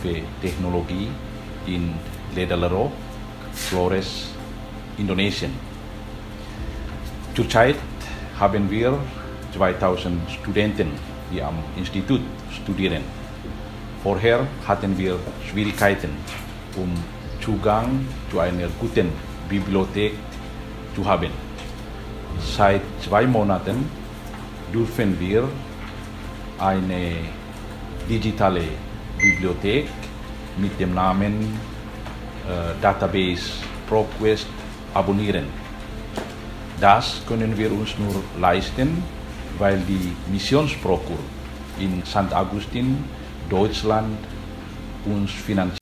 IFTK Teknologi in Ledalero, Flores, Indonesian. Zurzeit haben wir 2000 Studenten, die am Institut studieren. Vorher hatten wir Schwierigkeiten, Zugang zu einer guten Bibliothek zu haben. Seit 2 Monaten dürfen wir eine digitale Bibliothek mit dem Namen Database ProQuest abonnieren. Das können wir uns nur leisten, weil die Missionsprokur in St. Augustin, Deutschland, uns finanziert.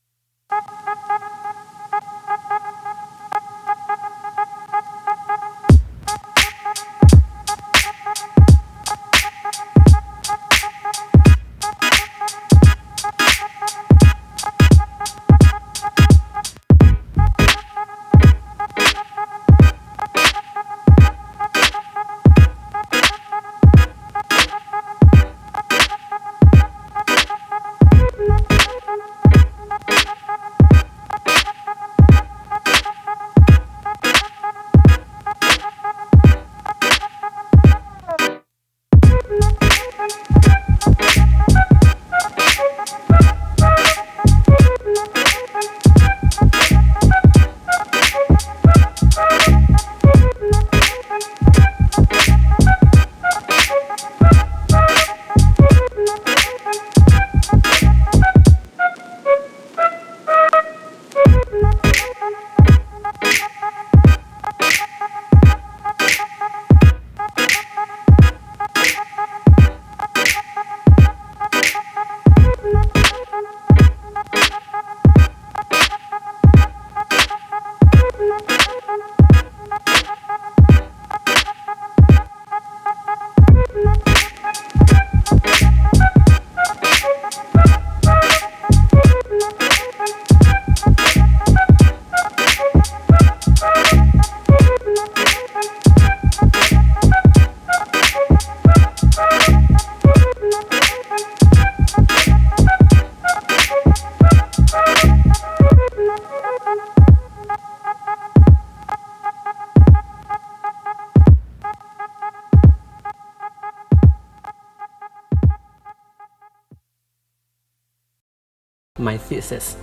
My thesis.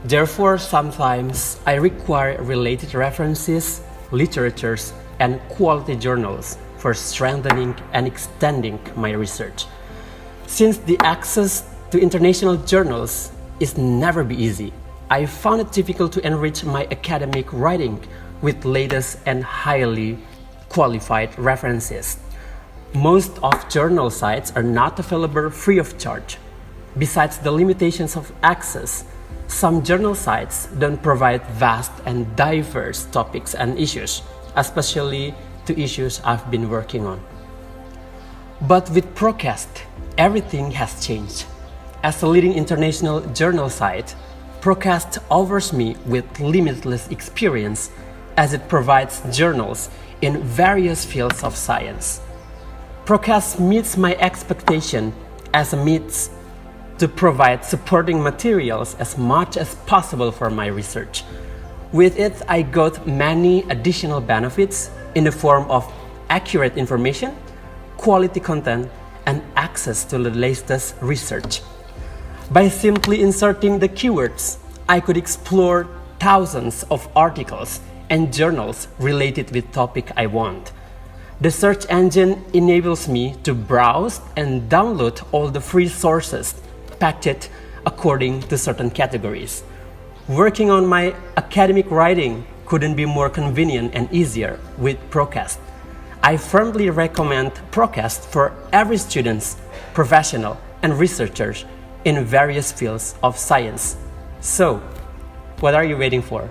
Therefore, sometimes I require related references, literatures, and quality journals for strengthening and extending my research. Since the access to international journals is never be easy, I found it difficult to enrich my academic writing with latest and highly qualified references. Most of journal sites are not available free of charge. Besides the limitations of access, some journal sites don't provide vast and diverse topics and issues, especially to issues I've been working on. But with Procast, everything has changed. As a leading international journal site, Procast offers me with limitless experience as it provides journals in various fields of science. Procast meets my expectation as a means to provide supporting materials as much as possible for my research. With it, I got many additional benefits in the form of accurate information, quality content, and access to the latest research. By simply inserting the keywords, I could explore thousands of articles and journals related with topic I want. The search engine enables me to browse and download all the free sources packaged according to certain categories. Working on my academic writing couldn't be more convenient and easier with Procast. I firmly recommend Procast for every student, professional, and researchers in various fields of science. So, what are you waiting for?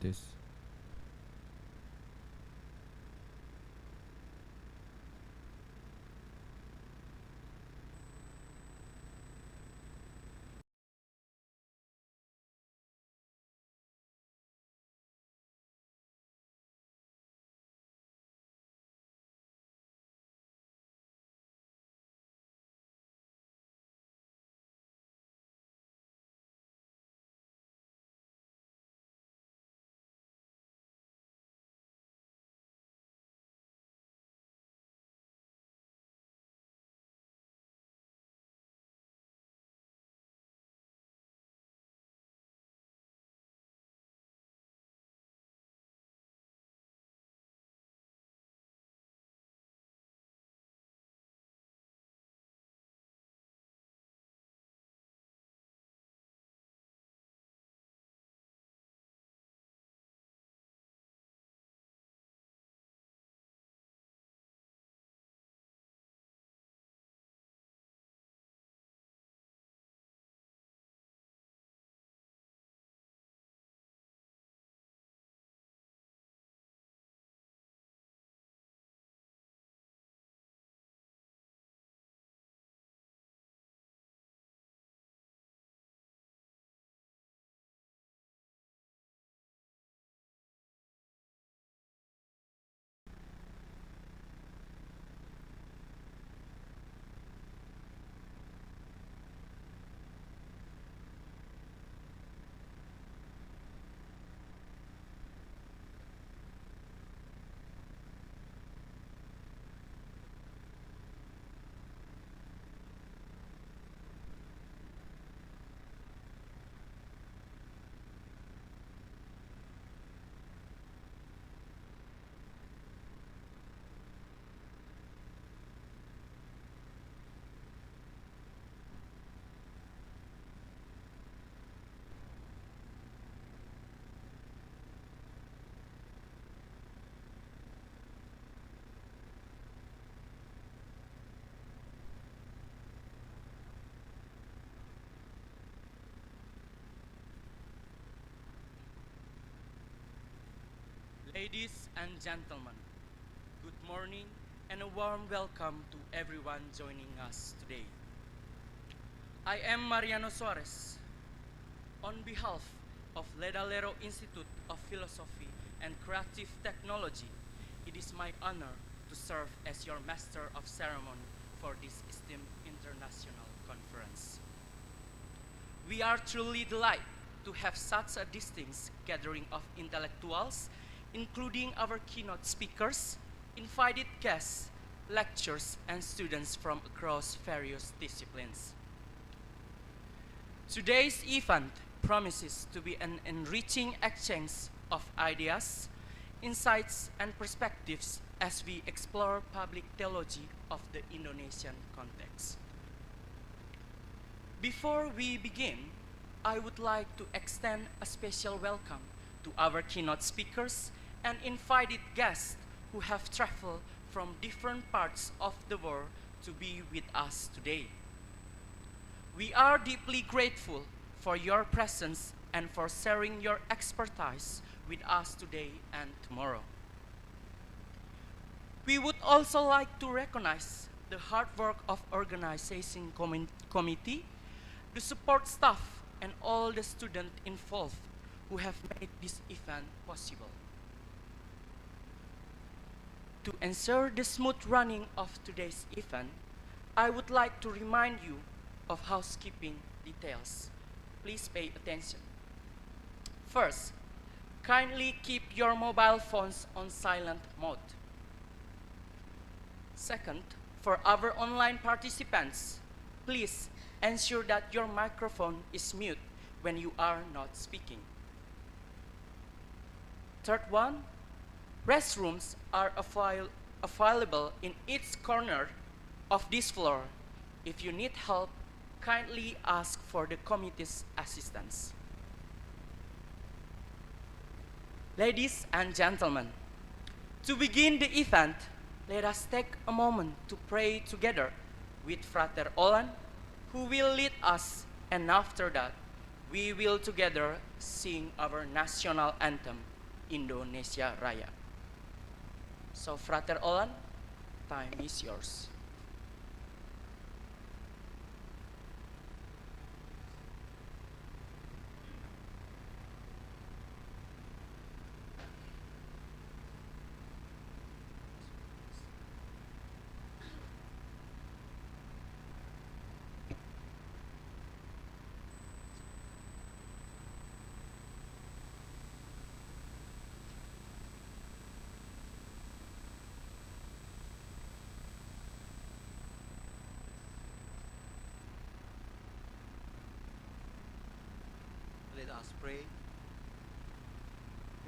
this. Ladies and gentlemen, good morning and a warm welcome to everyone joining us today. I am Mariano Suarez. On behalf of Ledalero Institute of Philosophy and Kreatif Technology, it is my honor to serve as your Master of Ceremony for this esteemed international conference. We are truly delighted to have such a distinguished gathering of intellectuals, including our keynote speakers, invited guests, lecturers, and students from across various disciplines. Today's event promises to be an enriching exchange of ideas, insights, and perspectives as we explore public theology of the Indonesian context. Before we begin, I would like to extend a special welcome to our keynote speakers and invited guests who have traveled from different parts of the world to be with us today. We are deeply grateful for your presence and for sharing your expertise with us today and tomorrow. We would also like to recognize the hard work of organizing committee, the support staff, and all the students involved who have made this event possible. To ensure the smooth running of today's event, I would like to remind you of housekeeping details. Please pay attention. First, kindly keep your mobile phones on silent mode. Second, for our online participants, please ensure that your microphone is mute when you are not speaking. Third one, restrooms are available in each corner of this floor. If you need help, kindly ask for the committee's assistance. Ladies and gentlemen, to begin the event, let us take a moment to pray together with Frater Olan, who will lead us, and after that, we will together sing our national anthem, Indonesia Raya. So, Frater Olan, time is yours. Let us pray.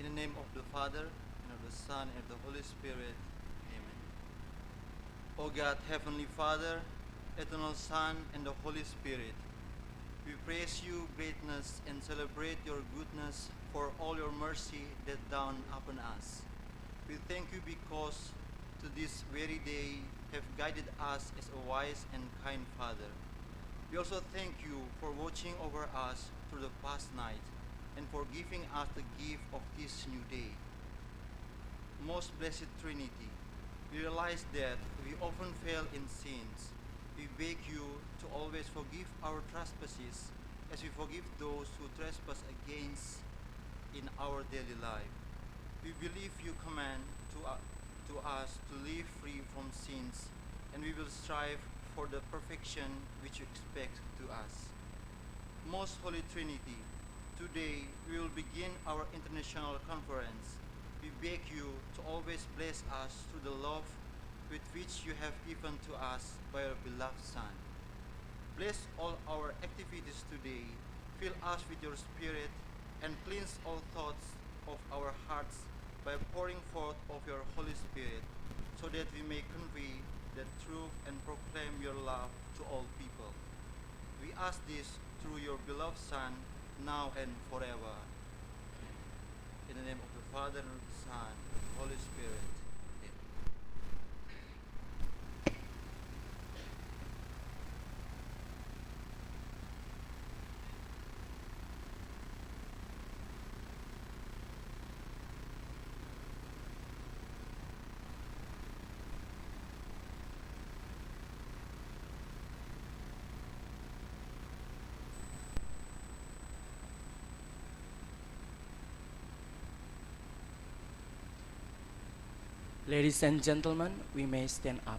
In the name of the Father, and of the Son, and of the Holy Spirit. Amen. O God, Heavenly Father, Eternal Son, and the Holy Spirit, we praise you, greatness, and celebrate your goodness for all your mercy that dawn upon us. We thank you because to this very day have guided us as a wise and kind Father. We also thank you for watching over us through the past night and for giving us the gift of this new day. Most Blessed Trinity, we realize that we often fail in sins. We beg you to always forgive our trespasses as we forgive those who trespass against in our daily life. We believe you command to us to live free from sins, and we will strive for the perfection which you expect to us. Most Holy Trinity, today we will begin our international conference. We beg you to always bless us through the love with which you have given to us by your beloved Son. Bless all our activities today, fill us with your Spirit, and cleanse all thoughts of our hearts by pouring forth of your Holy Spirit, so that we may convey the truth and proclaim your love to all people. We ask this through your beloved Son, now and forever. In the name of the Father, and of the Son, and of the Holy Spirit. Amen. Ladies and gentlemen, we may stand up.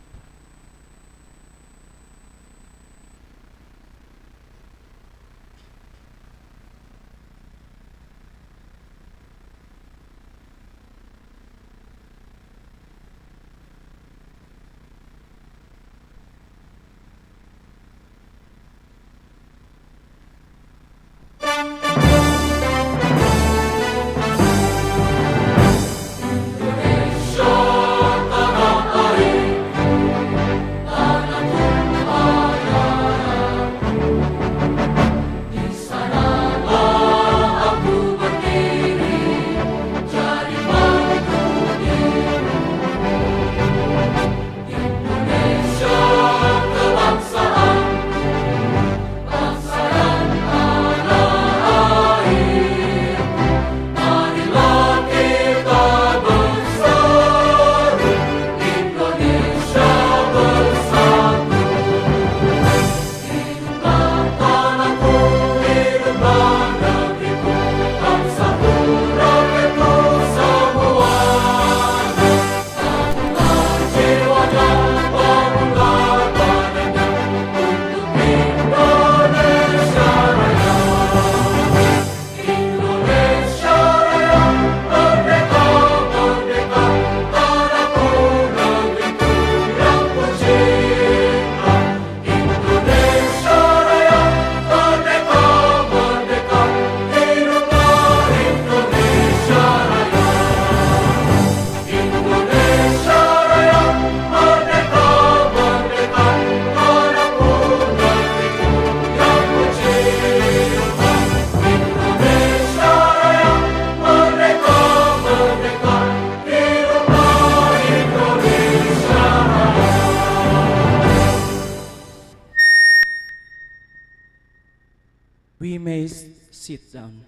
down.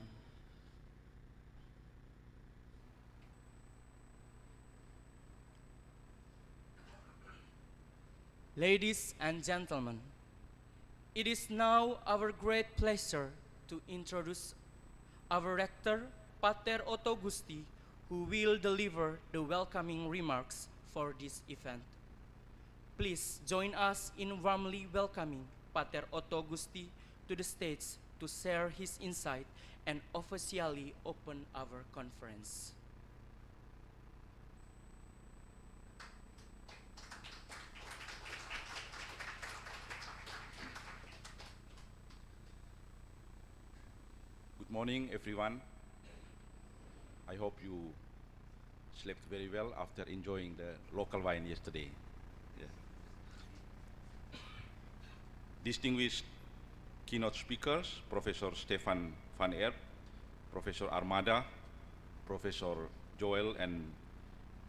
Ladies and gentlemen, it is now our great pleasure to introduce our rector, Pater Otto Gusti, who will deliver the welcoming remarks for this event. Please join us in warmly welcoming Pater Otto Gusti to the stage to share his insight and officially open our conference. Good morning, everyone. I hope you slept very well after enjoying the local wine yesterday. Yeah. Distinguished keynote speakers, Professor Stephan van Erp, Professor Armada, Professor Joel, and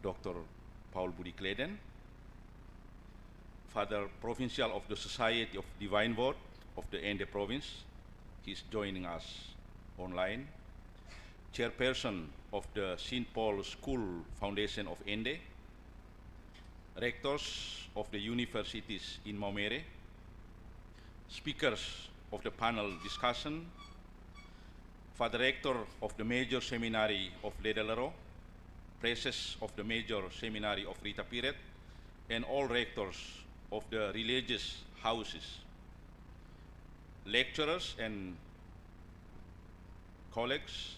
Dr. Paul Budi Kleden, Father Provincial of the Society of Divine Word of the Ende Province, he's joining us online, Chairperson of the St. Paul School Foundation of Ende, Rectors of the universities in Maumere, speakers of the panel discussion, Father Rector of the Major Seminary of Ledalero, Precess of the Major Seminary of Rita Piret, and all rectors of the religious houses, lecturers and colleagues,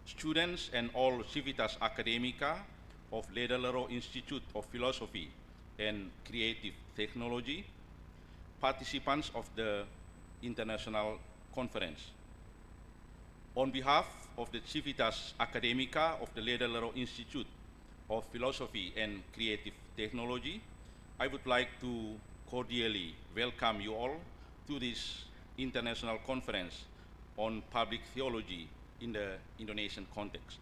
students and all Civitas Academica of Ledalero Institute of Philosophy and Creative Technology, participants of the International Conference. On behalf of the Civitas Academica of the Ledalero Institute of Philosophy and Creative Technology, I would like to cordially welcome you all to this international conference on public theology in the Indonesian context.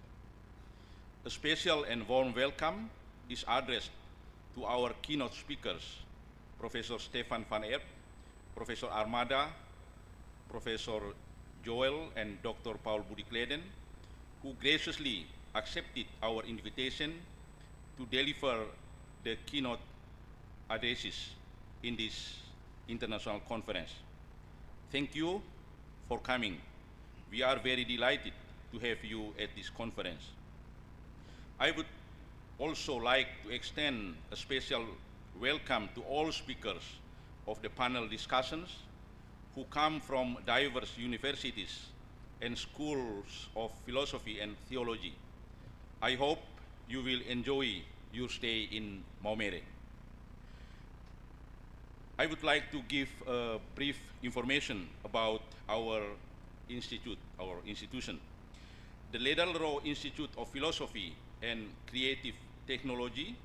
A special and warm welcome is addressed to our keynote speakers, Professor Stephan van Erp, Professor Armada, Professor Joel, and Dr. Paul Budi Kleden, who graciously accepted our invitation to deliver the keynote addresses in this international conference. Thank you for coming. We are very delighted to have you at this conference. I would also like to extend a special welcome to all speakers of the panel discussions who come from diverse universities and schools of philosophy and theology. I hope you will enjoy your stay in Maumere. I would like to give a brief information about our institute, our institution. The Ledalero Institute of Philosophy and Creative Technology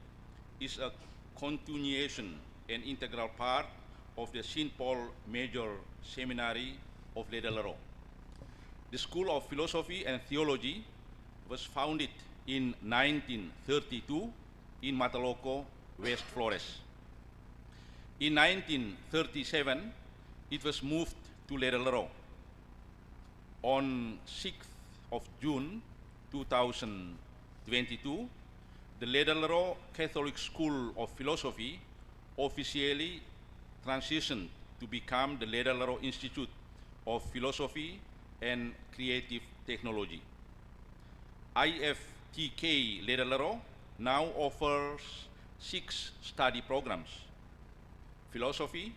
is a continuation and integral part of the St. Paul Major Seminary of Ledalero. The School of Philosophy and Theology was founded in 1932 in Mataloco, West Flores. In 1937, it was moved to Ledalero. On 6th of June 2022, the Ledalero Catholic School of Philosophy officially transitioned to become the Ledalero Institute of Philosophy and Creative Technology. IFTK Ledalero now offers 6 study programs: philosophy,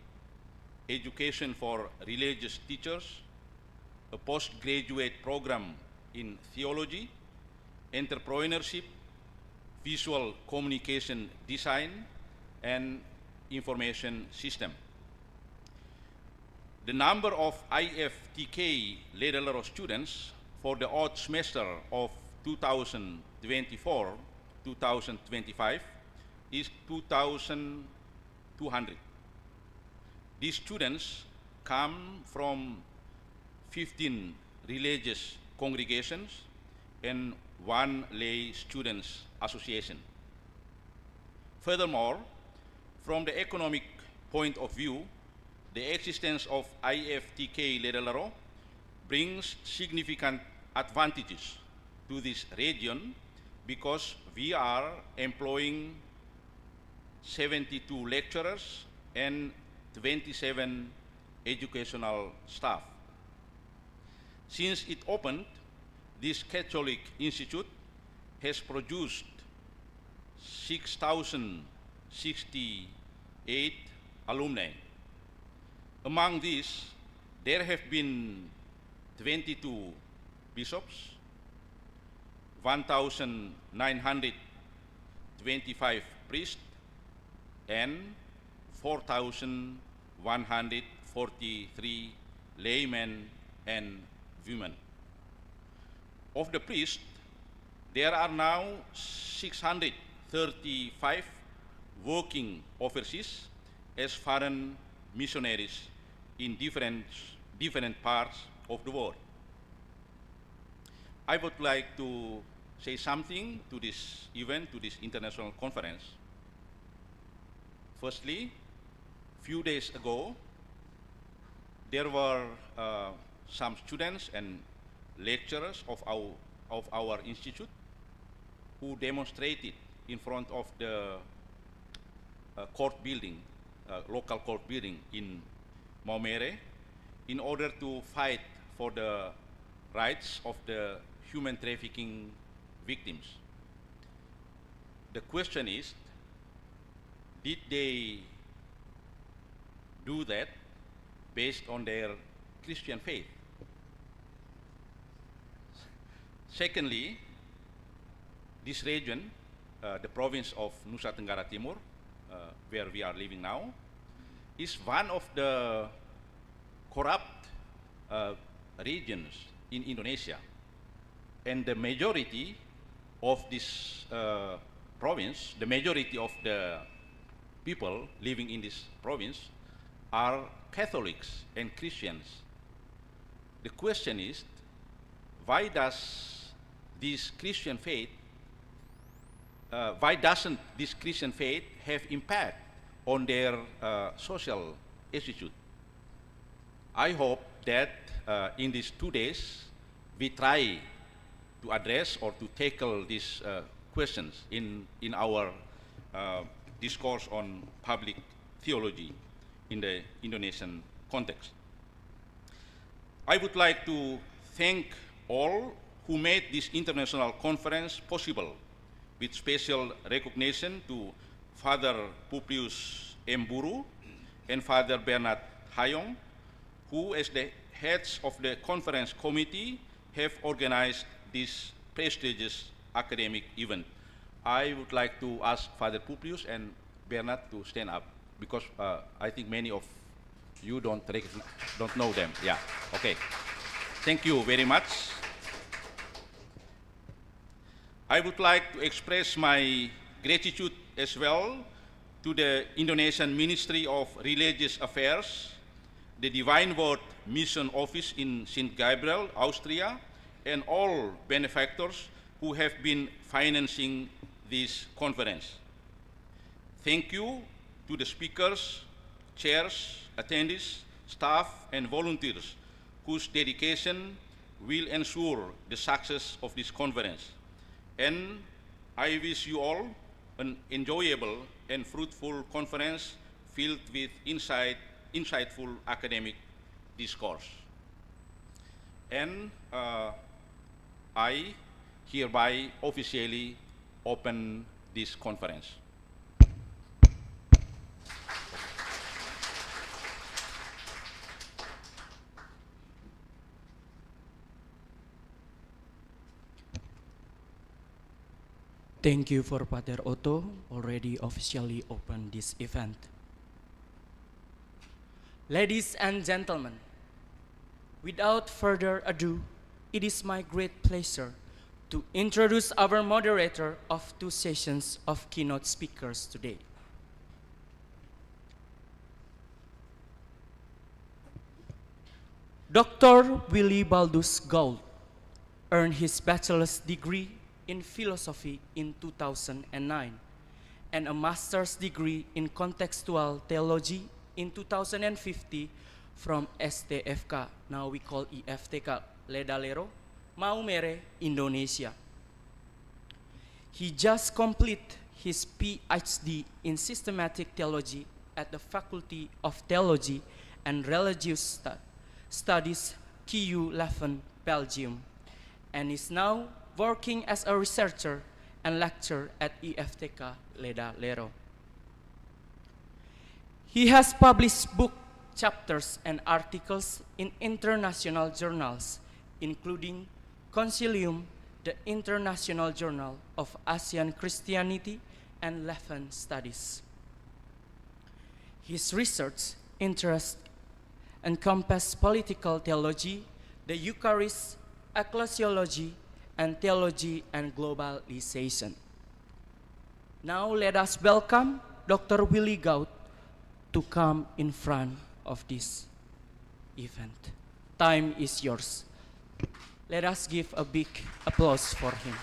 education for religious teachers, a postgraduate program in theology, entrepreneurship, visual communication design, and information system. The number of IFTK Ledalero students for the odd semester of 2024-2025 is 2,200. These students come from 15 religious congregations and 1 lay students association. Furthermore, from the economic point of view, the existence of IFTK Ledalero brings significant advantages to this region because we are employing 72 lecturers and 27 educational staff. Since it opened, this Catholic Institute has produced 6,068 alumni. Among these, there have been 22 bishops, 1,925 priests, and 4,143 laymen and women. Of the priests, there are now 635 working overseas as foreign missionaries in different parts of the world. I would like to say something to this event, to this international conference. Firstly, few days ago, there were some students and lecturers of our institute who demonstrated in front of the court building, local court building in Maumere, in order to fight for the rights of the human trafficking victims. The question is, did they do that based on their Christian faith? Secondly, this region, the province of Nusa Tenggara Timur, where we are living now, is one of the corrupt regions in Indonesia. And the majority of this province, the majority of the people living in this province are Catholics and Christians. The question is, why doesn't this Christian faith have impact on their social attitude? I hope that in these 2 days we try to address or to tackle these questions in our discourse on public theology in the Indonesian context. I would like to thank all who made this international conference possible, with special recognition to Father Publius M. Buru and Father Bernard Hayong, who as the heads of the conference committee have organized this prestigious academic event. I would like to ask Father Publius and Bernard to stand up, because I think many of you don't know them. Yeah, okay. Thank you very much. I would like to express my gratitude as well to the Indonesian Ministry of Religious Affairs, the Divine Word Mission Office in St. Gabriel, Austria, and all benefactors who have been financing this conference. Thank you to the speakers, chairs, attendees, staff, and volunteers whose dedication will ensure the success of this conference. And I wish you all an enjoyable and fruitful conference filled with insightful academic discourse. And I hereby officially open this conference. Thank you for Father Otto already officially opened this event. Ladies and gentlemen, without further ado, it is my great pleasure to introduce our moderator of 2 sessions of keynote speakers today. Dr. Willy Baldus Gaut earned his bachelor's degree in philosophy in 2009 and a master's degree in contextual theology in 2050 from STFK, now we call IFTK Ledalero, Maumere, Indonesia. He just completed his PhD in systematic theology at the Faculty of Theology and Religious Studies, KU Leuven, Belgium, and is now working as a researcher and lecturer at IFTK Ledalero. He has published book chapters and articles in international journals, including Concilium, the International Journal of Asian Christianity, and Leuven Studies. His research interests encompass political theology, the Eucharist, ecclesiology, and theology and globalization. Now let us welcome Dr. Willy Gaut to come in front of this event. Time is yours. Let us give a big applause for him.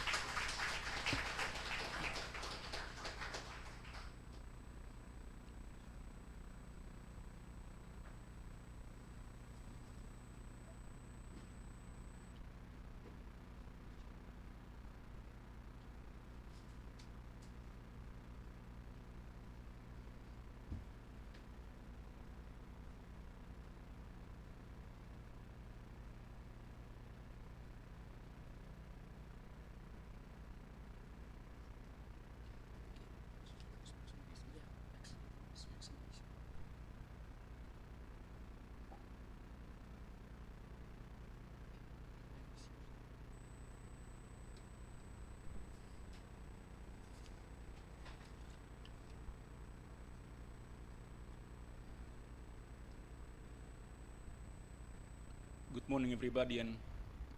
Good morning, everybody, and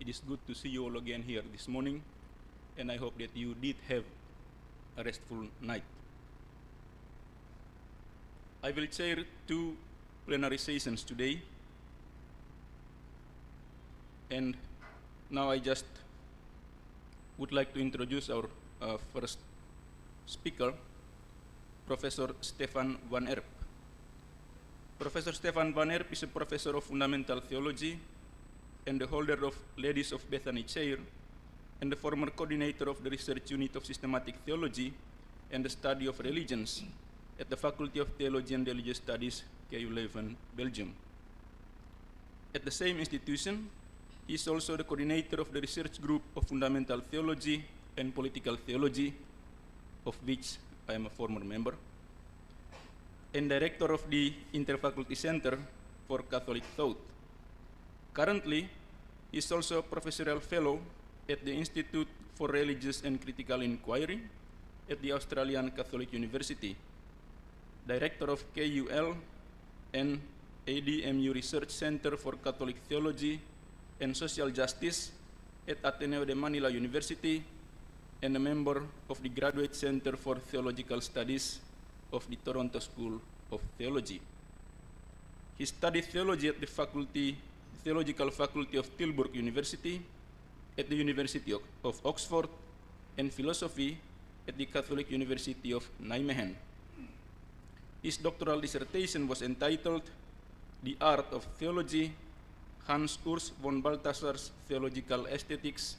it is good to see you all again here this morning, and I hope that you did have a restful night. I will chair 2 plenary sessions today, and now I just would like to introduce our first speaker, Professor Stephan van Erp. Professor Stephan van Erp is a professor of fundamental theology and the holder of Ladies of Bethany Chair, and the former coordinator of the research unit of systematic theology and the study of religions at the Faculty of Theology and Religious Studies, KU Leuven, Belgium. At the same institution, he is also the coordinator of the research group of fundamental theology and political theology, of which I am a former member, and director of the Interfaculty Center for Catholic Thought. Currently, he is also a professorial fellow at the Institute for Religious and Critical Inquiry at the Australian Catholic University, director of KUL and ADMU Research Center for Catholic Theology and Social Justice at Ateneo de Manila University, and a member of the Graduate Center for Theological Studies of the Toronto School of Theology. He studied theology at the Theological Faculty of Tilburg University, at the University of Oxford, and philosophy at the Catholic University of Nijmegen. His doctoral dissertation was entitled The Art of Theology, Hans Urs von Balthasar's Theological Aesthetics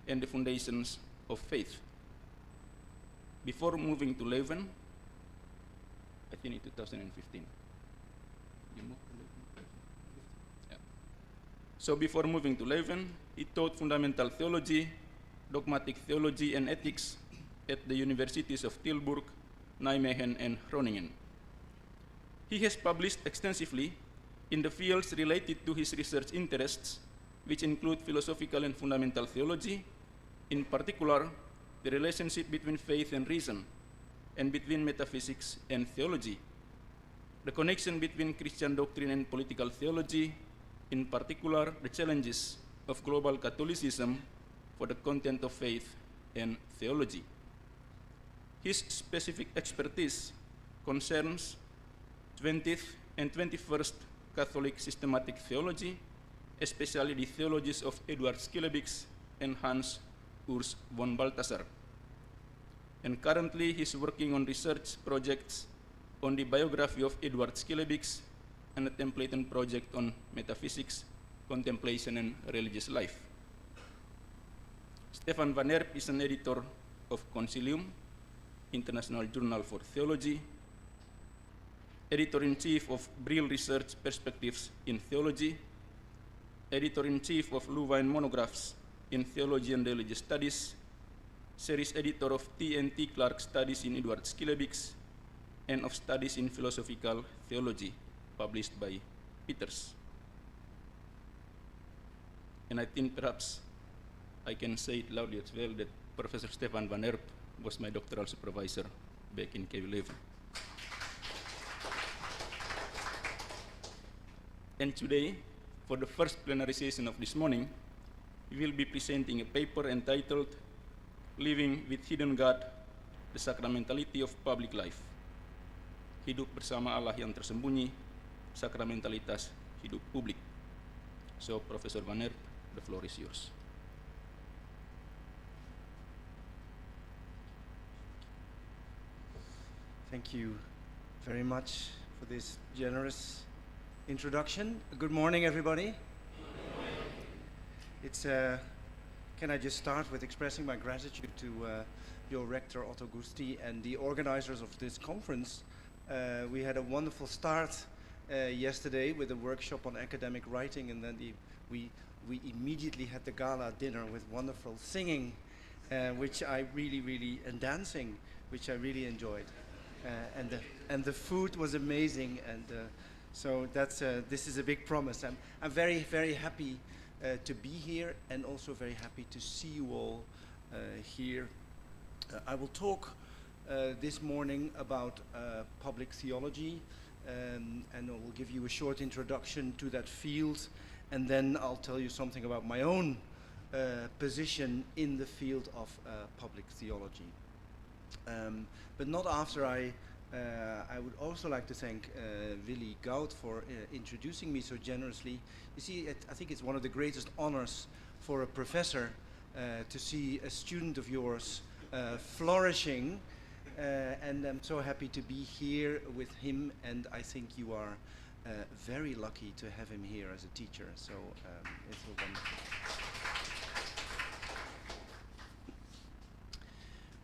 and the Foundations of Faith. Before moving to Leuven, I think in 2015. You moved to Leuven? Yeah. So before moving to Leuven, he taught fundamental theology, dogmatic theology, and ethics at the universities of Tilburg, Nijmegen, and Groningen. He has published extensively in the fields related to his research interests, which include philosophical and fundamental theology, in particular, the relationship between faith and reason, and between metaphysics and theology, the connection between Christian doctrine and political theology, in particular, the challenges of global Catholicism for the content of faith and theology. His specific expertise concerns 20th and 21st Catholic systematic theology, especially the theologies of Eduard Schelebix and Hans Urs von Balthasar. And currently he's working on research projects on the biography of Eduard Schelebix and a template and project on metaphysics, contemplation, and religious life. Stephan van Erp is an editor of Concilium, International Journal for Theology, editor-in-chief of Brill Research Perspectives in Theology, editor-in-chief of Leuven monographs in Theology and Religious Studies, series editor of T&T Clark Studies in Edward Skillebeeckx, and of Studies in Philosophical Theology, published by Peters. And I think perhaps I can say it loudly as well that Professor Stephan van Erp was my doctoral supervisor back in KU Leuven. And today, for the first plenary session of this morning, we will be presenting a paper entitled Living with Hidden God, the Sacramentality of Public Life. Hidup bersama Allah yang tersembunyi, sakramentalitas hidup publik. So, Professor van Erp, the floor is yours. Thank you very much for this generous introduction. Good morning, everybody. Good morning. It's can I just start with expressing my gratitude to your rector Otto Gusti and the organizers of this conference. We had a wonderful start yesterday with a workshop on academic writing, and then we immediately had the gala dinner with wonderful singing, which I really and dancing, which I really enjoyed. And the food was amazing, and so that's this is a big promise. I'm very happy to be here, and also very happy to see you all here. I will talk this morning about public theology, and I will give you a short introduction to that field, and then I'll tell you something about my own position in the field of public theology. But not after I would also like to thank Willy Gaut for introducing me so generously. You see, I think it's one of the greatest honors for a professor to see a student of yours flourishing, and I'm so happy to be here with him, and I think you are very lucky to have him here as a teacher, so it's a wonderful.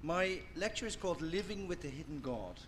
My lecture is called Living with the Hidden God,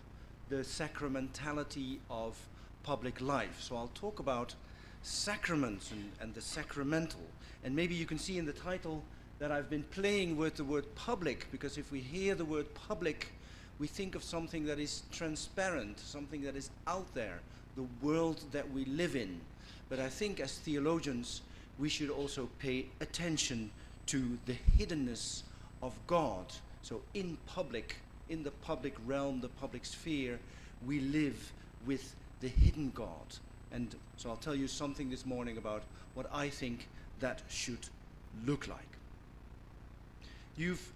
the Sacramentality of Public Life. So I'll talk about sacraments and the sacramental. And maybe you can see in the title that I've been playing with the word public, because if we hear the word public, we think of something that is transparent, something that is out there, the world that we live in. But I think as theologians, we should also pay attention to the hiddenness of God. So in public, in the public realm, the public sphere, we live with the hidden God. And so I'll tell you something this morning about what I think that should look like. You've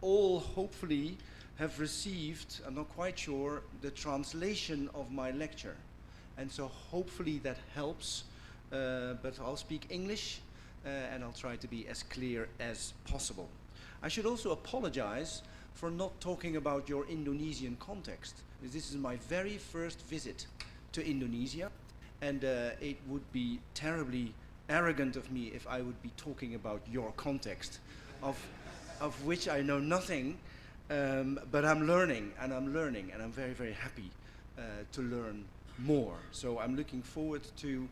all hopefully have received, I'm not quite sure, the translation of my lecture. And so hopefully that helps, but I'll speak English and I'll try to be as clear as possible. I should also apologize for not talking about your Indonesian context. This is my very first visit to Indonesia, and it would be terribly arrogant of me if I would be talking about your context, of which I know nothing, but I'm learning, and I'm very happy to learn more. So I'm looking forward to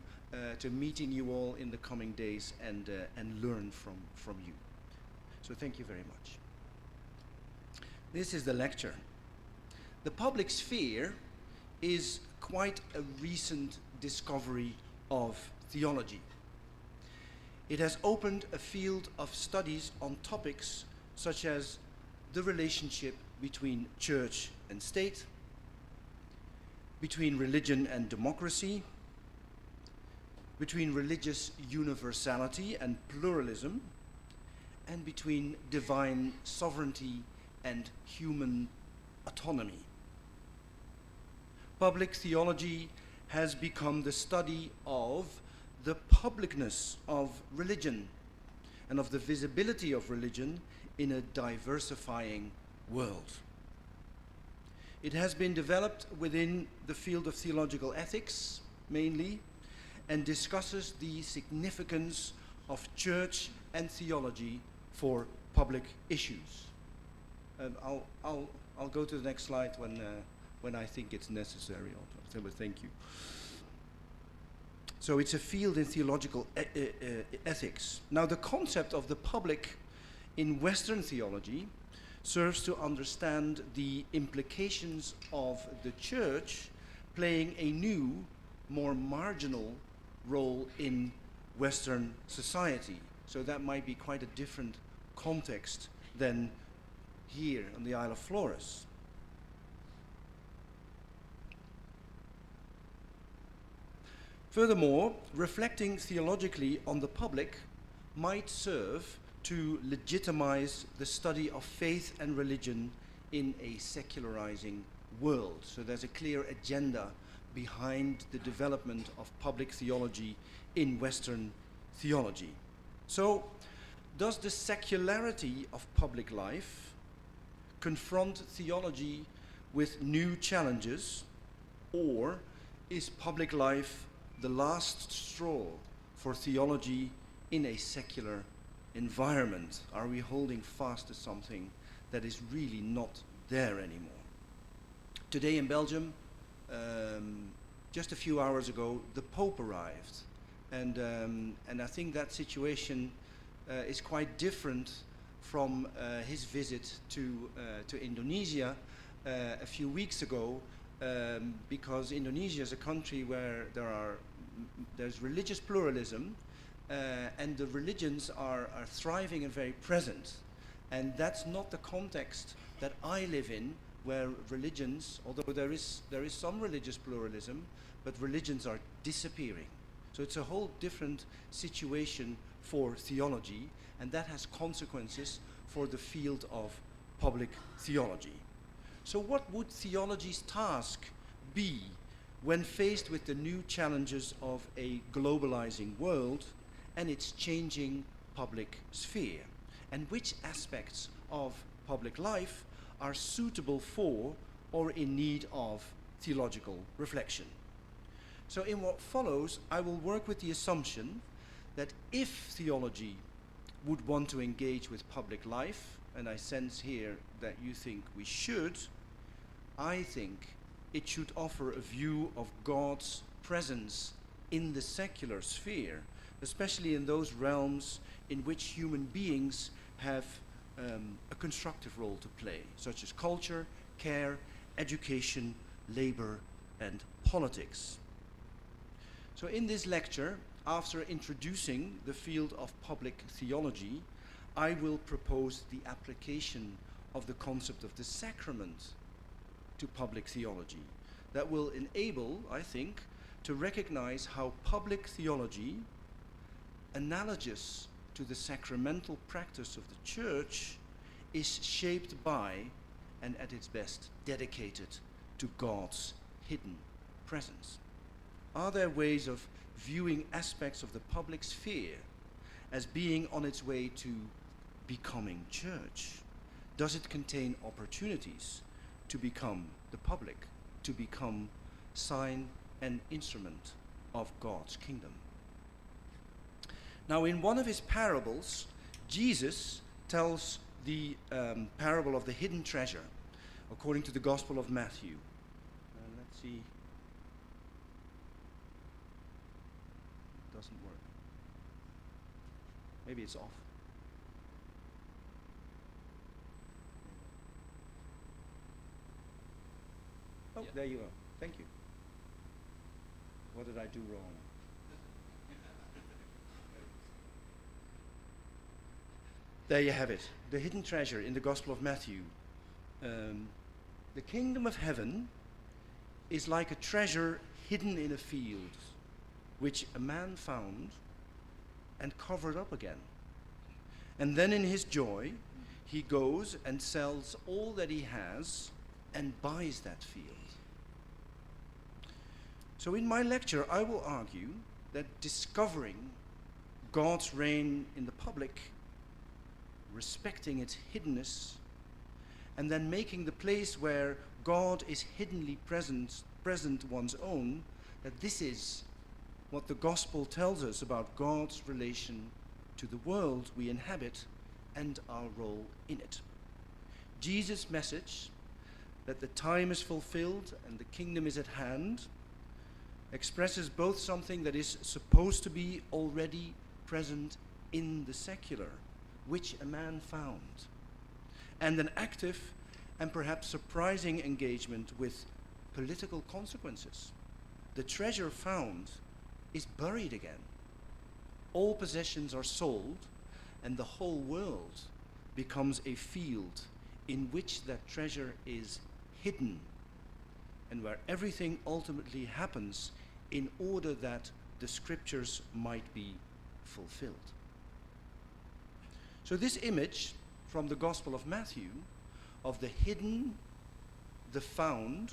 meeting you all in the coming days and learn from you. So thank you very much. This is the lecture. The public sphere is quite a recent discovery of theology. It has opened a field of studies on topics such as the relationship between church and state, between religion and democracy, between religious universality and pluralism, and between divine sovereignty and human autonomy. Public theology has become the study of the publicness of religion and of the visibility of religion in a diversifying world. It has been developed within the field of theological ethics, mainly, and discusses the significance of church and theology for public issues. I'll go to the next slide when I think it's necessary. But thank you. So it's a field in theological ethics. Now, the concept of the public in Western theology serves to understand the implications of the church playing a new, more marginal role in Western society. So that might be quite a different context than here on the Isle of Flores. Furthermore, reflecting theologically on the public might serve to legitimize the study of faith and religion in a secularizing world. So there's a clear agenda behind the development of public theology in Western theology. So, does the secularity of public life confront theology with new challenges, or is public life the last straw for theology in a secular environment? Are we holding fast to something that is really not there anymore? Today in Belgium, just a few hours ago, the Pope arrived, and I think that situation is quite different from his visit to Indonesia a few weeks ago, because Indonesia is a country where there's religious pluralism, and the religions are thriving and very present. And that's not the context that I live in, where religions, although there is some religious pluralism, but religions are disappearing. So it's a whole different situation for theology, and that has consequences for the field of public theology. So what would theology's task be when faced with the new challenges of a globalizing world and its changing public sphere? And which aspects of public life are suitable for or in need of theological reflection? So in what follows, I will work with the assumption that if theology would want to engage with public life, and I sense here that you think we should, I think it should offer a view of God's presence in the secular sphere, especially in those realms in which human beings have a constructive role to play, such as culture, care, education, labor, and politics. So in this lecture, after introducing the field of public theology, I will propose the application of the concept of the sacrament to public theology that will enable, I think, to recognize how public theology, analogous to the sacramental practice of the Church, is shaped by and at its best dedicated to God's hidden presence. Are there ways of viewing aspects of the public sphere as being on its way to becoming church? Does it contain opportunities to become the public, to become sign and instrument of God's kingdom? Now, in one of his parables, Jesus tells the parable of the hidden treasure, according to the Gospel of Matthew. Let's see. It doesn't work. Maybe it's off. Oh, there you are. Thank you. What did I do wrong? There you have it, the hidden treasure in the Gospel of Matthew. The kingdom of heaven is like a treasure hidden in a field, which a man found and covered up again. And then in his joy, he goes and sells all that he has and buys that field. So in my lecture, I will argue that discovering God's reign in the public, respecting its hiddenness, and then making the place where God is hiddenly present one's own, that this is what the gospel tells us about God's relation to the world we inhabit and our role in it. Jesus' message that the time is fulfilled and the kingdom is at hand expresses both something that is supposed to be already present in the secular, which a man found, and an active and perhaps surprising engagement with political consequences. The treasure found is buried again. All possessions are sold, and the whole world becomes a field in which that treasure is hidden, and where everything ultimately happens in order that the scriptures might be fulfilled. So this image from the Gospel of Matthew of the hidden, the found,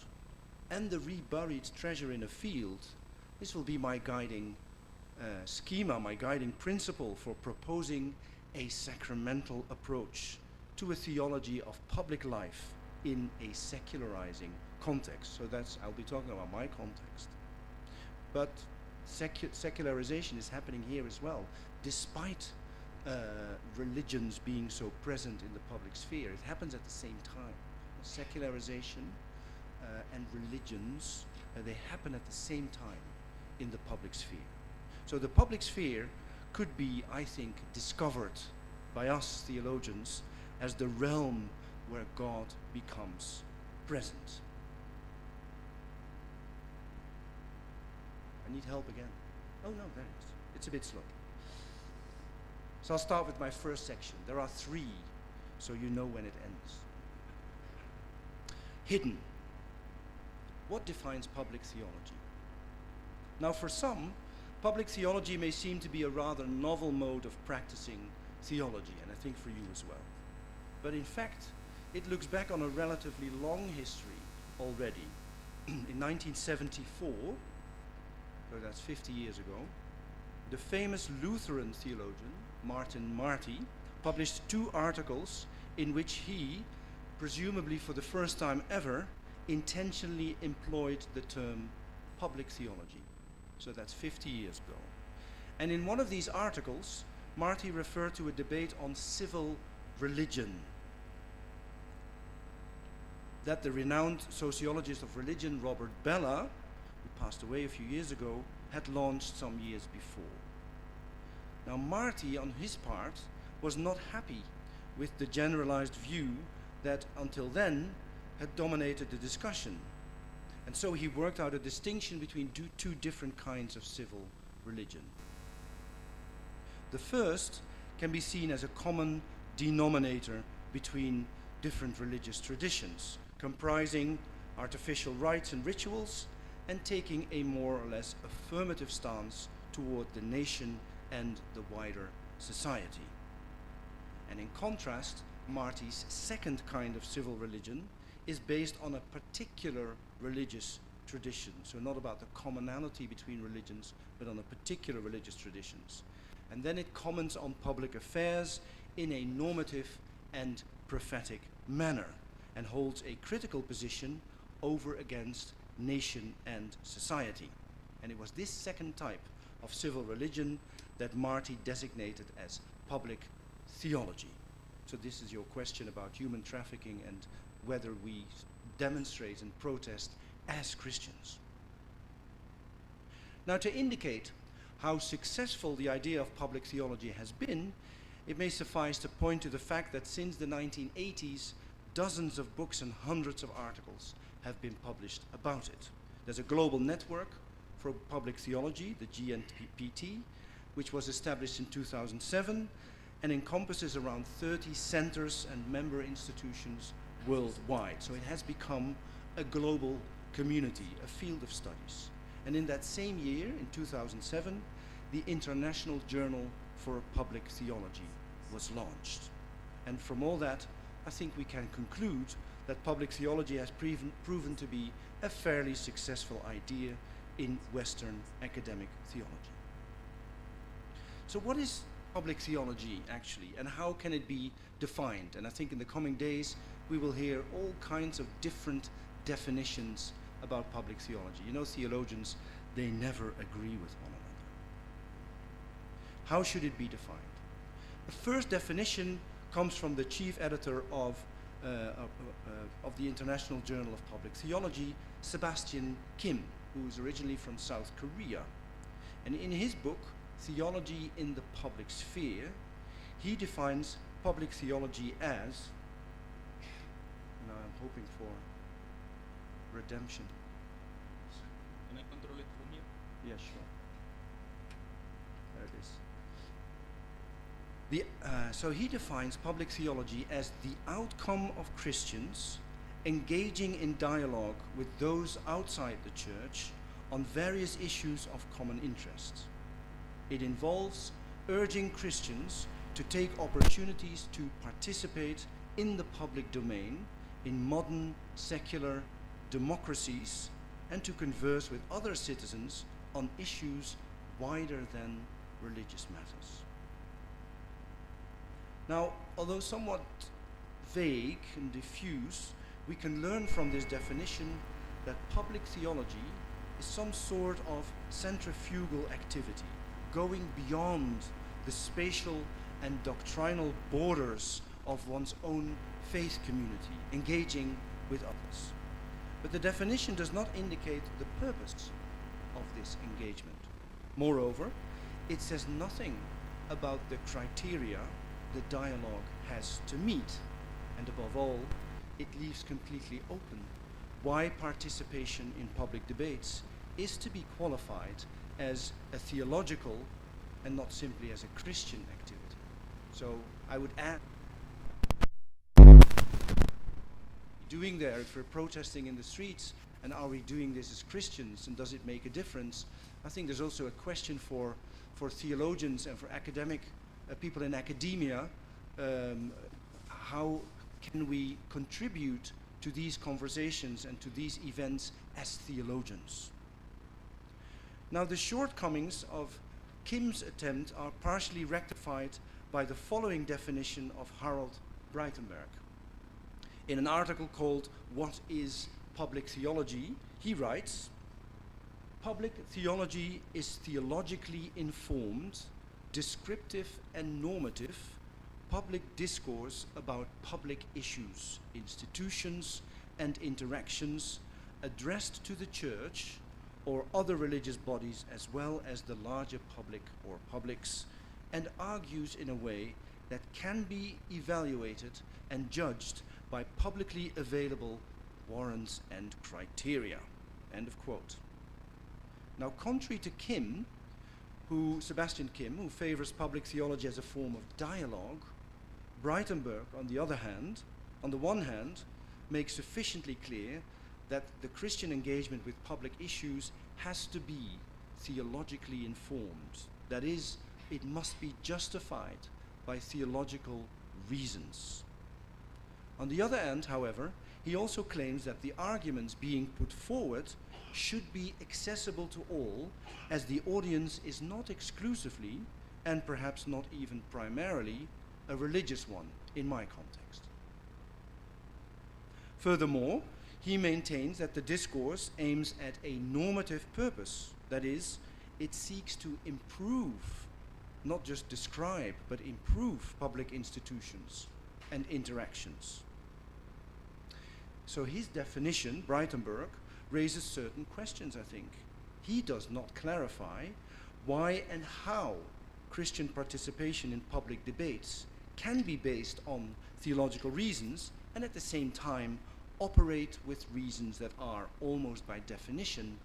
and the reburied treasure in a field, this will be my guiding schema, my guiding principle for proposing a sacramental approach to a theology of public life in a secularizing context. So I'll be talking about my context. But secularization is happening here as well, despite religions being so present in the public sphere. It happens at the same time. Secularization and religions, they happen at the same time in the public sphere. So the public sphere could be, I think, discovered by us theologians as the realm where God becomes present. I need help again. Oh no, there it is. It's a bit slow. So I'll start with my first section. There are 3, so you know when it ends. Hidden. What defines public theology? Now for some, public theology may seem to be a rather novel mode of practicing theology, and I think for you as well. But in fact, it looks back on a relatively long history already. In 1974, so that's 50 years ago, the famous Lutheran theologian, Martin Marty, published 2 articles in which he, presumably for the first time ever, intentionally employed the term public theology. So that's 50 years ago. And in one of these articles, Marty referred to a debate on civil religion that the renowned sociologist of religion, Robert Bellah, who passed away a few years ago, had launched some years before. Now Marty, on his part, was not happy with the generalized view that until then had dominated the discussion. And so he worked out a distinction between 2 different kinds of civil religion. The first can be seen as a common denominator between different religious traditions, comprising artificial rites and rituals, and taking a more or less affirmative stance toward the nation and the wider society. And in contrast, Marty's second kind of civil religion is based on a particular religious tradition. So not about the commonality between religions, but on a particular religious traditions. And then it comments on public affairs in a normative and prophetic manner, and holds a critical position over against nation and society. And it was this second type of civil religion that Marty designated as public theology. So this is your question about human trafficking and whether we demonstrate and protest as Christians. Now, to indicate how successful the idea of public theology has been, it may suffice to point to the fact that since the 1980s, dozens of books and hundreds of articles have been published about it. There's a global network for public theology, the GNPT, which was established in 2007 and encompasses around 30 centers and member institutions worldwide. So it has become a global community, a field of studies. And in that same year, in 2007, the International Journal for Public Theology was launched. And from all that, I think we can conclude that public theology has proven to be a fairly successful idea in Western academic theology. So what is public theology actually, and how can it be defined? And I think in the coming days we will hear all kinds of different definitions about public theology. You know, theologians, they never agree with one another. How should it be defined? The first definition comes from the chief editor of the International Journal of Public Theology, Sebastian Kim, who is originally from South Korea. And in his book, Theology in the Public Sphere, he defines public theology as, now I'm hoping for redemption. Can I control it from here? Yeah, sure. There it is. So he defines public theology as the outcome of Christians engaging in dialogue with those outside the church on various issues of common interest. It involves urging Christians to take opportunities to participate in the public domain in modern secular democracies and to converse with other citizens on issues wider than religious matters. Now, although somewhat vague and diffuse, we can learn from this definition that public theology is some sort of centrifugal activity, going beyond the spatial and doctrinal borders of one's own faith community, engaging with others. But the definition does not indicate the purpose of this engagement. Moreover, it says nothing about the criteria the dialogue has to meet, and above all, it leaves completely open why participation in public debates is to be qualified as a theological and not simply as a Christian activity. So I would add, doing there if we're protesting in the streets, and are we doing this as Christians, and does it make a difference? I think there's also a question for theologians and for academic people in academia, how can we contribute to these conversations and to these events as theologians? Now, the shortcomings of Kim's attempt are partially rectified by the following definition of Harold Breitenberg. In an article called "What is Public Theology?" he writes, "Public theology is theologically informed, descriptive and normative public discourse about public issues, institutions, and interactions addressed to the church or other religious bodies as well as the larger public or publics, and argues in a way that can be evaluated and judged by publicly available warrants and criteria." End of quote. Now, contrary to Kim, Sebastian Kim, who favors public theology as a form of dialogue, Breitenberg, on the one hand, makes sufficiently clear that the Christian engagement with public issues has to be theologically informed. That is, it must be justified by theological reasons. On the other hand, however, he also claims that the arguments being put forward should be accessible to all, as the audience is not exclusively, and perhaps not even primarily, a religious one in my context. Furthermore, he maintains that the discourse aims at a normative purpose. That is, it seeks to improve, not just describe, but improve public institutions and interactions. So his definition, Breitenberg, raises certain questions, I think. He does not clarify why and how Christian participation in public debates can be based on theological reasons and at the same time operate with reasons that are almost by definition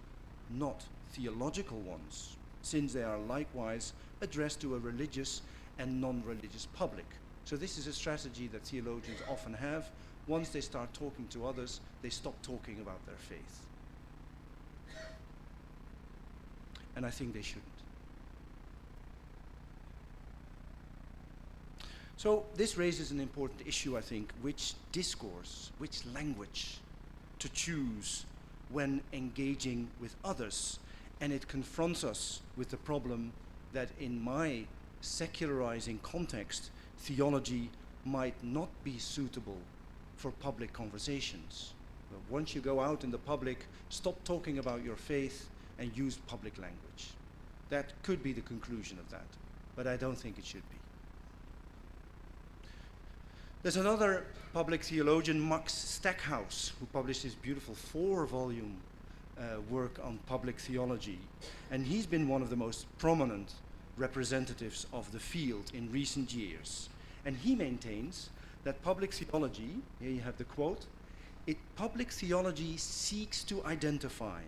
not theological ones, since they are likewise addressed to a religious and non-religious public. So this is a strategy that theologians often have. Once they start talking to others, they stop talking about their faith. And I think they shouldn't. So this raises an important issue, I think, which discourse, which language to choose when engaging with others. And it confronts us with the problem that in my secularizing context, theology might not be suitable for public conversations. But once you go out in the public, stop talking about your faith, and use public language. That could be the conclusion of that, but I don't think it should be. There's another public theologian, Max Stackhouse, who published his beautiful 4-volume work on public theology, and he's been one of the most prominent representatives of the field in recent years. And he maintains that public theology, here you have the quote, public theology seeks to identify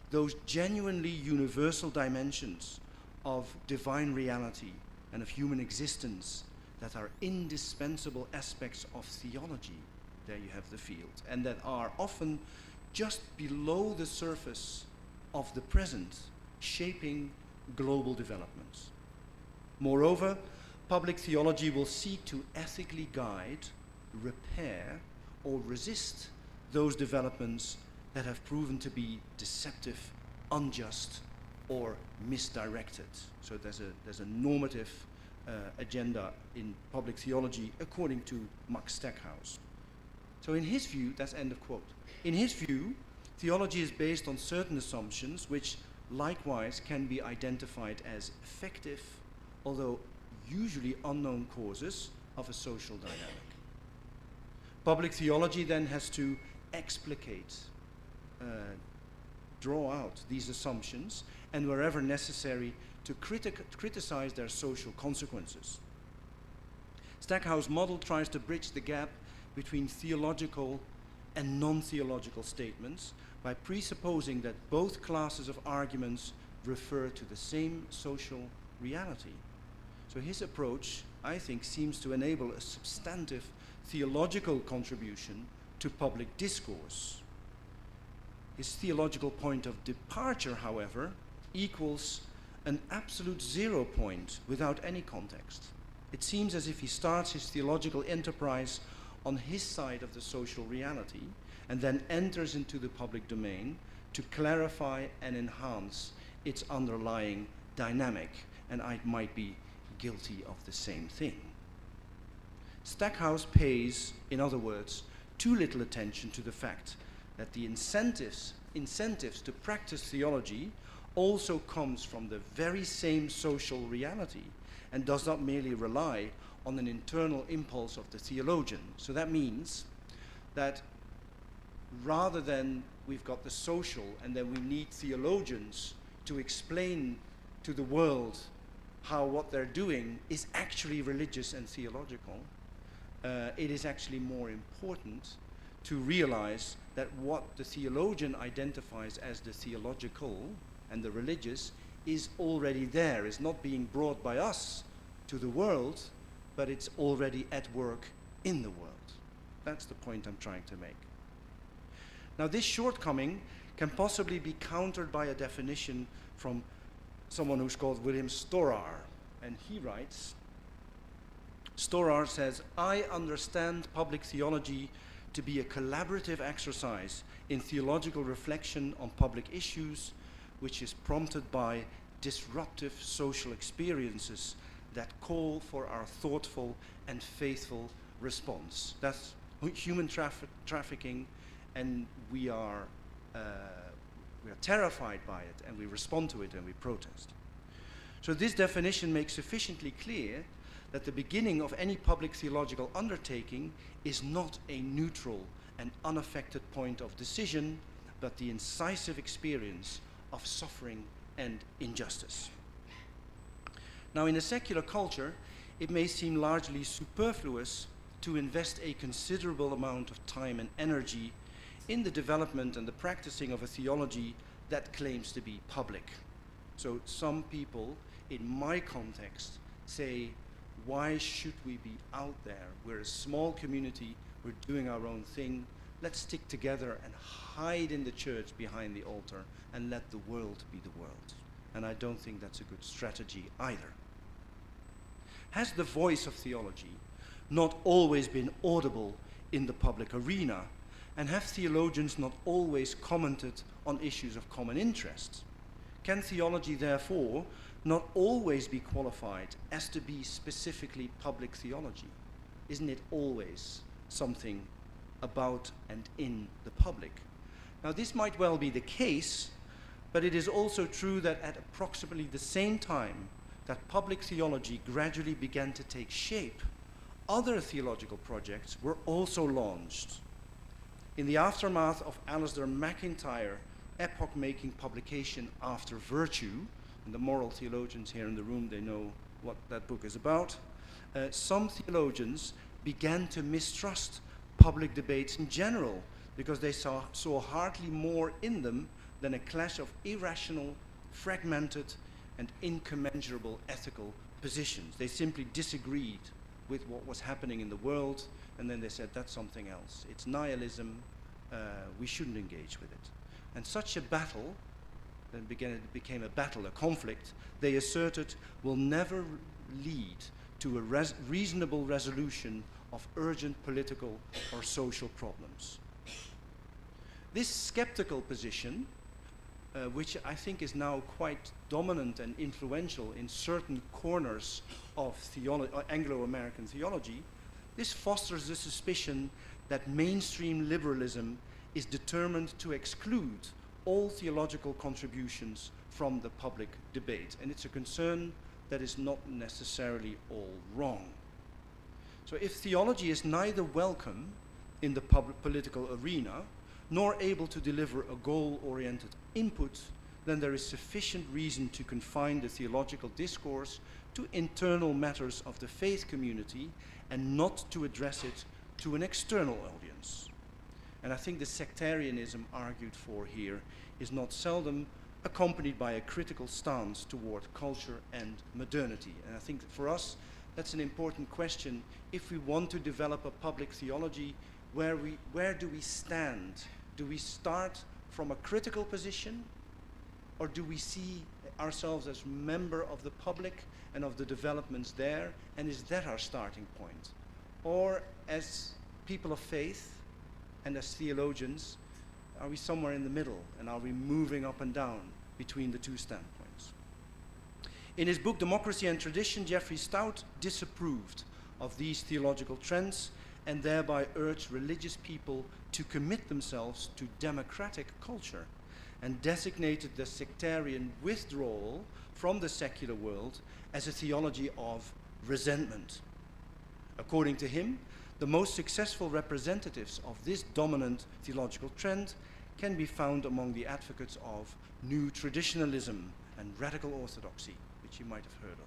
those genuinely universal dimensions of divine reality and of human existence that are indispensable aspects of theology, there you have the field, and that are often just below the surface of the present, shaping global developments. Moreover, public theology will seek to ethically guide, repair, or resist those developments that have proven to be deceptive, unjust, or misdirected. So there's a normative agenda in public theology according to Max Stackhouse. So in his view, that's end of quote. In his view, theology is based on certain assumptions which likewise can be identified as effective, although usually unknown causes of a social dynamic. Public theology then has to explicate, draw out these assumptions, and wherever necessary, to criticize their social consequences. Stackhouse model tries to bridge the gap between theological and non-theological statements by presupposing that both classes of arguments refer to the same social reality. So his approach, I think, seems to enable a substantive theological contribution to public discourse. His theological point of departure, however, equals an absolute 0 point without any context. It seems as if he starts his theological enterprise on his side of the social reality and then enters into the public domain to clarify and enhance its underlying dynamic, and I might be guilty of the same thing. Stackhouse pays, in other words, too little attention to the fact that the incentives to practice theology also comes from the very same social reality and does not merely rely on an internal impulse of the theologian. So that means that rather than we've got the social and then we need theologians to explain to the world how what they're doing is actually religious and theological, it is actually more important to realize that what the theologian identifies as the theological and the religious is already there, is not being brought by us to the world, but it's already at work in the world. That's the point I'm trying to make. Now, this shortcoming can possibly be countered by a definition from someone who's called William Storar, and he writes, Storar says, I understand public theology to be a collaborative exercise in theological reflection on public issues, which is prompted by disruptive social experiences that call for our thoughtful and faithful response. That's human trafficking, and we are terrified by it, and we respond to it, and we protest. So this definition makes sufficiently clear that the beginning of any public theological undertaking is not a neutral and unaffected point of decision, but the incisive experience of suffering and injustice. Now, in a secular culture, it may seem largely superfluous to invest a considerable amount of time and energy in the development and the practicing of a theology that claims to be public. So some people, in my context, say, why should we be out there? We're a small community, we're doing our own thing. Let's stick together and hide in the church behind the altar and let the world be the world. And I don't think that's a good strategy either. Has the voice of theology not always been audible in the public arena? And have theologians not always commented on issues of common interest? Can theology, therefore, not always be qualified as to be specifically public theology? Isn't it always something about and in the public? Now, this might well be the case, But it is also true that at approximately the same time that public theology gradually began to take shape, other theological projects were also launched. In the aftermath of Alasdair MacIntyre's epoch-making publication After Virtue, and the moral theologians here in the room, they know what that book is about, some theologians began to mistrust public debates in general because they saw hardly more in them than a clash of irrational, fragmented, and incommensurable ethical positions. They simply disagreed with what was happening in the world, and then they said, that's something else. It's nihilism, we shouldn't engage with it. And such a battle, then it became a battle, a conflict, they asserted will never lead to a reasonable resolution of urgent political or social problems. This skeptical position, which I think is now quite dominant and influential in certain corners of Anglo-American theology, this fosters the suspicion that mainstream liberalism is determined to exclude all theological contributions from the public debate. And it's a concern that is not necessarily all wrong. So if theology is neither welcome in the political arena, nor able to deliver a goal-oriented input, then there is sufficient reason to confine the theological discourse to internal matters of the faith community and not to address it to an external audience. And I think the sectarianism argued for here is not seldom accompanied by a critical stance toward culture and modernity. And I think that for us, that's an important question. If we want to develop a public theology, where do we stand? Do we start from a critical position, or do we see ourselves as member of the public and of the developments there, and is that our starting point? Or as people of faith and as theologians, are we somewhere in the middle, and are we moving up and down between the two standpoints? In his book Democracy and Tradition, Jeffrey Stout disapproved of these theological trends and thereby urged religious people to commit themselves to democratic culture, and designated the sectarian withdrawal from the secular world as a theology of resentment. According to him, the most successful representatives of this dominant theological trend can be found among the advocates of new traditionalism and radical orthodoxy, which you might have heard of.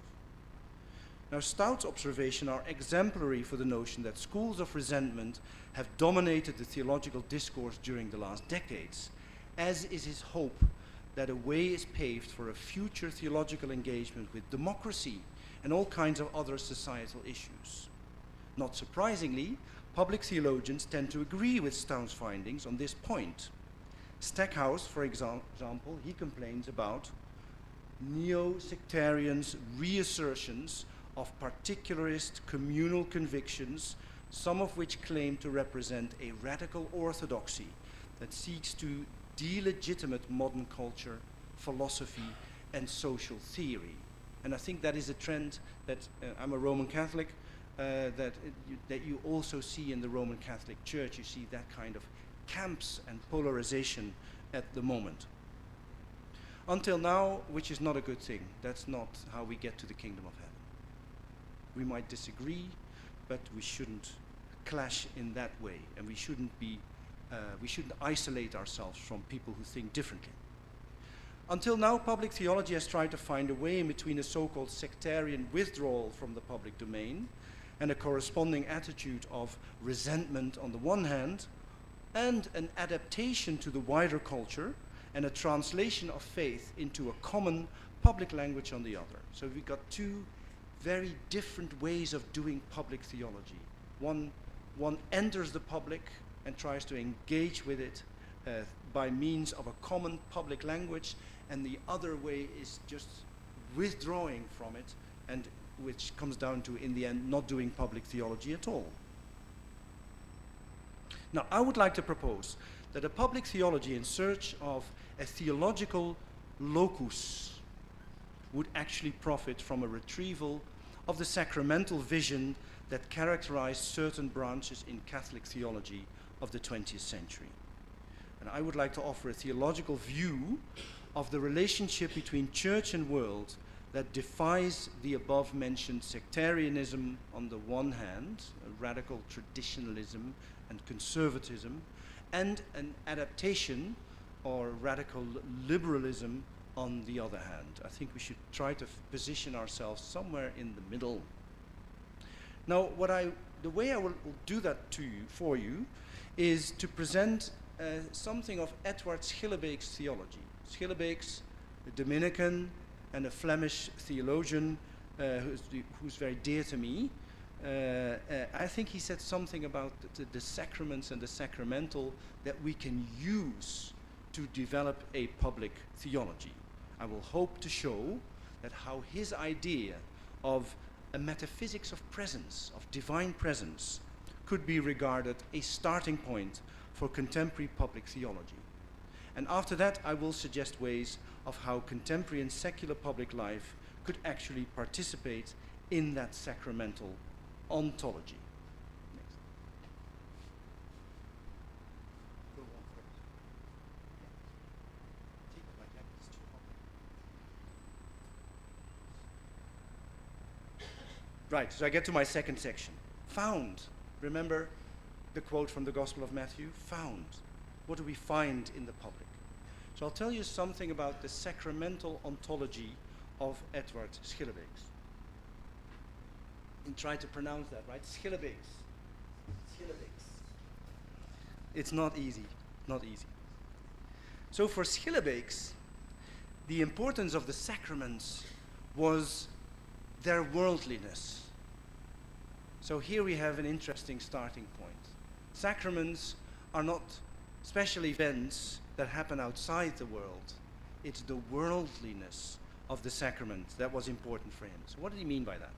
Now, Stout's observations are exemplary for the notion that schools of resentment have dominated the theological discourse during the last decades, as is his hope that a way is paved for a future theological engagement with democracy and all kinds of other societal issues. Not surprisingly, public theologians tend to agree with Stout's findings on this point. Stackhouse, for example, he complains about neo-sectarians' reassertions of particularist communal convictions, some of which claim to represent a radical orthodoxy that seeks to delegitimate modern culture, philosophy, and social theory. And I think that is a trend that, I'm a Roman Catholic, that you also see in the Roman Catholic Church. You see that kind of camps and polarization at the moment. Until now, which is not a good thing. That's not how we get to the kingdom of heaven. We might disagree, but we shouldn't clash in that way, and we shouldn't isolate ourselves from people who think differently. Until now, public theology has tried to find a way in between a so-called sectarian withdrawal from the public domain and a corresponding attitude of resentment on the one hand, and an adaptation to the wider culture and a translation of faith into a common public language on the other. So we've got two very different ways of doing public theology. One enters the public and tries to engage with it by means of a common public language, and the other way is just withdrawing from it, and which comes down to, in the end, not doing public theology at all. Now, I would like to propose that a public theology in search of a theological locus would actually profit from a retrieval of the sacramental vision that characterized certain branches in Catholic theology of the 20th century. And I would like to offer a theological view of the relationship between church and world that defies the above-mentioned sectarianism on the one hand, radical traditionalism and conservatism, and an adaptation or radical liberalism on the other hand. I think we should try to position ourselves somewhere in the middle. Now, the way I will do that for you is to present something of Edward Schillebeeck's theology. Schillebeeck's a Dominican and a Flemish theologian who's very dear to me. I think he said something about the sacraments and the sacramental that we can use to develop a public theology. I will hope to show that how his idea of a metaphysics of presence, of divine presence, could be regarded a starting point for contemporary public theology. And after that, I will suggest ways of how contemporary and secular public life could actually participate in that sacramental ontology. Next. Go on first. Take it like that, it's too hot. Right, so I get to my second section. Found. Remember the quote from the Gospel of Matthew? Found. What do we find in the public? So I'll tell you something about the sacramental ontology of Edward Schillebeeck's. And try to pronounce that, right? Schillebeeck's. Schillebeeck's. It's not easy, not easy. So for Schillebeeck's, the importance of the sacraments was their worldliness. So here we have an interesting starting point. Sacraments are not special events that happen outside the world. It's the worldliness of the sacrament that was important for him. So what did he mean by that?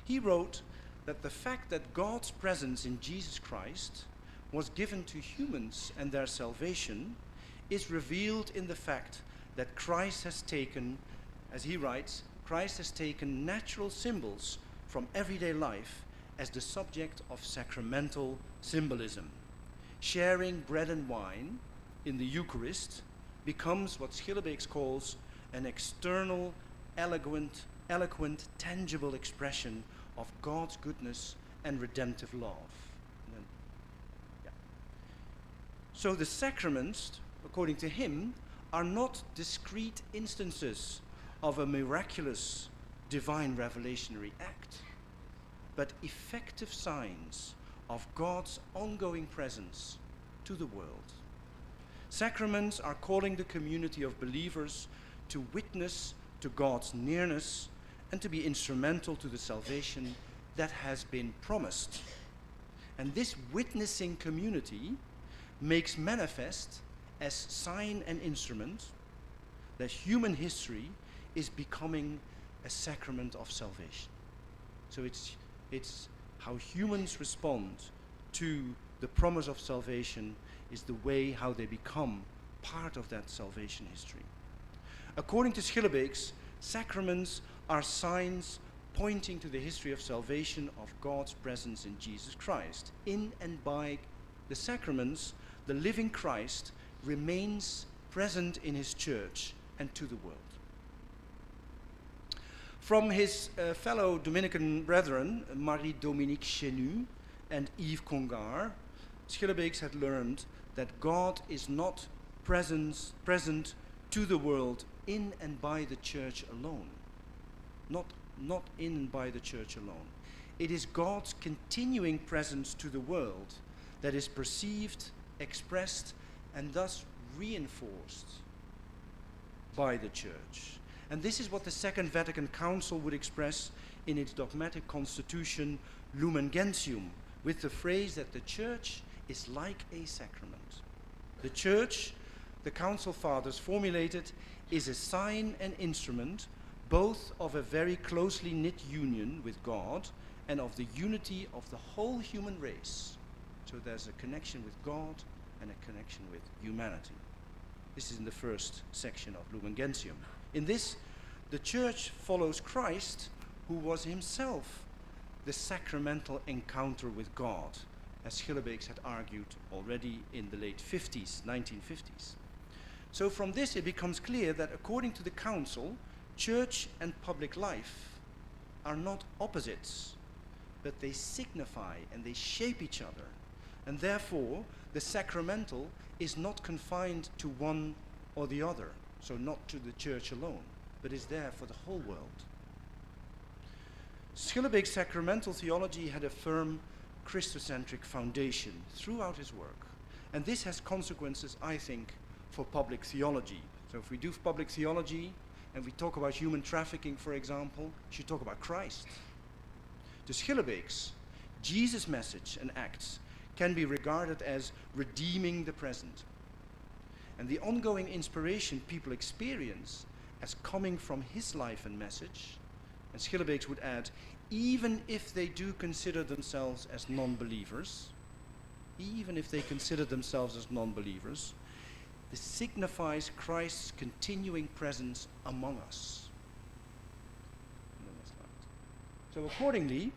He wrote that the fact that God's presence in Jesus Christ was given to humans and their salvation is revealed in the fact that Christ has taken, as he writes, Christ has taken natural symbols from everyday life as the subject of sacramental symbolism. Sharing bread and wine in the Eucharist becomes what Schillebeeck's calls an external, eloquent, tangible expression of God's goodness and redemptive love. And then, yeah. So the sacraments, according to him, are not discrete instances of a miraculous divine revelationary act, but effective signs of God's ongoing presence to the world. Sacraments are calling the community of believers to witness to God's nearness and to be instrumental to the salvation that has been promised. And this witnessing community makes manifest as sign and instrument that human history is becoming a sacrament of salvation. So it's how humans respond to the promise of salvation is the way how they become part of that salvation history. According to Schillebeeck's, sacraments are signs pointing to the history of salvation of God's presence in Jesus Christ. In and by the sacraments, the living Christ remains present in his church and to the world. From his fellow Dominican brethren, Marie-Dominique Chenu and Yves Congar, Schillebeeck's had learned that God is not present to the world in and by the church alone. Not in and by the church alone. It is God's continuing presence to the world that is perceived, expressed, and thus reinforced by the church. And this is what the Second Vatican Council would express in its dogmatic constitution, Lumen Gentium, with the phrase that the church is like a sacrament. The church, the Council Fathers formulated, is a sign and instrument both of a very closely knit union with God and of the unity of the whole human race. So there's a connection with God and a connection with humanity. This is in the first section of Lumen Gentium. In this, the church follows Christ, who was himself the sacramental encounter with God, as Schillebeeck's had argued already in the late 50s, 1950s. So from this it becomes clear that according to the Council, church and public life are not opposites, but they signify and they shape each other. And therefore, the sacramental is not confined to one or the other, so not to the church alone, but is there for the whole world. Schillebeeck's sacramental theology had a firm Christocentric foundation throughout his work. And this has consequences, I think, for public theology. So if we do public theology and we talk about human trafficking, for example, we should talk about Christ. The Schillebeeck's Jesus' message and acts can be regarded as redeeming the present. And the ongoing inspiration people experience as coming from his life and message, and Schillebeeck's would add, even if they do consider themselves as non-believers, this signifies Christ's continuing presence among us. So accordingly,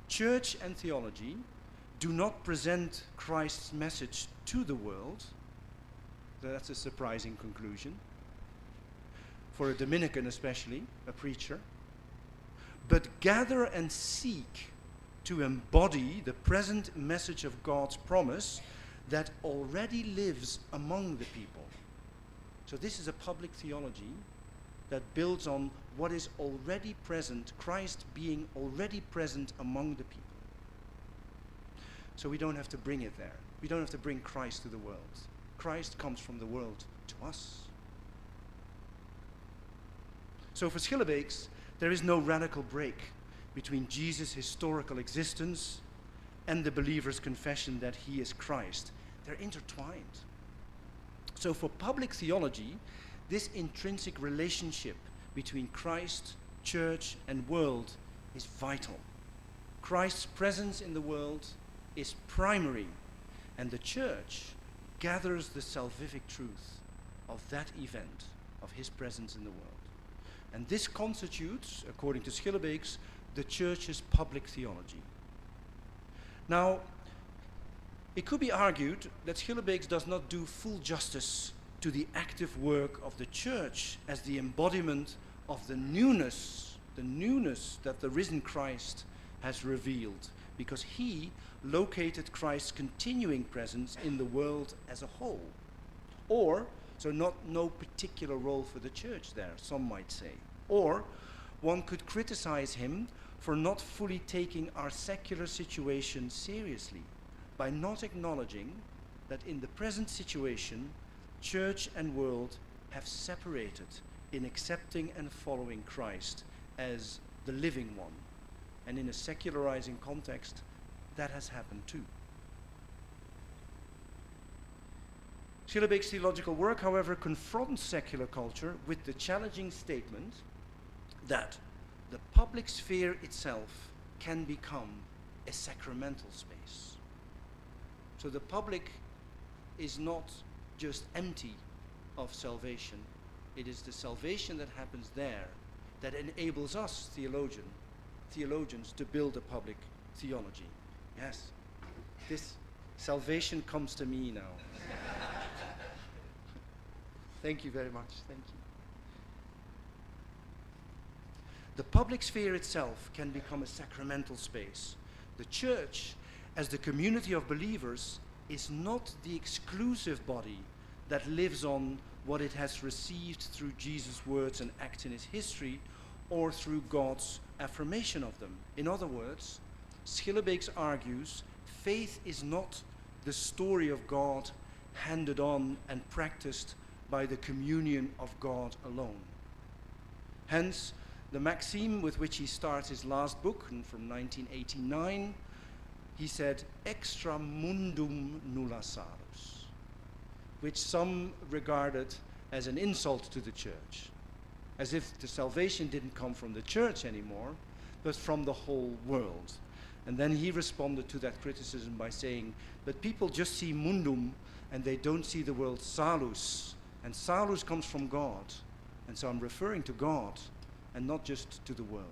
church and theology do not present Christ's message to the world. That's a surprising conclusion, for a Dominican especially, a preacher, but gather and seek to embody the present message of God's promise that already lives among the people. So this is a public theology that builds on what is already present, Christ being already present among the people. So we don't have to bring it there. We don't have to bring Christ to the world. Christ comes from the world to us. So for Schillebeeck's, there is no radical break between Jesus' historical existence and the believer's confession that he is Christ. They're intertwined. So for public theology, this intrinsic relationship between Christ, church, and world is vital. Christ's presence in the world is primary, and the church gathers the salvific truth of that event, of his presence in the world. And this constitutes, according to Schillebeeck's, the church's public theology. Now, it could be argued that Schillebeeck's does not do full justice to the active work of the church as the embodiment of the newness that the risen Christ has revealed, because he located Christ's continuing presence in the world as a whole. Or, so no particular role for the church there, some might say. Or, one could criticize him for not fully taking our secular situation seriously, by not acknowledging that in the present situation, church and world have separated in accepting and following Christ as the living one. And in a secularizing context, that has happened too. Schillebeeck's theological work, however, confronts secular culture with the challenging statement that the public sphere itself can become a sacramental space. So the public is not just empty of salvation. It is the salvation that happens there that enables us, theologians, to build a public theology. Yes, this salvation comes to me now. Thank you very much. Thank you. The public sphere itself can become a sacramental space. The church, as the community of believers, is not the exclusive body that lives on what it has received through Jesus' words and acts in its history, or through God's affirmation of them. In other words, Schillebeeck's argues, faith is not the story of God handed on and practiced by the communion of God alone. Hence, the maxim with which he starts his last book, from 1989, he said, extra mundum nulla salus, which some regarded as an insult to the church, as if the salvation didn't come from the church anymore, but from the whole world. And then he responded to that criticism by saying, but people just see mundum and they don't see the word salus, and salus comes from God, and so I'm referring to God and not just to the world.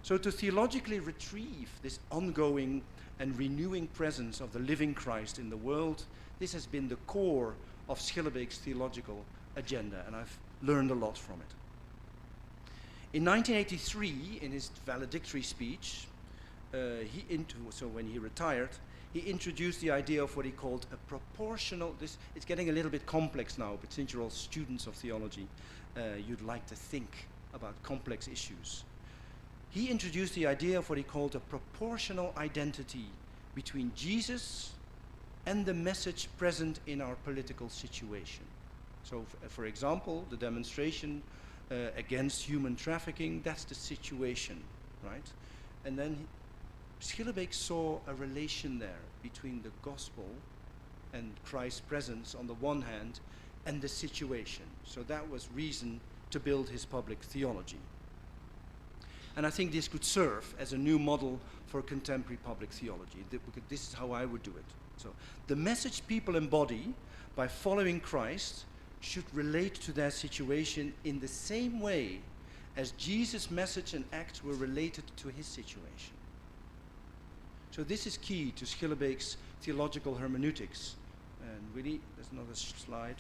So to theologically retrieve this ongoing and renewing presence of the living Christ in the world, this has been the core of Schillebeeck's theological agenda, and I've learned a lot from it. In 1983, in his valedictory speech, so when he retired, he introduced the idea of what he called a proportional, it's getting a little bit complex now, but since you're all students of theology, you'd like to think about complex issues. He introduced the idea of what he called a proportional identity between Jesus and the message present in our political situation. So, for example, the demonstration against human trafficking, that's the situation, right? And then Schillebeeck saw a relation there between the gospel and Christ's presence on the one hand and the situation. So that was reason to build his public theology. And I think this could serve as a new model for contemporary public theology. This is how I would do it. So the message people embody by following Christ should relate to their situation in the same way as Jesus' message and acts were related to his situation. So this is key to Schillebeeck's theological hermeneutics. And Willy, there's another slide.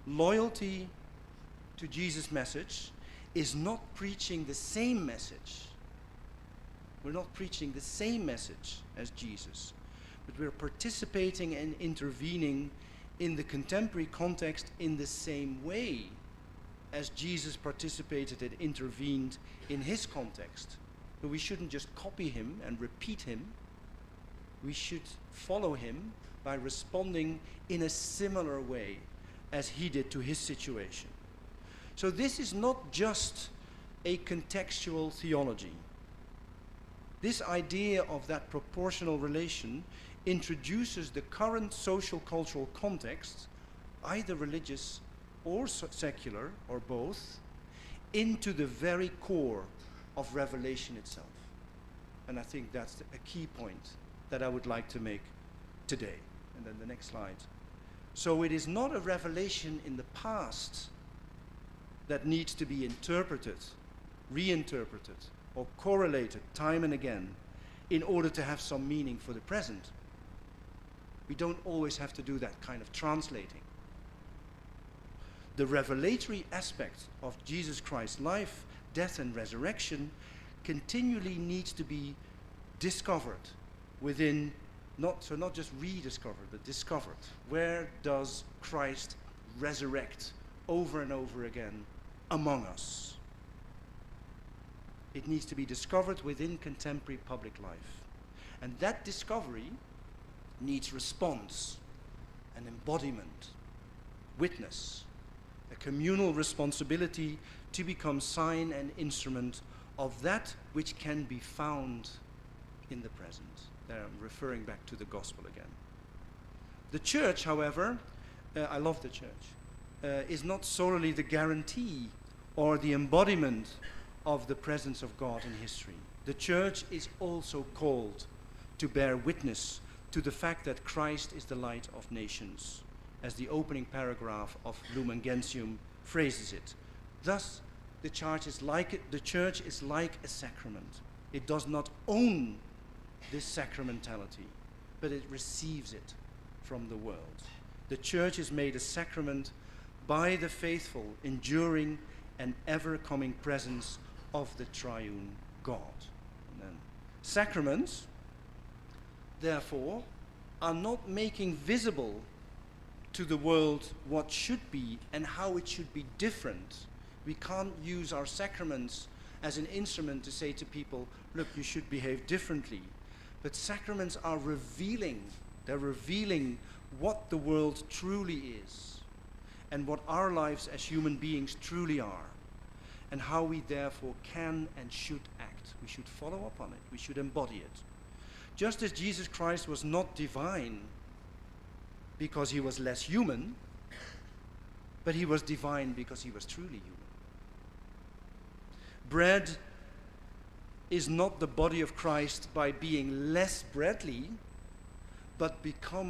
Loyalty to Jesus' message is not preaching the same message. We're not preaching the same message as Jesus, but we're participating and intervening in the contemporary context in the same way as Jesus participated and intervened in his context. But we shouldn't just copy him and repeat him. We should follow him by responding in a similar way as he did to his situation. So this is not just a contextual theology. This idea of that proportional relation introduces the current social cultural context, either religious or secular, or both, into the very core of revelation itself. And I think that's a key point that I would like to make today. And then the next slide. So it is not a revelation in the past that needs to be interpreted, reinterpreted, or correlated time and again in order to have some meaning for the present. We don't always have to do that kind of translating. The revelatory aspect of Jesus Christ's life, death, and resurrection continually needs to be discovered within, not just rediscovered, but discovered. Where does Christ resurrect over and over again among us? It needs to be discovered within contemporary public life. And that discovery needs response and embodiment, witness, a communal responsibility to become sign and instrument of that which can be found in the present. There I'm referring back to the gospel again. The church, however, I love the church, is not solely the guarantee or the embodiment of the presence of God in history. The church is also called to bear witness to the fact that Christ is the light of nations, as the opening paragraph of Lumen Gentium phrases it. Thus, the church is like a sacrament. It does not own this sacramentality, but it receives it from the world. The church is made a sacrament by the faithful, enduring and ever-coming presence of the triune God. And then, sacraments, therefore, are not making visible to the world what should be and how it should be different. We can't use our sacraments as an instrument to say to people, look, you should behave differently. But sacraments are revealing, they're revealing what the world truly is and what our lives as human beings truly are, and how we therefore can and should act. We should follow up on it, we should embody it. Just as Jesus Christ was not divine because he was less human, but he was divine because he was truly human. Bread is not the body of Christ by being less breadly, but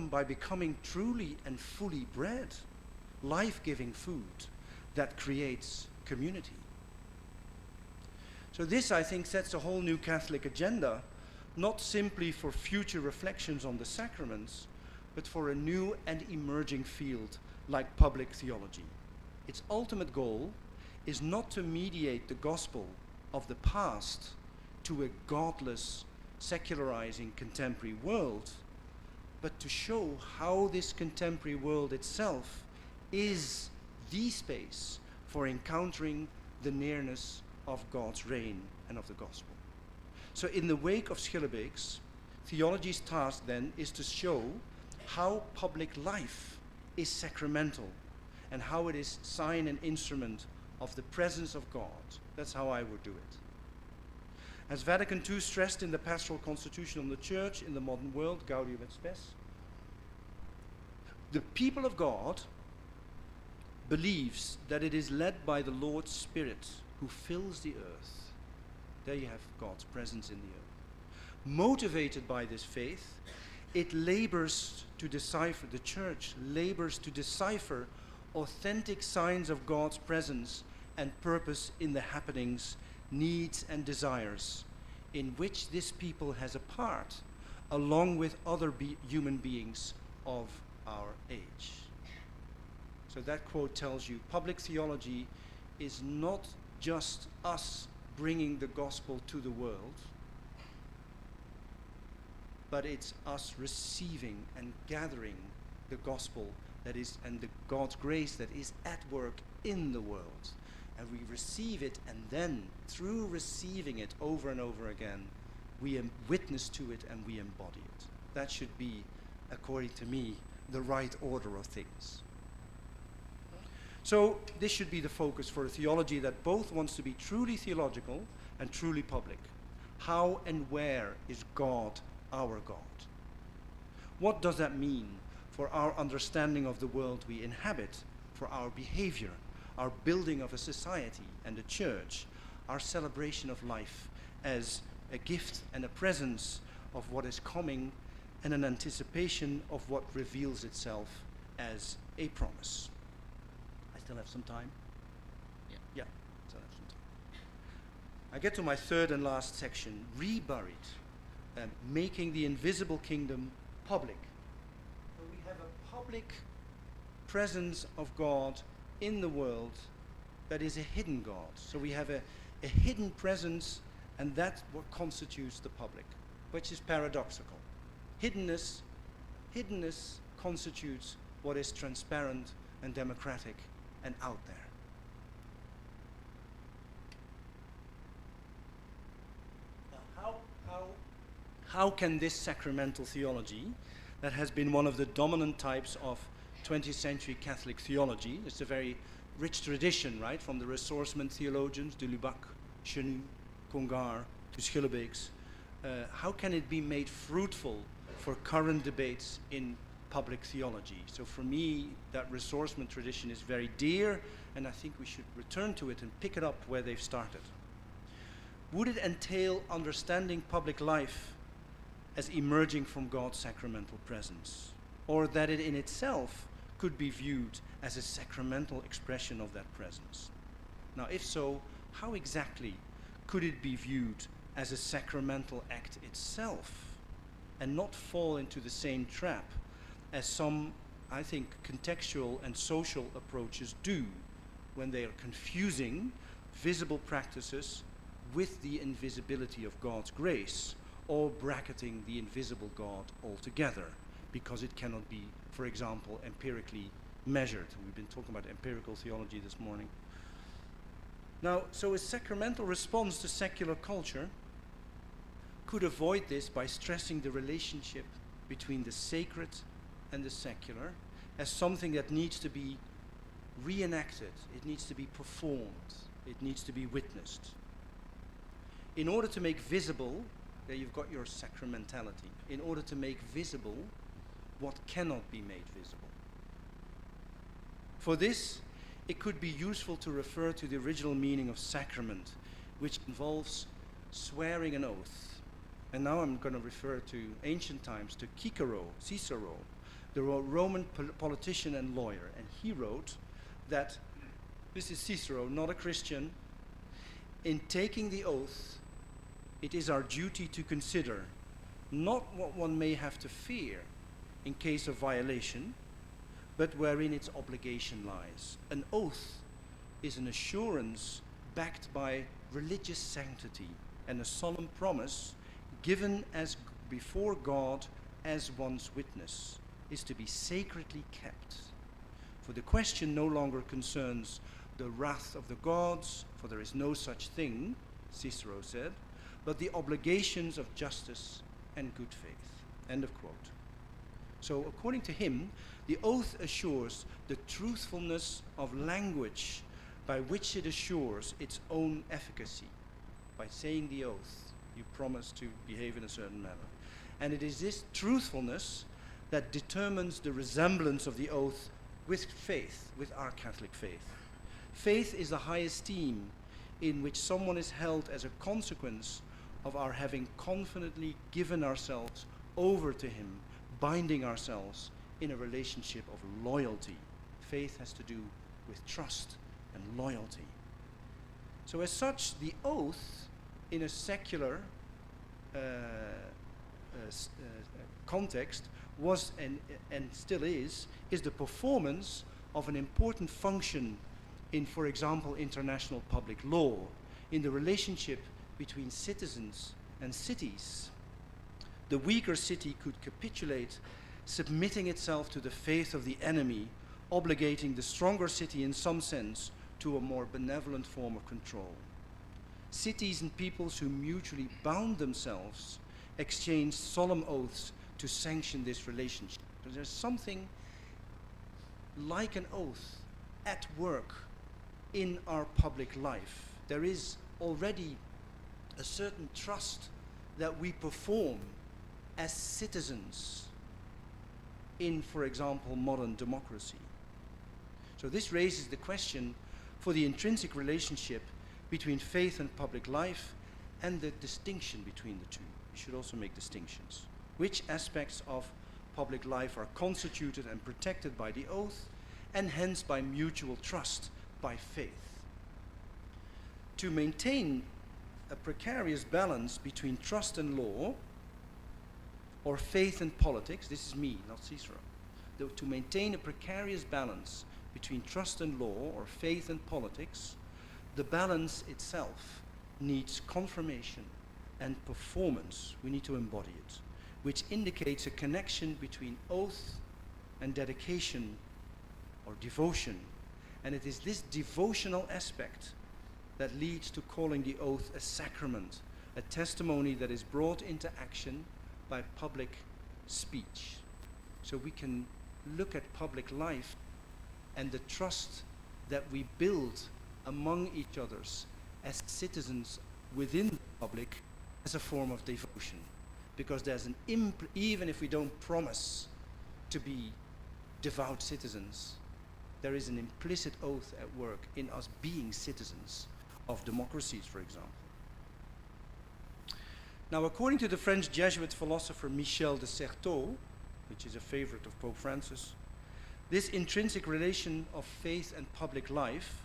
by becoming truly and fully bread, life-giving food that creates community. So this, I think, sets a whole new Catholic agenda, not simply for future reflections on the sacraments, but for a new and emerging field like public theology. Its ultimate goal is not to mediate the gospel of the past to a godless, secularizing contemporary world, but to show how this contemporary world itself is the space for encountering the nearness of God's reign and of the gospel. So in the wake of Schillebeeckx, theology's task then is to show how public life is sacramental and how it is sign and instrument of the presence of God. That's how I would do it. As Vatican II stressed in the Pastoral Constitution on the Church in the Modern World, Gaudium et Spes, the people of God believes that it is led by the Lord's Spirit who fills the earth. There you have God's presence in the earth. Motivated by this faith, it labors to decipher, the Church labors to decipher authentic signs of God's presence and purpose in the happenings, needs and desires in which this people has a part, along with other human beings of our age. So that quote tells you public theology is not just us bringing the gospel to the world, but it's us receiving and gathering the gospel that is, and the God's grace that is at work in the world. And we receive it, and then through receiving it over and over again, we witness to it and we embody it. That should be, according to me, the right order of things. So this should be the focus for a theology that both wants to be truly theological and truly public. How and where is God our God? What does that mean for our understanding of the world we inhabit, for our behavior, our building of a society and a church, our celebration of life as a gift and a presence of what is coming and an anticipation of what reveals itself as a promise? I still have some time? Yeah, still have some time. I get to my third and last section, reburied, making the invisible kingdom public. So we have a public presence of God in the world that is a hidden God. So we have a hidden presence, and that's what constitutes the public, which is paradoxical. Hiddenness constitutes what is transparent and democratic and out there. Now, how can this sacramental theology, that has been one of the dominant types of 20th century Catholic theology, it's a very rich tradition, right, from the Ressourcement theologians, de Lubac, Chenu, Congar, to Schillebeeckx, how can it be made fruitful for current debates in public theology? So for me, that Ressourcement tradition is very dear, and I think we should return to it and pick it up where they've started. Would it entail understanding public life as emerging from God's sacramental presence, or that it in itself could be viewed as a sacramental expression of that presence? Now, if so, how exactly could it be viewed as a sacramental act itself and not fall into the same trap as some, I think, contextual and social approaches do when they are confusing visible practices with the invisibility of God's grace, or bracketing the invisible God altogether, because it cannot be, for example, empirically measured. We've been talking about empirical theology this morning. Now, so a sacramental response to secular culture could avoid this by stressing the relationship between the sacred and the secular as something that needs to be reenacted, it needs to be performed, it needs to be witnessed. In order to make visible, there you've got your sacramentality, in order to make visible what cannot be made visible. For this, it could be useful to refer to the original meaning of sacrament, which involves swearing an oath. And now I'm going to refer to ancient times, to Cicero, the Roman politician and lawyer. And he wrote that, this is Cicero, not a Christian, in taking the oath, it is our duty to consider not what one may have to fear in case of violation, but wherein its obligation lies. An oath is an assurance backed by religious sanctity and a solemn promise given as before God as one's witness is to be sacredly kept. For the question no longer concerns the wrath of the gods, for there is no such thing, Cicero said, but the obligations of justice and good faith. End of quote. So according to him, the oath assures the truthfulness of language by which it assures its own efficacy. By saying the oath, you promise to behave in a certain manner. And it is this truthfulness that determines the resemblance of the oath with faith, with our Catholic faith. Faith is the high esteem in which someone is held as a consequence of our having confidently given ourselves over to him, binding ourselves in a relationship of loyalty. Faith has to do with trust and loyalty. So as such, the oath in a secular context was and still is the performance of an important function in, for example, international public law, in the relationship between citizens and cities. The weaker city could capitulate, submitting itself to the faith of the enemy, obligating the stronger city in some sense to a more benevolent form of control. Cities and peoples who mutually bound themselves exchanged solemn oaths to sanction this relationship. So there's something like an oath at work in our public life. There is already a certain trust that we perform as citizens in, for example, modern democracy. So this raises the question for the intrinsic relationship between faith and public life and the distinction between the two. We should also make distinctions. Which aspects of public life are constituted and protected by the oath and hence by mutual trust, by faith? To maintain a precarious balance between trust and law, or faith and politics, this is me, not Cicero, to maintain a precarious balance between trust and law, or faith and politics, the balance itself needs confirmation and performance. We need to embody it, which indicates a connection between oath and dedication or devotion. And it is this devotional aspect that leads to calling the oath a sacrament, a testimony that is brought into action by public speech. So we can look at public life and the trust that we build among each others as citizens within the public as a form of devotion. Because there's an even if we don't promise to be devout citizens, there is an implicit oath at work in us being citizens of democracies, for example. Now, according to the French Jesuit philosopher Michel de Certeau, which is a favorite of Pope Francis, this intrinsic relation of faith and public life,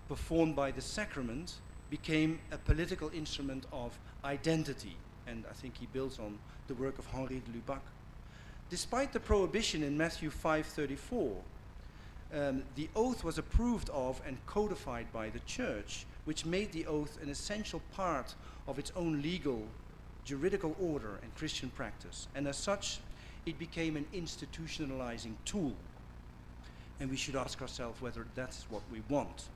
performed by the sacrament, became a political instrument of identity. And I think he builds on the work of Henri de Lubac. Despite the prohibition in Matthew 5:34, the oath was approved of and codified by the Church, which made the oath an essential part of its own legal, juridical order and Christian practice. And as such, it became an institutionalizing tool. And we should ask ourselves whether that's what we want.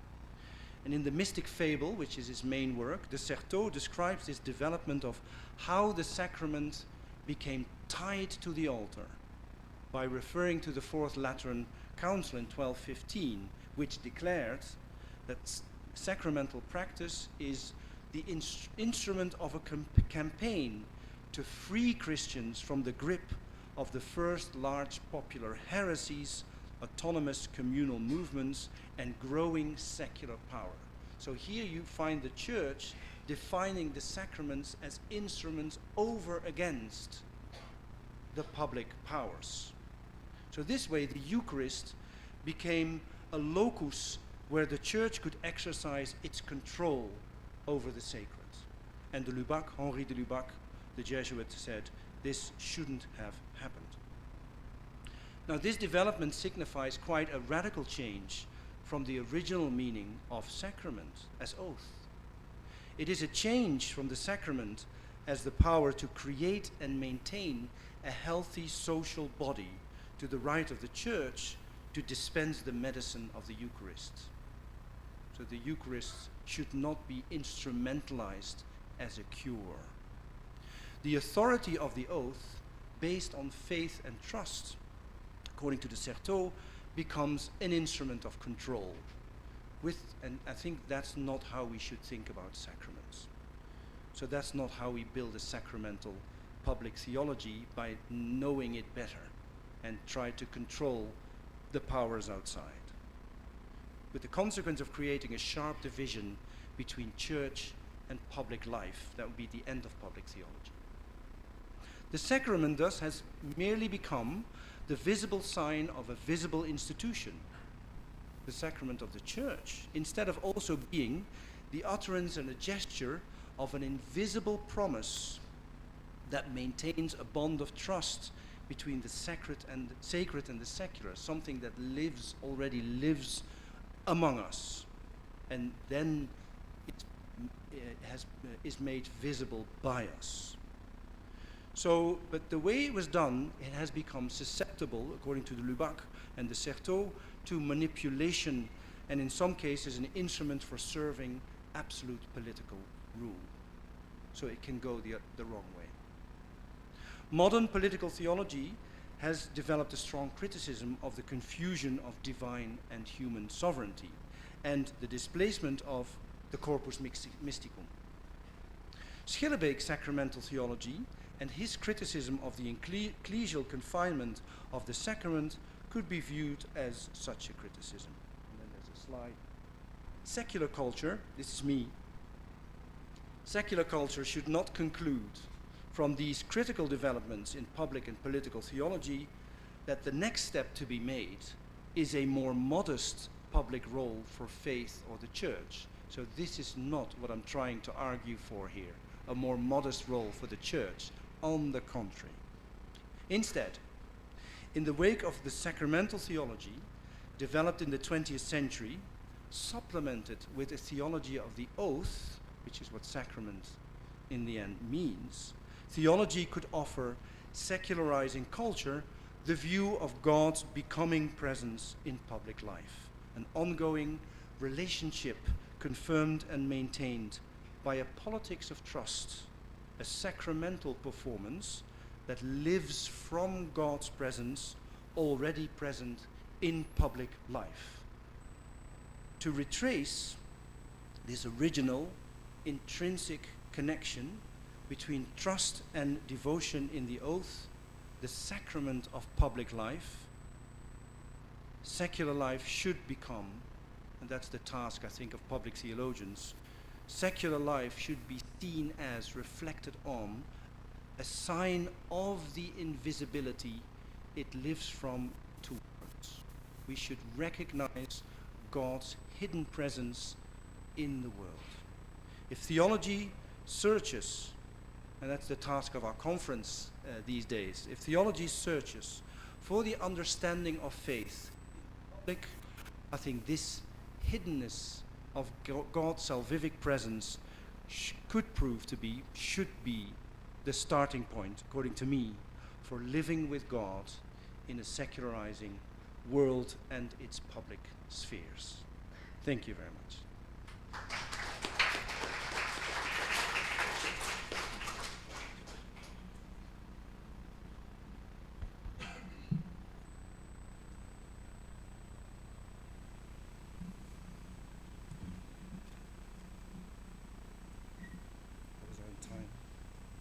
And in the Mystic Fable, which is his main work, de Certeau describes this development of how the sacrament became tied to the altar by referring to the Fourth Lateran Council in 1215, which declared that sacramental practice is the instrument of a campaign to free Christians from the grip of the first large popular heresies, autonomous communal movements, and growing secular power. So here you find the Church defining the sacraments as instruments over against the public powers. So this way the Eucharist became a locus where the Church could exercise its control over the sacred. And de Lubac, Henri de Lubac, the Jesuit, said this shouldn't have happened. Now, this development signifies quite a radical change from the original meaning of sacrament as oath. It is a change from the sacrament as the power to create and maintain a healthy social body to the right of the Church to dispense the medicine of the Eucharist. So the Eucharist should not be instrumentalized as a cure. The authority of the oath, based on faith and trust, according to the Certeau, becomes an instrument of control. And I think that's not how we should think about sacraments. So that's not how we build a sacramental public theology, by knowing it better and try to control the powers outside, with the consequence of creating a sharp division between church and public life. That would be the end of public theology. The sacrament thus has merely become the visible sign of a visible institution, the sacrament of the Church, instead of also being the utterance and a gesture of an invisible promise that maintains a bond of trust between the sacred and the secular, something that already lives among us, and then is made visible by us. So, but the way it was done, it has become susceptible, according to the Lubac and the Certeau, to manipulation, and in some cases an instrument for serving absolute political rule. So it can go the wrong way. Modern political theology has developed a strong criticism of the confusion of divine and human sovereignty and the displacement of the corpus mysticum. Schillebeeck's sacramental theology and his criticism of the ecclesial confinement of the sacrament could be viewed as such a criticism. And then there's a slide. Secular culture, this is me, secular culture should not conclude from these critical developments in public and political theology that the next step to be made is a more modest public role for faith or the Church. So this is not what I'm trying to argue for here, a more modest role for the Church. On the contrary. Instead, in the wake of the sacramental theology developed in the 20th century, supplemented with a theology of the oath, which is what sacrament in the end means, theology could offer secularizing culture the view of God's becoming presence in public life, an ongoing relationship confirmed and maintained by a politics of trust, a sacramental performance that lives from God's presence, already present in public life. To retrace this original, intrinsic connection between trust and devotion in the oath, the sacrament of public life, secular life should become, and that's the task, I think, of public theologians, secular life should be seen as, reflected on, a sign of the invisibility it lives from towards. We should recognize God's hidden presence in the world. If theology searches, and that's the task of our conference these days, if theology searches for the understanding of faith, I think this hiddenness of God's salvific presence should be the starting point, according to me, for living with God in a secularizing world and its public spheres. Thank you very much.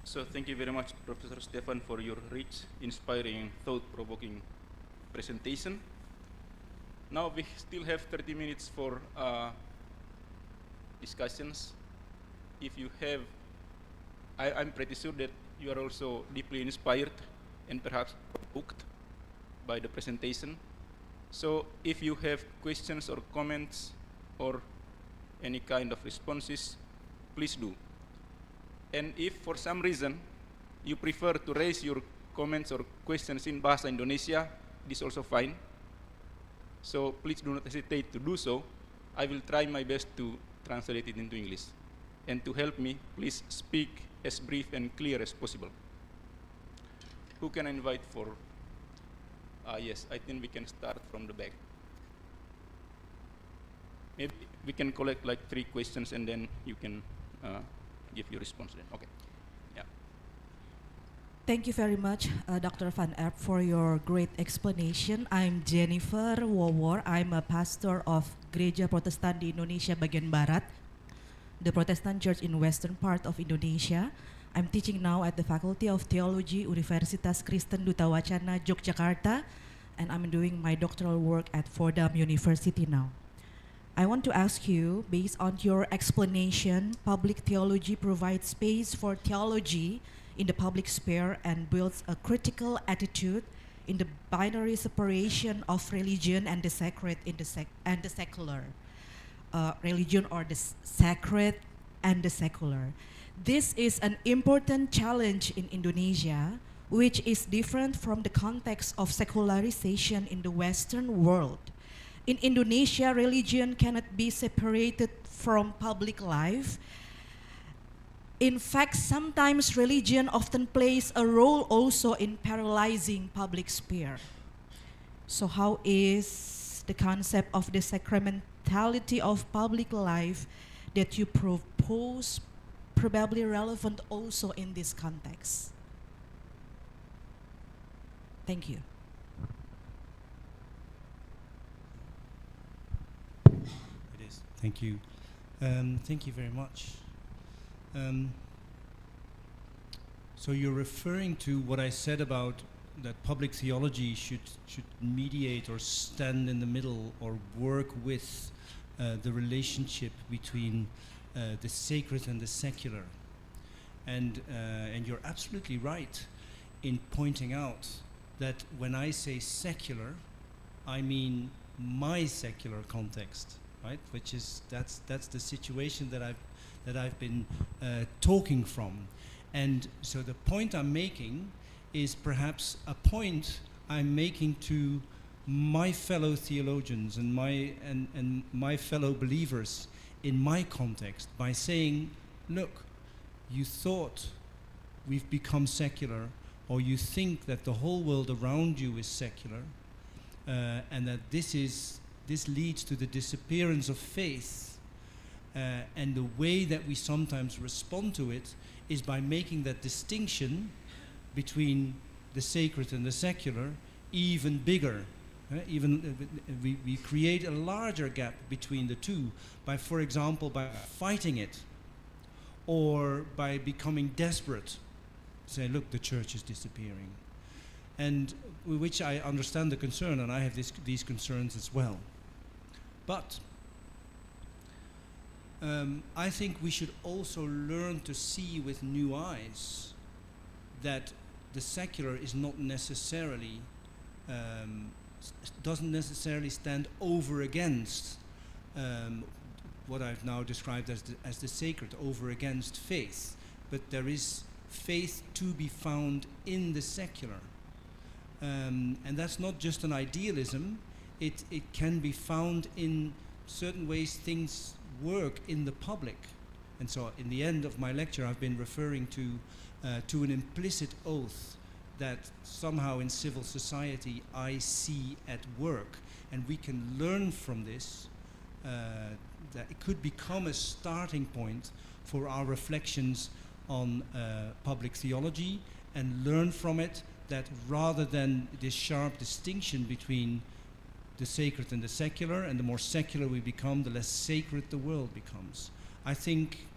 So thank you very much, Professor Stephan, for your rich, inspiring, thought-provoking presentation. Now we still have 30 minutes for discussions. If you have, I'm pretty sure that you are also deeply inspired and perhaps hooked by the presentation. So if you have questions or comments or any kind of responses, please do. And if for some reason you prefer to raise your comments or questions in Bahasa Indonesia, it is also fine. So please do not hesitate to do so. I will try my best to translate it into English. And to help me, please speak as brief and clear as possible. Who can I invite for? Yes, I think we can start from the back. Maybe we can collect like 3 questions and then you can give your response then. Okay. Yeah. Thank you very much, Dr. Van Erp, for your great explanation. I'm Jennifer Wowor. I'm a pastor of Gereja Protestan di Indonesia bagian Barat, the Protestant church in western part of Indonesia. I'm teaching now at the Faculty of Theology, Universitas Kristen Duta Wacana, Yogyakarta, and I'm doing my doctoral work at Fordham University now. I want to ask you, based on your explanation, public theology provides space for theology in the public sphere and builds a critical attitude in the binary separation of religion and the sacred and the secular. Religion or the sacred and the secular. This is an important challenge in Indonesia, which is different from the context of secularization in the Western world. In Indonesia, religion cannot be separated from public life. In fact, sometimes religion often plays a role also in paralyzing public sphere. So how is the concept of the sacramentality of public life that you propose probably relevant also in this context? Thank you. It is. Thank you. Thank you very much. So you're referring to what I said about that public theology should mediate or stand in the middle or work with the relationship between the sacred and the secular. And you're absolutely right in pointing out that when I say secular, I mean my secular context, right? Which is that's the situation that I've been talking from. And so the point I'm making is perhaps a point I'm making to my fellow theologians and my fellow believers in my context by saying, look, you thought we've become secular, or you think that the whole world around you is secular, and that this leads to the disappearance of faith, and the way that we sometimes respond to it is by making that distinction between the sacred and the secular even bigger. We create a larger gap between the two by, for example, by fighting it, or by becoming desperate. Say, look, the church is disappearing. And which I understand the concern, and I have these concerns as well. But I think we should also learn to see with new eyes that the secular is not necessarily, doesn't necessarily stand over against what I've now described as the sacred, over against faith. But there is faith to be found in the secular. And that's not just an idealism, it can be found in certain ways things work in the public. And so in the end of my lecture I've been referring to an implicit oath that somehow in civil society I see at work, and we can learn from this, that it could become a starting point for our reflections on public theology, and learn from it that rather than this sharp distinction between the sacred and the secular, and the more secular we become, the less sacred the world becomes. I think,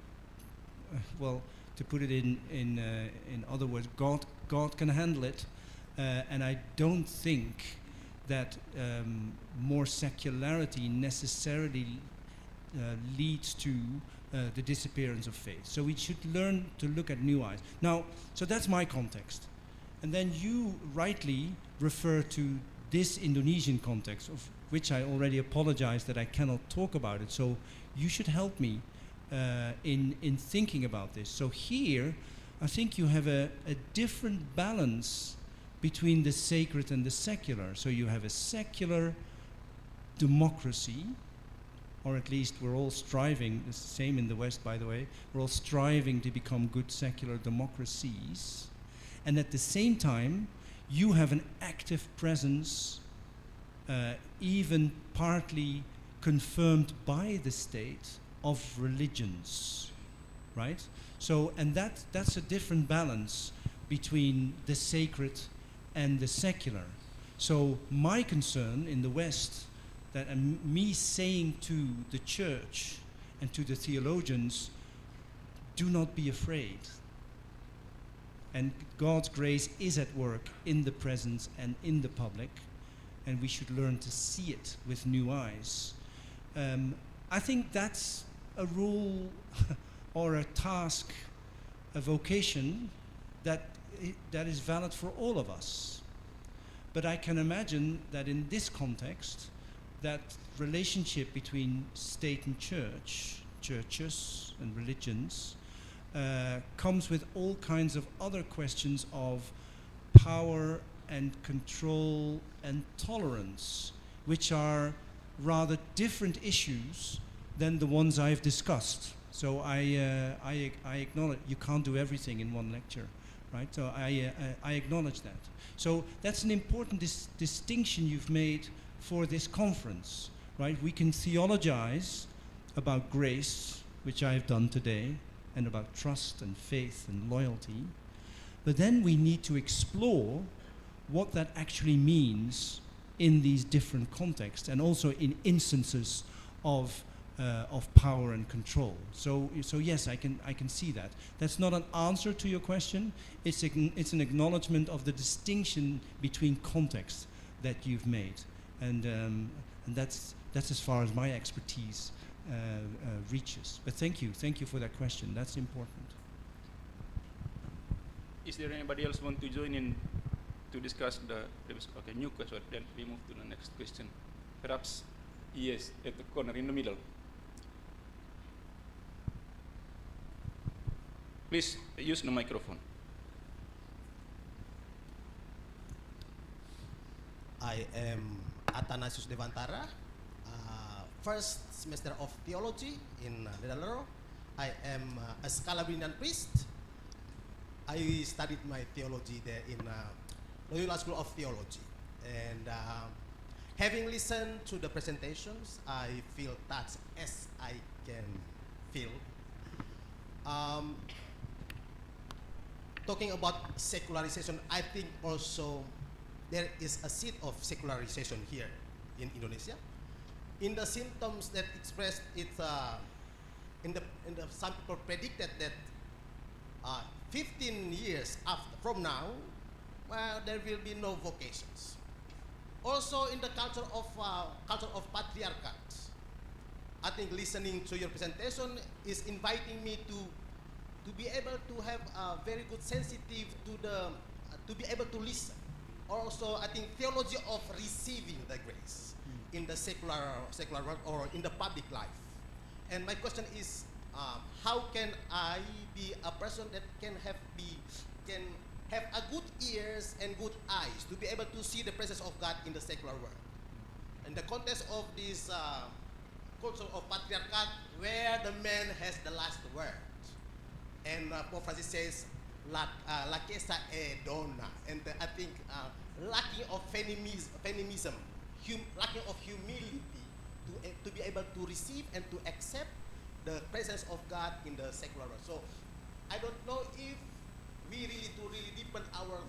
well, to put it in other words, God can handle it, and I don't think that more secularity necessarily leads to the disappearance of faith. So we should learn to look at new eyes. Now, so that's my context. And then you rightly refer to this Indonesian context, of which I already apologize that I cannot talk about it. So you should help me in thinking about this. So here, I think you have a different balance between the sacred and the secular. So you have a secular democracy, or at least we're all striving, it's the same in the West, by the way, we're all striving to become good secular democracies. And at the same time, you have an active presence, even partly confirmed by the state, of religions, right? So, and that's a different balance between the sacred and the secular. So my concern in the West, that me saying to the church and to the theologians, do not be afraid. And God's grace is at work in the presence and in the public, and we should learn to see it with new eyes. I think that's a rule or a task, a vocation that is valid for all of us. But I can imagine that in this context, that relationship between state and church, churches and religions, comes with all kinds of other questions of power and control and tolerance, which are rather different issues than the ones I've discussed. So I acknowledge you can't do everything in one lecture, right? So I acknowledge that. So that's an important distinction you've made for this conference, right? We can theologize about grace, which I've done today, and about trust and faith and loyalty, but then we need to explore what that actually means in these different contexts, and also in instances of power and control. So yes, I can see that. That's not an answer to your question. It's an acknowledgement of the distinction between contexts that you've made, and that's as far as my expertise reaches. But thank you for that question. That's important. Is there anybody else want to join in to discuss the previous? Okay, new question. Then we move to the next question. Perhaps yes, at the corner in the middle. Please use the microphone. I am Athanasius Devantara, first semester of theology in Ledalero. I am a Scalabinian priest. I studied my theology there in Loyola School of Theology. And having listened to the presentations, I feel touched as I can feel. Talking about secularization, I think also there is a seed of secularization here in Indonesia. In the symptoms that expressed it, some people predicted that 15 years from now, there will be no vocations. Also, in the culture of patriarchat, I think listening to your presentation is inviting me to be able to have a very good sensitive to be able to listen. Also, I think theology of receiving the grace in the secular world or in the public life. And my question is, how can I be a person that can have a good ears and good eyes to be able to see the presence of God in the secular world? In the context of this culture of patriarchat, where the man has the last word. And Pope Francis says, la chiesa è donna. And I think lacking of feminism, lacking of humility to be able to receive and to accept the presence of God in the secular world. So I don't know if we really deepen our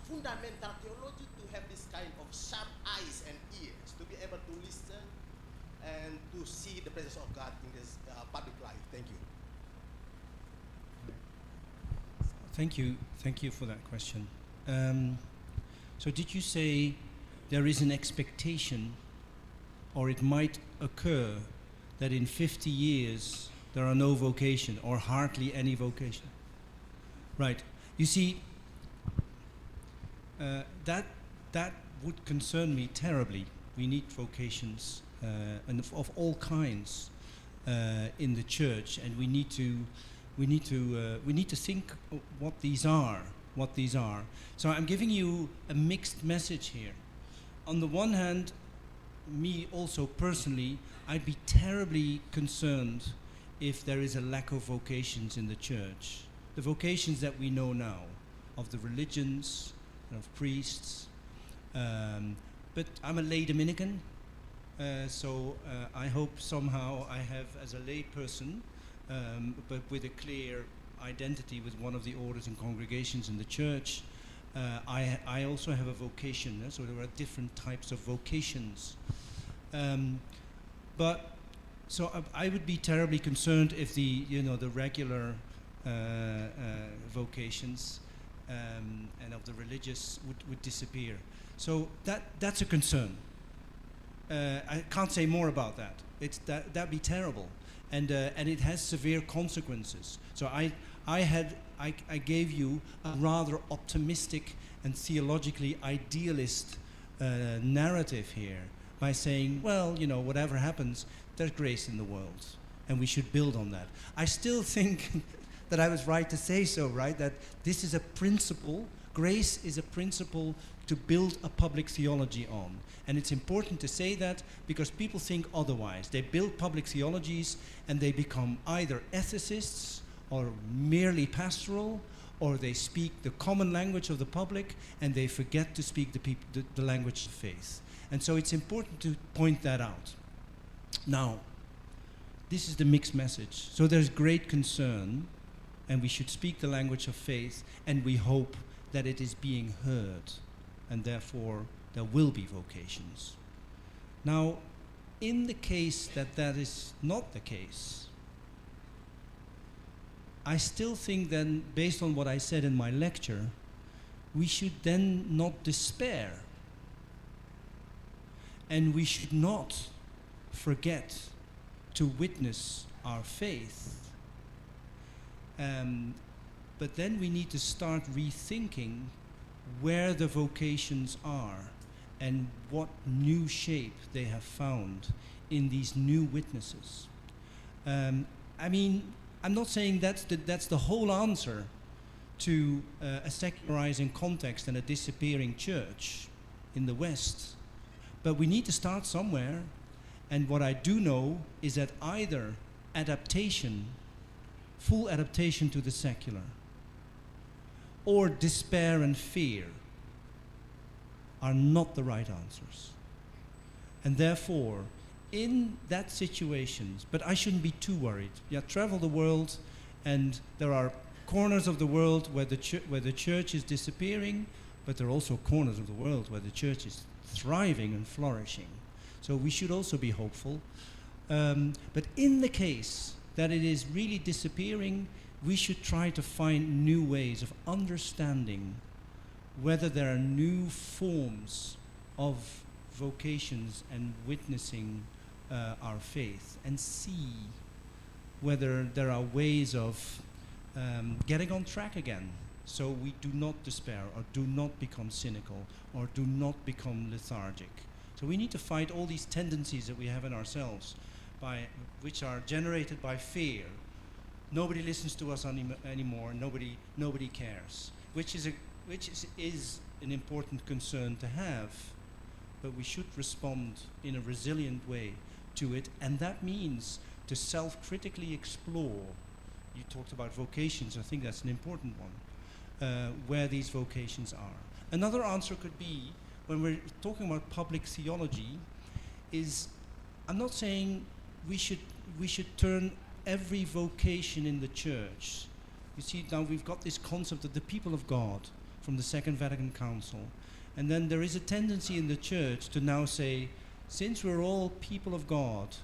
fundamental theology to have this kind of sharp eyes and ears to be able to listen and to see the presence of God in this public life. Thank you. Thank you for that question. So did you say there is an expectation, or it might occur, that in 50 years there are no vocation, or hardly any vocation? Right. You see, that would concern me terribly. We need vocations and of all kinds in the church, and we need to think what these are. what these are. So I'm giving you a mixed message here. On the one hand, me also personally, I'd be terribly concerned if there is a lack of vocations in the church. The vocations that we know now, of the religions, and of priests. But I'm a lay Dominican, so I hope somehow I have, as a lay person, but with a clear identity with one of the orders and congregations in the church, I also have a vocation, so there are different types of vocations. But so I would be terribly concerned if the regular vocations and of the religious would disappear. So that's a concern. I can't say more about that. That'd be terrible, and it has severe consequences. So I gave you a rather optimistic and theologically idealist narrative here by saying, well, whatever happens, there's grace in the world, and we should build on that. I still think that I was right to say so, right? That this is a principle, grace is a principle to build a public theology on. And it's important to say that because people think otherwise. They build public theologies and they become either ethicists or merely pastoral, or they speak the common language of the public and they forget to speak the language of faith. And so it's important to point that out. Now, this is the mixed message. So there's great concern, and we should speak the language of faith, and we hope that it is being heard, and therefore there will be vocations. Now, in the case that that is not the case, I still think then, based on what I said in my lecture, we should then not despair. And we should not forget to witness our faith. But then we need to start rethinking where the vocations are and what new shape they have found in these new witnesses. I mean, I'm not saying that's the whole answer to a secularizing context and a disappearing church in the West. But we need to start somewhere, and what I do know is that either adaptation, full adaptation to the secular, or despair and fear are not the right answers. And therefore, in that situations, but I shouldn't be too worried. Yeah, travel the world, and there are corners of the world where the church is disappearing, but there are also corners of the world where the church is thriving and flourishing. So we should also be hopeful. But in the case that it is really disappearing, we should try to find new ways of understanding whether there are new forms of vocations and witnessing our faith, and see whether there are ways of getting on track again, so we do not despair or do not become cynical or do not become lethargic. So we need to fight all these tendencies that we have in ourselves, which are generated by fear. Nobody listens to us anymore. Nobody cares, which is an important concern to have, but we should respond in a resilient way to it, and that means to self-critically explore. You talked about vocations. I think that's an important one, where these vocations are. Another answer could be, when we're talking about public theology, is I'm not saying we should turn every vocation in the church. You see, now we've got this concept of the people of God from the Second Vatican Council, and then there is a tendency in the church to now say, since we're all people of God,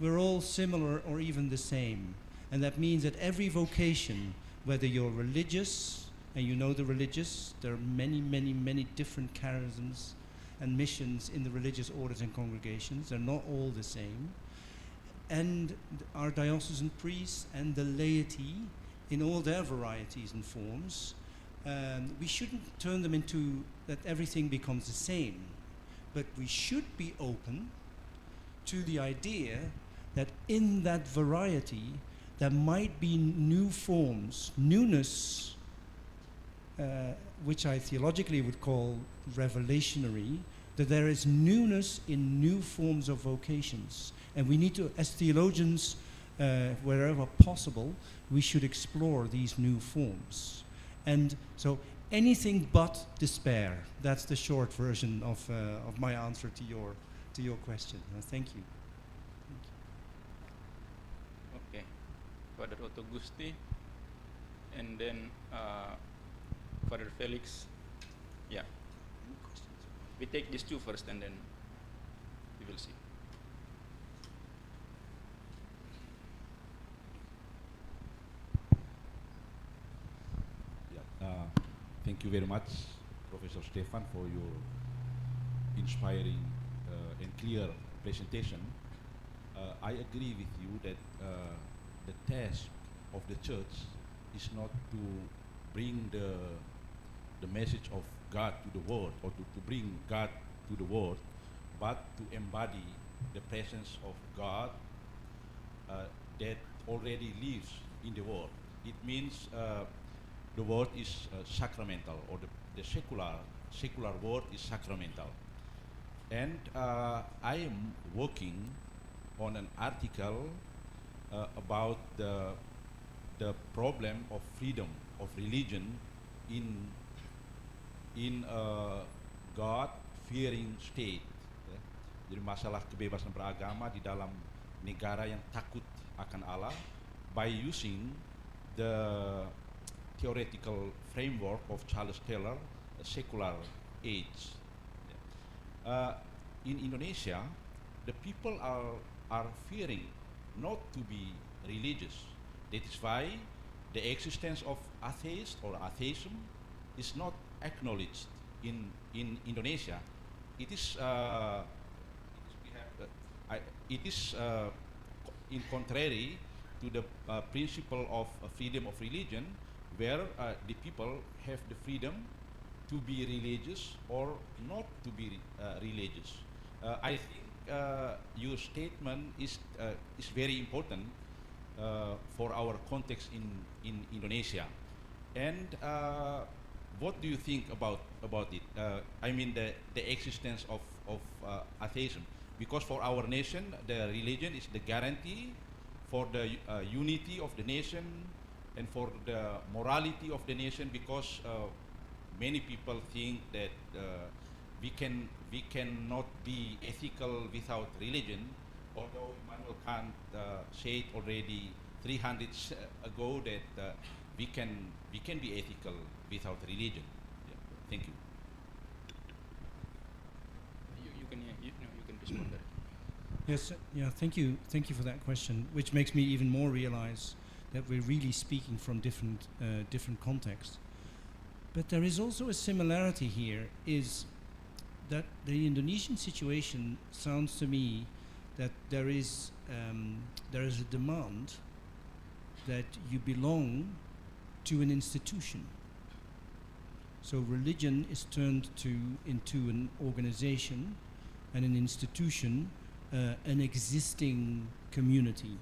we're all similar or even the same. And that means that every vocation, whether you're religious, and you know the religious, there are many, many, many different charisms and missions in the religious orders and congregations. They're not all the same. And our diocesan priests and the laity, in all their varieties and forms, we shouldn't turn them into that everything becomes the same. But we should be open to the idea that in that variety, there might be new forms, newness which I theologically would call revelationary, that there is newness in new forms of vocations. And we need to, as theologians, wherever possible, we should explore these new forms. And so anything but despair. That's the short version of my answer to your question. Thank you. Okay, Father Otto Gusti, and then Father Felix. Yeah. We take these two first, and then we will see. Thank you very much, Professor Stephan, for your inspiring and clear presentation. I agree with you that the task of the church is not to bring the message of God to the world, or to bring God to the world, but to embody the presence of God that already lives in the world. It means the word is sacramental, or the secular word is sacramental. And I am working on an article about the problem of freedom of religion in a God-fearing state. Jadi masalah kebebasan beragama di dalam negara yang takut akan Allah, by using the theoretical framework of Charles Taylor, a secular age. In Indonesia, the people are fearing not to be religious. That is why the existence of atheist or atheism is not acknowledged in Indonesia. It is in contrary to the principle of freedom of religion, where the people have the freedom to be religious or not to be religious. I think your statement is very important for our context in Indonesia. And what do you think about it? I mean the existence of atheism, because for our nation the religion is the guarantee for the unity of the nation and for the morality of the nation, because many people think that we cannot be ethical without religion, although Immanuel Kant said already 300 ago that we can be ethical without religion. Yeah. Thank you. You can respond to that. Yes, yeah, thank you for that question, which makes me even more realize that we're really speaking from different contexts. But there is also a similarity here, is that the Indonesian situation sounds to me that there is a demand that you belong to an institution. So religion is turned into an organization, and an institution, an existing community.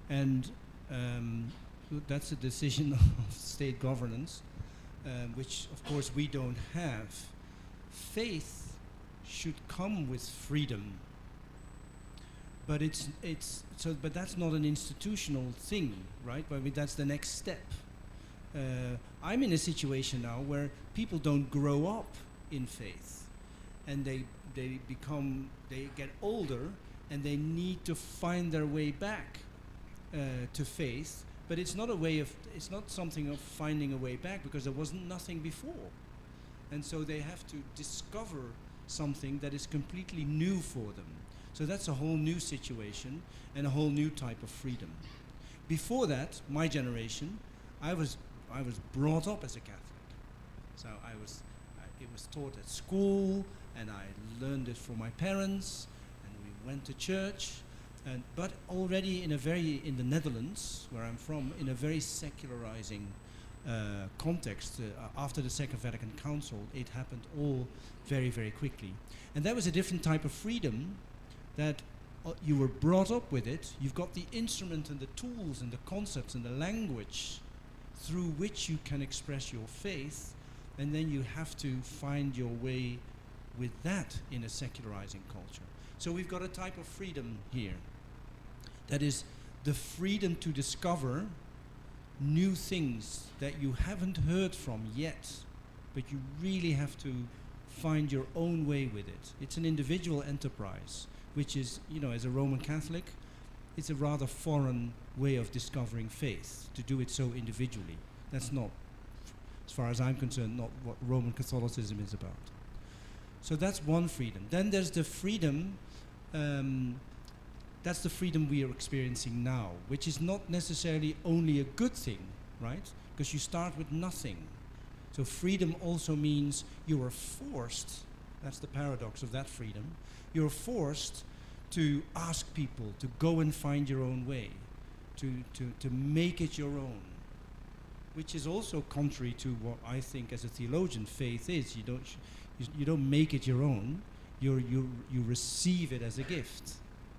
And that's a decision of state governance, which of course we don't have. Faith should come with freedom, but but that's not an institutional thing, right? I mean, that's the next step. I'm in a situation now where people don't grow up in faith, and they get older, and they need to find their way back to faith. But it's not something of finding a way back, because there wasn't nothing before. And so they have to discover something that is completely new for them. So that's a whole new situation and a whole new type of freedom. Before that, my generation, I was brought up as a Catholic. So it was taught at school, and I learned it from my parents, and we went to church. But already in the Netherlands, where I'm from, in a very secularizing context, after the Second Vatican Council, it happened all very, very quickly. And that was a different type of freedom, that you were brought up with it, you've got the instrument and the tools and the concepts and the language through which you can express your faith, and then you have to find your way with that in a secularizing culture. So we've got a type of freedom here. That is the freedom to discover new things that you haven't heard from yet, but you really have to find your own way with it. It's an individual enterprise, which is, as a Roman Catholic, it's a rather foreign way of discovering faith, to do it so individually. That's not, as far as I'm concerned, not what Roman Catholicism is about. So that's one freedom. Then there's the freedom, that's the freedom we are experiencing now, which is not necessarily only a good thing, right? Because you start with nothing. So freedom also means you are forced, that's the paradox of that freedom, you're forced to ask people to go and find your own way, to make it your own, which is also contrary to what I think as a theologian faith is. You don't make it your own, you receive it as a gift,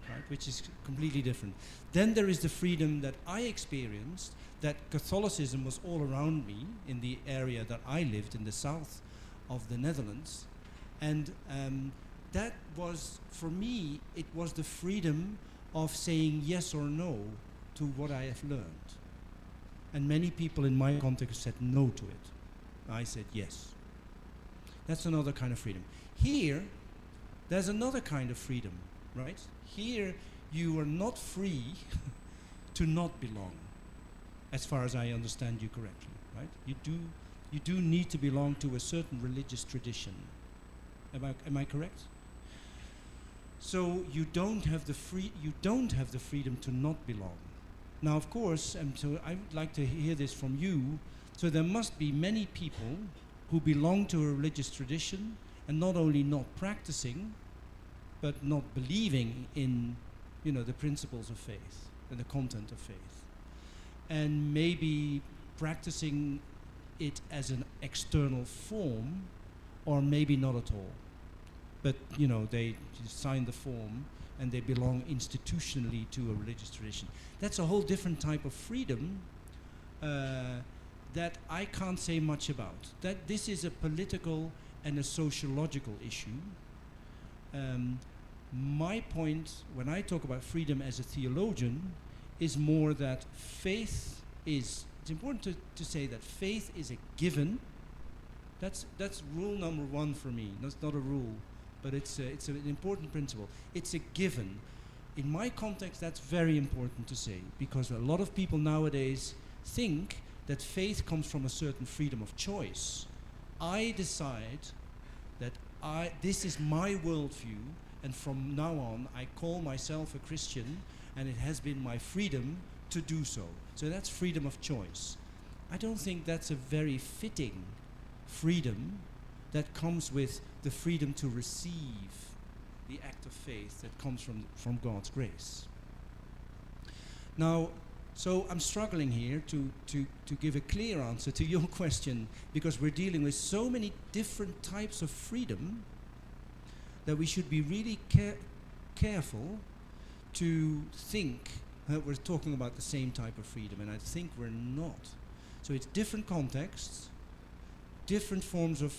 right? Which is completely different. Then there is the freedom that I experienced, that Catholicism was all around me in the area that I lived in the south of the Netherlands, and that was, for me, it was the freedom of saying yes or no to what I have learned. And many people in my context said no to it. I said yes. That's another kind of freedom. Here, there's another kind of freedom, right? Here, you are not free to not belong, as far as I understand you correctly, right? You do need to belong to a certain religious tradition. Am I correct? So you don't have the freedom to not belong. Now, of course, so I would like to hear this from you. So there must be many people who belong to a religious tradition and not only not practicing, but not believing in, the principles of faith and the content of faith, and maybe practicing it as an external form, or maybe not at all. But they sign the form and they belong institutionally to a religious tradition. That's a whole different type of freedom that I can't say much about. That this is a political and a sociological issue. My point when I talk about freedom as a theologian is more that faith is, it's important to say that faith is a given. That's rule number one for me. That's not a rule, but it's an important principle. It's a given. In my context, that's very important to say, because a lot of people nowadays think that faith comes from a certain freedom of choice. I decide that this is my worldview, and from now on I call myself a Christian, and it has been my freedom to do so. So that's freedom of choice. I don't think that's a very fitting freedom that comes with the freedom to receive the act of faith that comes from God's grace. Now, so I'm struggling here to give a clear answer to your question, because we're dealing with so many different types of freedom that we should be really careful to think that we're talking about the same type of freedom, and I think we're not. So it's different contexts, different forms of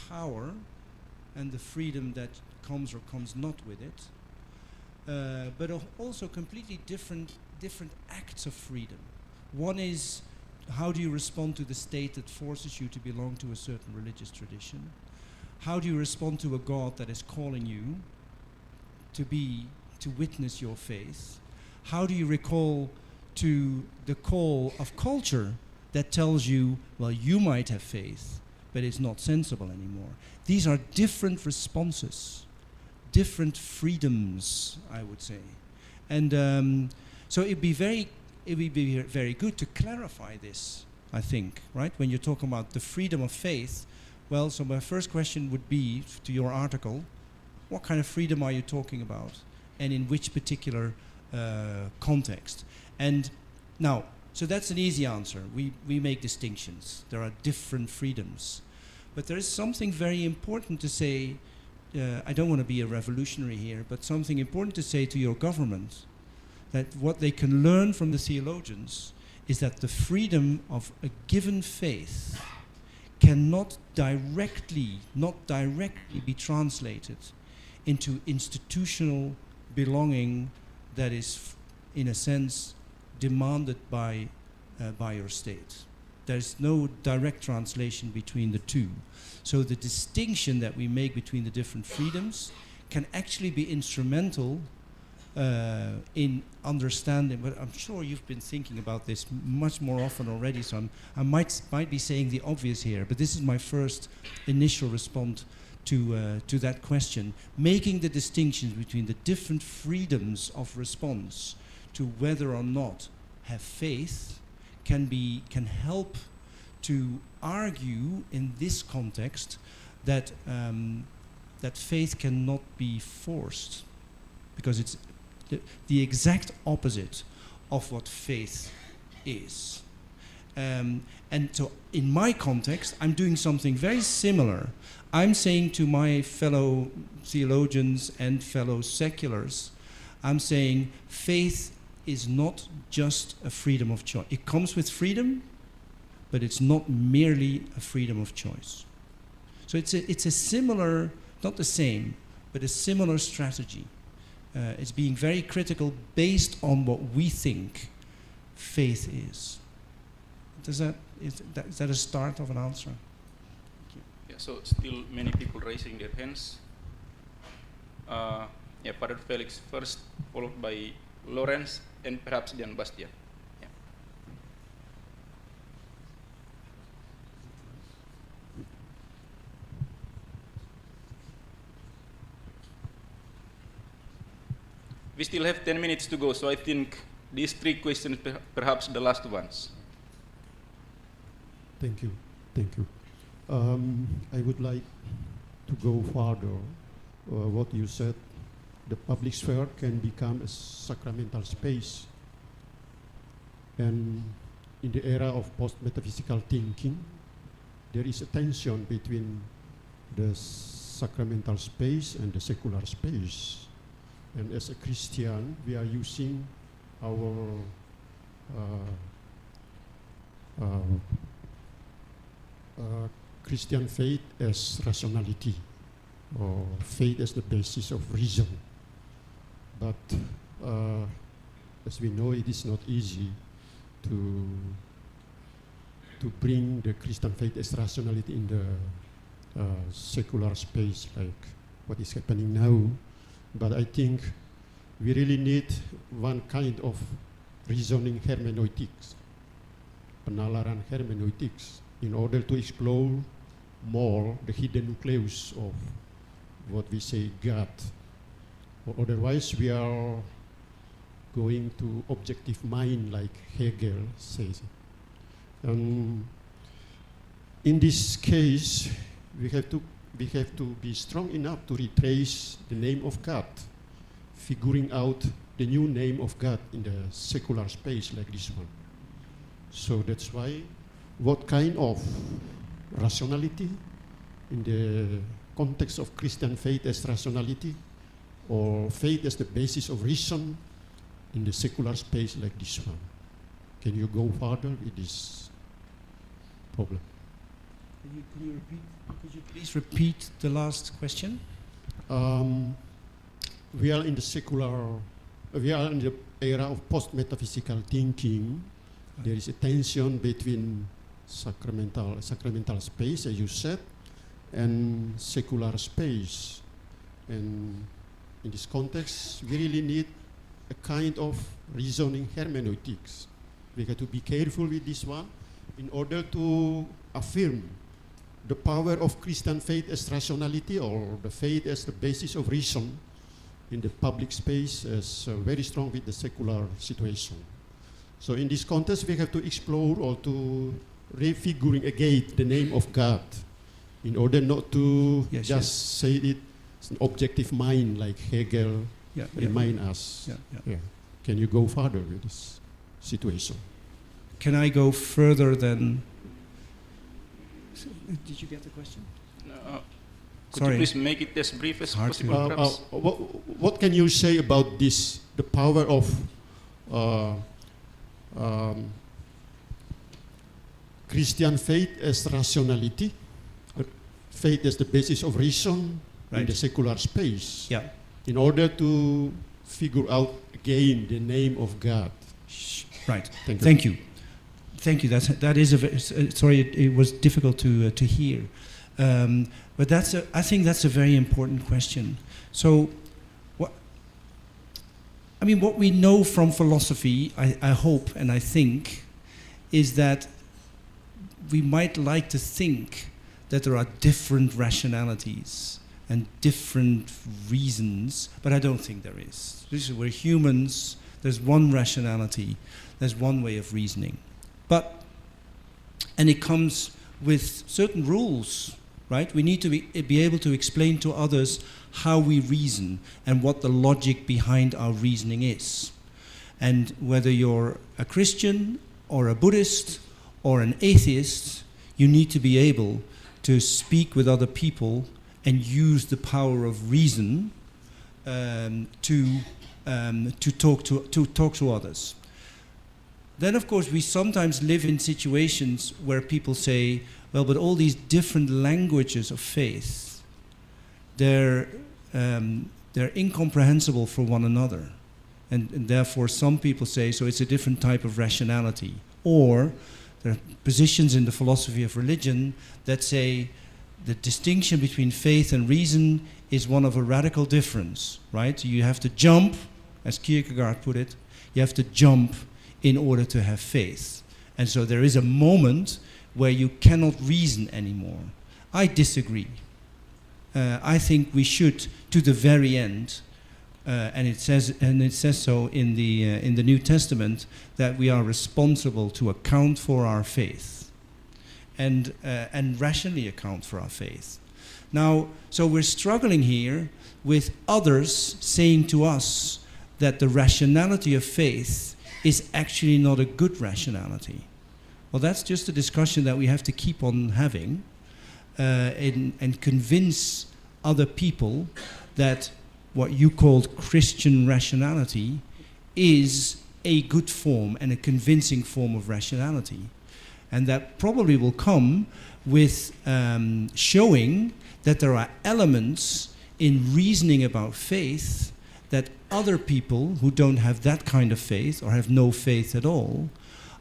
power, and the freedom that comes or comes not with it, but also completely different acts of freedom. One is, how do you respond to the state that forces you to belong to a certain religious tradition? How do you respond to a God that is calling you to witness your faith? How do you recall to the call of culture that tells you, well, you might have faith, but it's not sensible anymore? These are different responses, different freedoms, I would say. And so it'd be very good to clarify this, I think, right? When you're talking about the freedom of faith, well, so my first question would be to your article, what kind of freedom are you talking about, and in which particular context? And now, so that's an easy answer. We make distinctions. There are different freedoms. But there is something very important to say. I don't want to be a revolutionary here, but something important to say to your government, that what they can learn from the theologians is that the freedom of a given faith cannot directly be translated into institutional belonging that is, in a sense, demanded by your state. There's no direct translation between the two. So the distinction that we make between the different freedoms can actually be instrumental in understanding, but I'm sure you've been thinking about this much more often already, so I might be saying the obvious here, but this is my first initial response to that question. Making the distinctions between the different freedoms of response to whether or not have faith can help to argue in this context that that faith cannot be forced, because it's the exact opposite of what faith is. And so in my context, I'm doing something very similar. I'm saying to my fellow theologians and fellow seculars, I'm saying faith is not just a freedom of choice. It comes with freedom, but it's not merely a freedom of choice. So it's a similar, not the same, but a similar strategy. It's being very critical based on what we think faith is. Is that a start of an answer? Yeah, so still many people raising their hands. Father Felix first, followed by Lawrence, and perhaps then Bastian. Yeah. We still have 10 minutes to go, so I think these 3 questions perhaps the last ones. Thank you. I would like to go further. What you said, the public sphere can become a sacramental space. And in the era of post-metaphysical thinking, there is a tension between the sacramental space and the secular space. And as a Christian, we are using our Christian faith as rationality, or faith as the basis of reason. But as we know, it is not easy to bring the Christian faith as rationality in the secular space, like what is happening now. But I think we really need one kind of reasoning hermeneutics, penalaran hermeneutics, in order to explore more the hidden nucleus of what we say God. Or otherwise, we are going to objective mind, like Hegel says. In this case, we have to be strong enough to retrace the name of God, figuring out the new name of God in the secular space like this one. So that's why, what kind of rationality in the context of Christian faith as rationality, or faith as the basis of reason in the secular space like this one? Can you go further with this problem? Could you please repeat the last question? We are in the era of post-metaphysical thinking. There is a tension between sacramental space, as you said, and secular space. And in this context, we really need a kind of reasoning hermeneutics. We have to be careful with this one in order to affirm the power of Christian faith as rationality, or the faith as the basis of reason in the public space, as very strong with the secular situation. So in this context, we have to explore or to refiguring again the name of God in order not to say it as an objective mind like Hegel remind us. Can you go further with this situation? Can I go further than... Did you get the question? Could you please make it as brief as possible, perhaps? What can you say about this, the power of Christian faith as rationality. Faith is the basis of reason in the secular space. Yeah. In order to figure out again the name of God. Right. Thank you. Thank you. Thank you. That is a sorry. It was difficult to hear, but I think that's a very important question. So, what we know from philosophy, I hope and I think, is that we might like to think that there are different rationalities and different reasons, but I don't think there is. We're humans. There's one rationality. There's one way of reasoning. And it comes with certain rules, right? We need to be able to explain to others how we reason and what the logic behind our reasoning is. And whether you're a Christian or a Buddhist or an atheist, you need to be able to speak with other people and use the power of reason to talk to others. Then, of course, we sometimes live in situations where people say, well, but all these different languages of faith, they're incomprehensible for one another. And therefore, some people say, so it's a different type of rationality. Or there are positions in the philosophy of religion that say the distinction between faith and reason is one of a radical difference, right? You have to jump, as Kierkegaard put it, you have to jump in order to have faith. And so there is a moment where you cannot reason anymore. I disagree. I think we should, to the very end, and it says so in the New Testament, that we are responsible to account for our faith, and rationally account for our faith. Now, so we're struggling here with others saying to us that the rationality of faith is actually not a good rationality. Well, that's just a discussion that we have to keep on having and convince other people that what you called Christian rationality is a good form and a convincing form of rationality. And that probably will come with showing that there are elements in reasoning about faith that other people who don't have that kind of faith or have no faith at all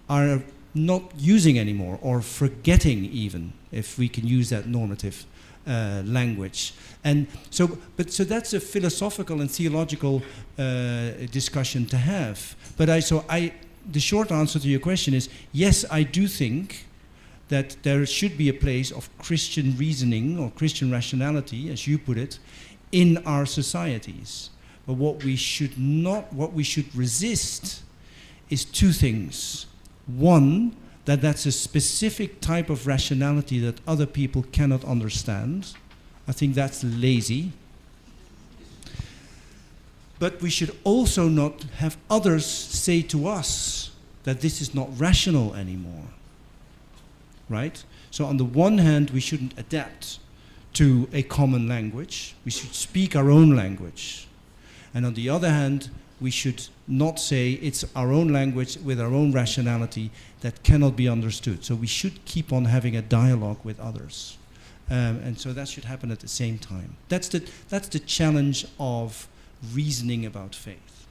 are not using anymore, or forgetting even, if we can use that normative language. And so that's a philosophical and theological discussion to have. But the short answer to your question is, yes, I do think that there should be a place of Christian reasoning or Christian rationality, as you put it, in our societies. But what we should resist is two things. One, that's a specific type of rationality that other people cannot understand. I think that's lazy. But we should also not have others say to us that this is not rational anymore. Right? So on the one hand, we shouldn't adapt to a common language. We should speak our own language. And on the other hand, we should not say it's our own language with our own rationality that cannot be understood. So we should keep on having a dialogue with others. And so that should happen at the same time. That's the challenge of reasoning about faith.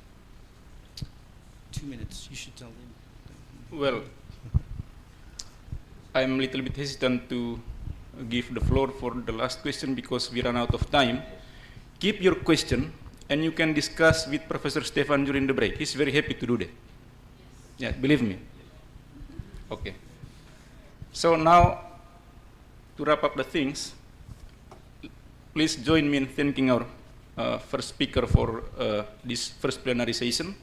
2 minutes, you should tell them. Well, I'm a little bit hesitant to give the floor for the last question because we run out of time. Keep your question, and you can discuss with Professor Stephan during the break. He's very happy to do that. Yeah, believe me. Okay. So now, to wrap up the things, please join me in thanking our first speaker for this first plenary session.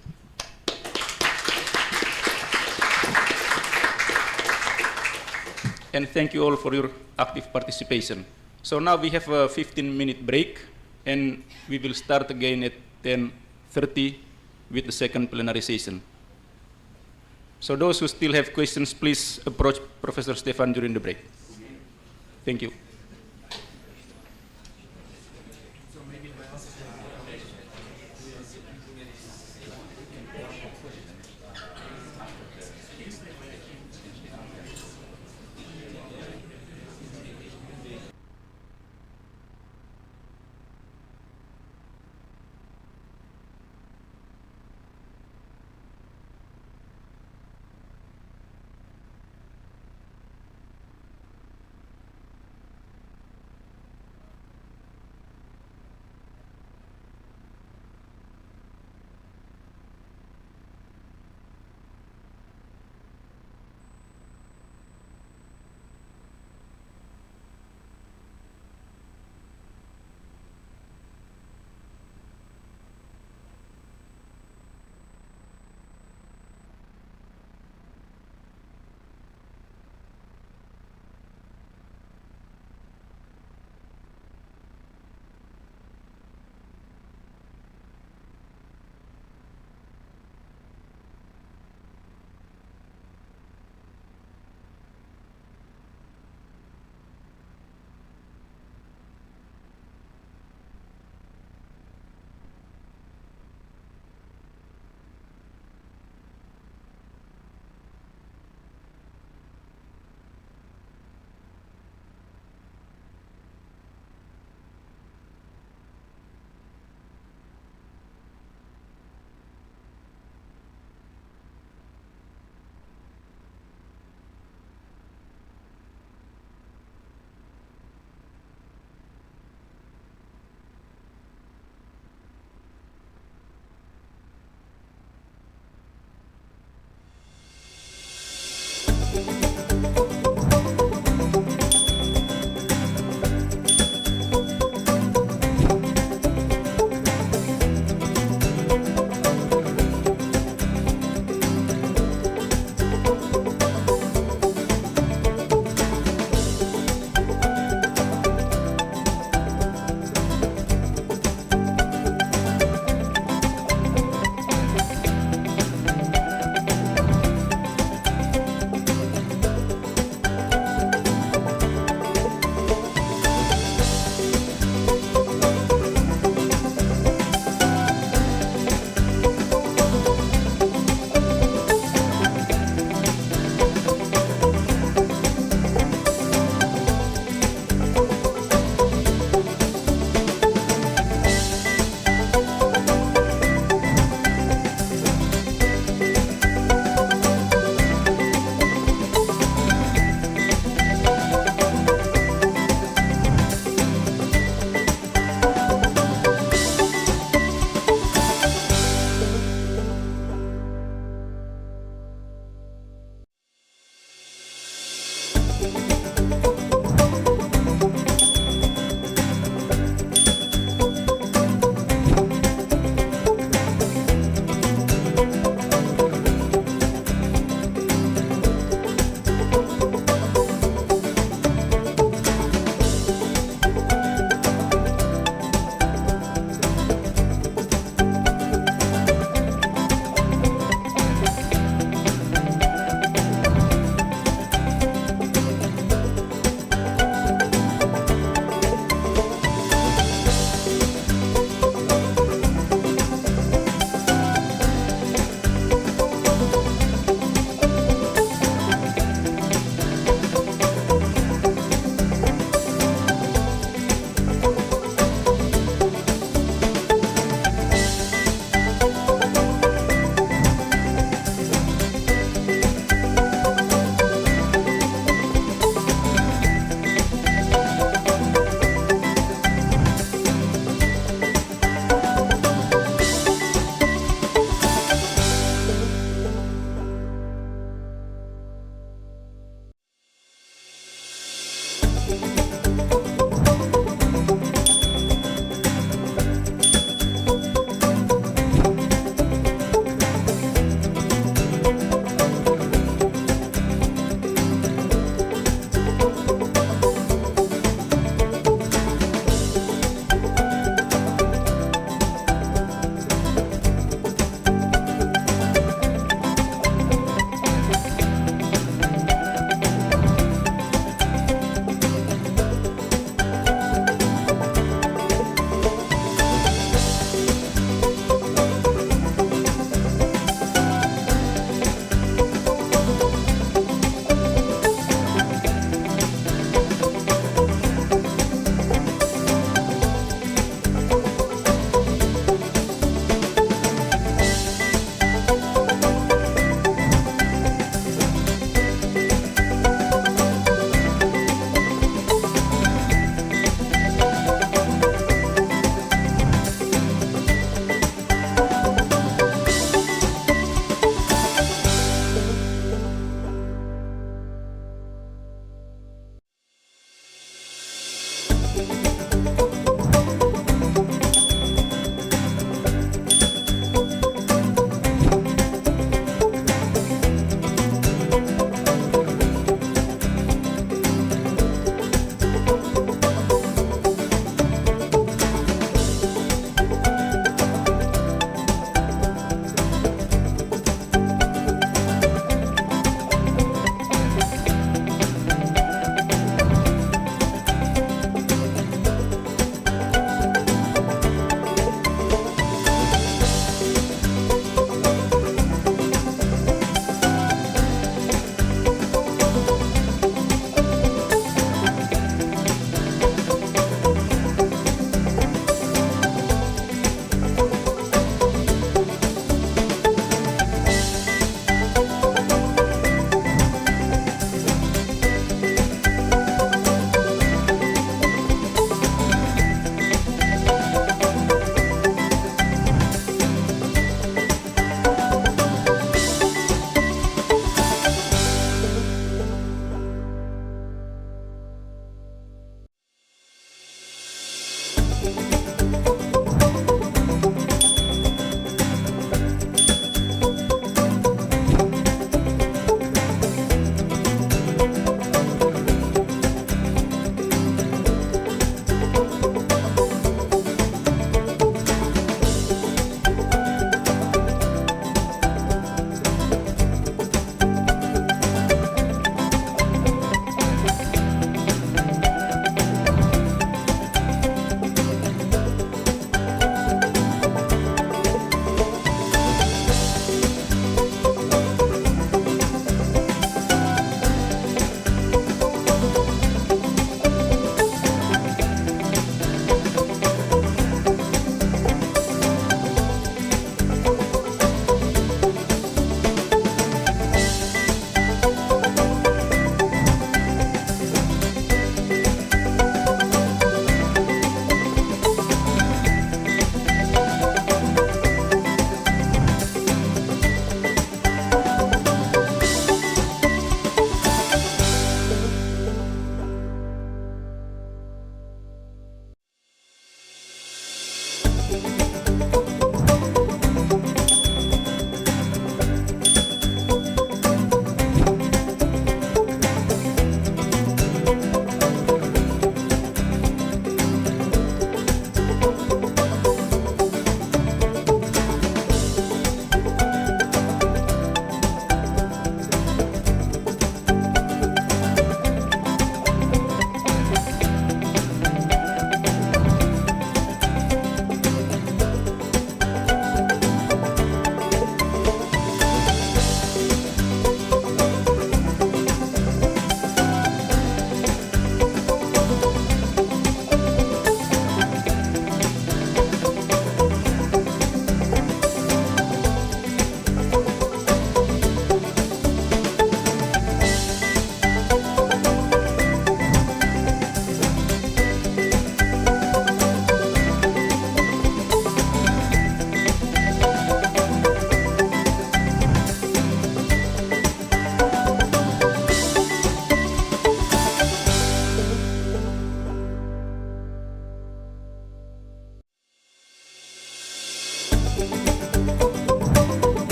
And thank you all for your active participation. So now we have a 15-minute break, and we will start again at 10:30 with the second plenary session. So those who still have questions, please approach Professor Stephan during the break. Thank you.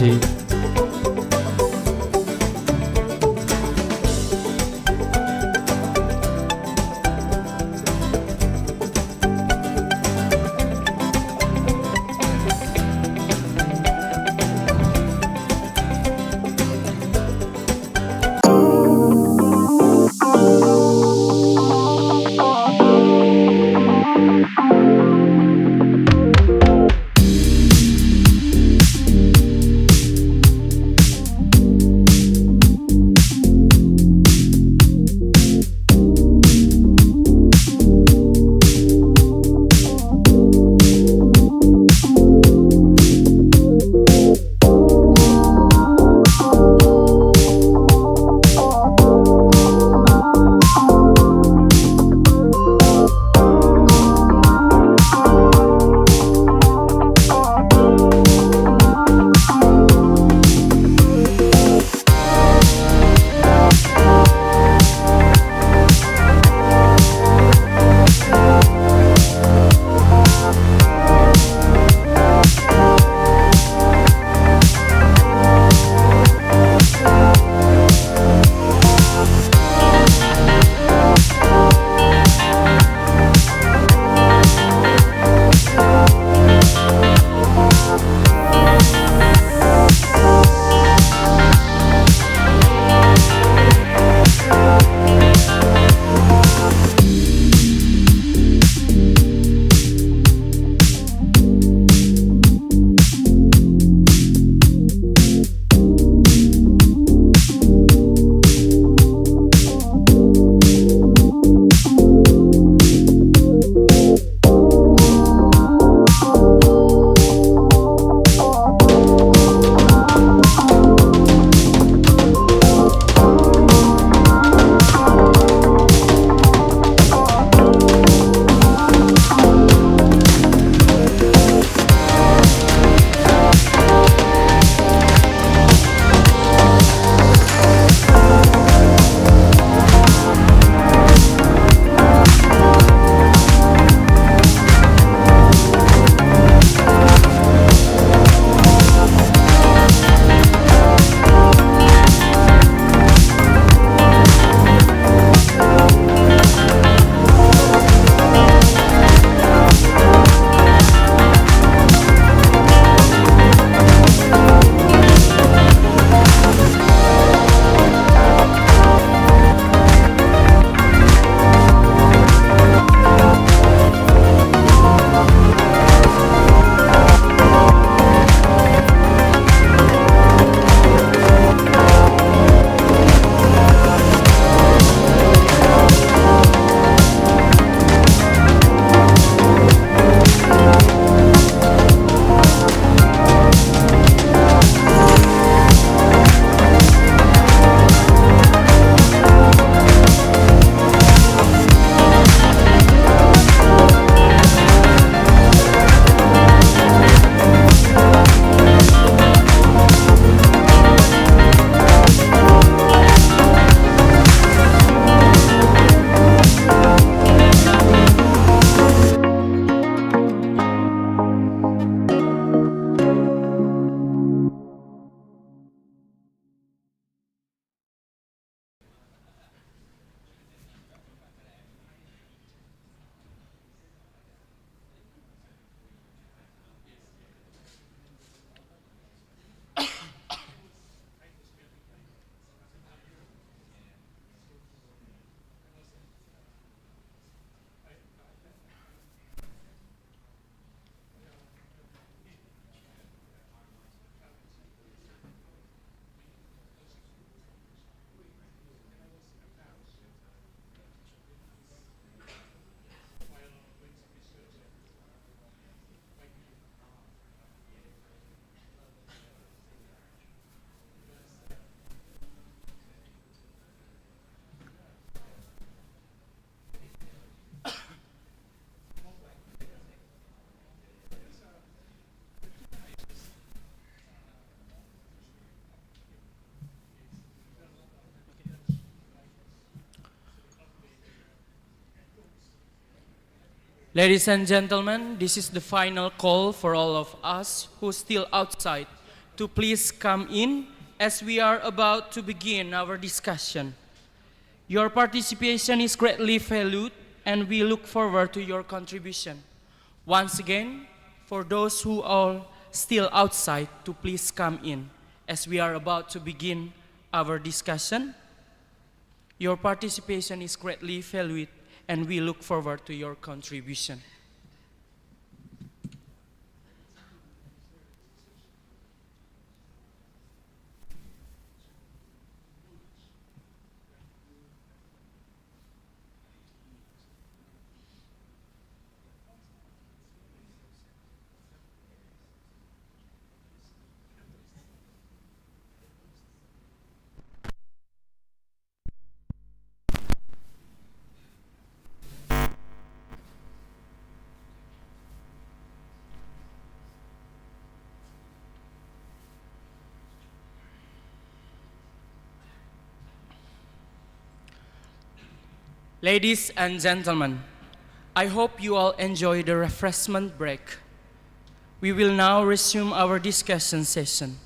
kasih. Ladies and gentlemen, this is the final call for all of us who are still outside to please come in as we are about to begin our discussion. Your participation is greatly valued and we look forward to your contribution. Once again, for those who are still outside, to please come in as we are about to begin our discussion. Your participation is greatly valued and we look forward to your contribution. Ladies and gentlemen, I hope you all enjoy the refreshment break. We will now resume our discussion session.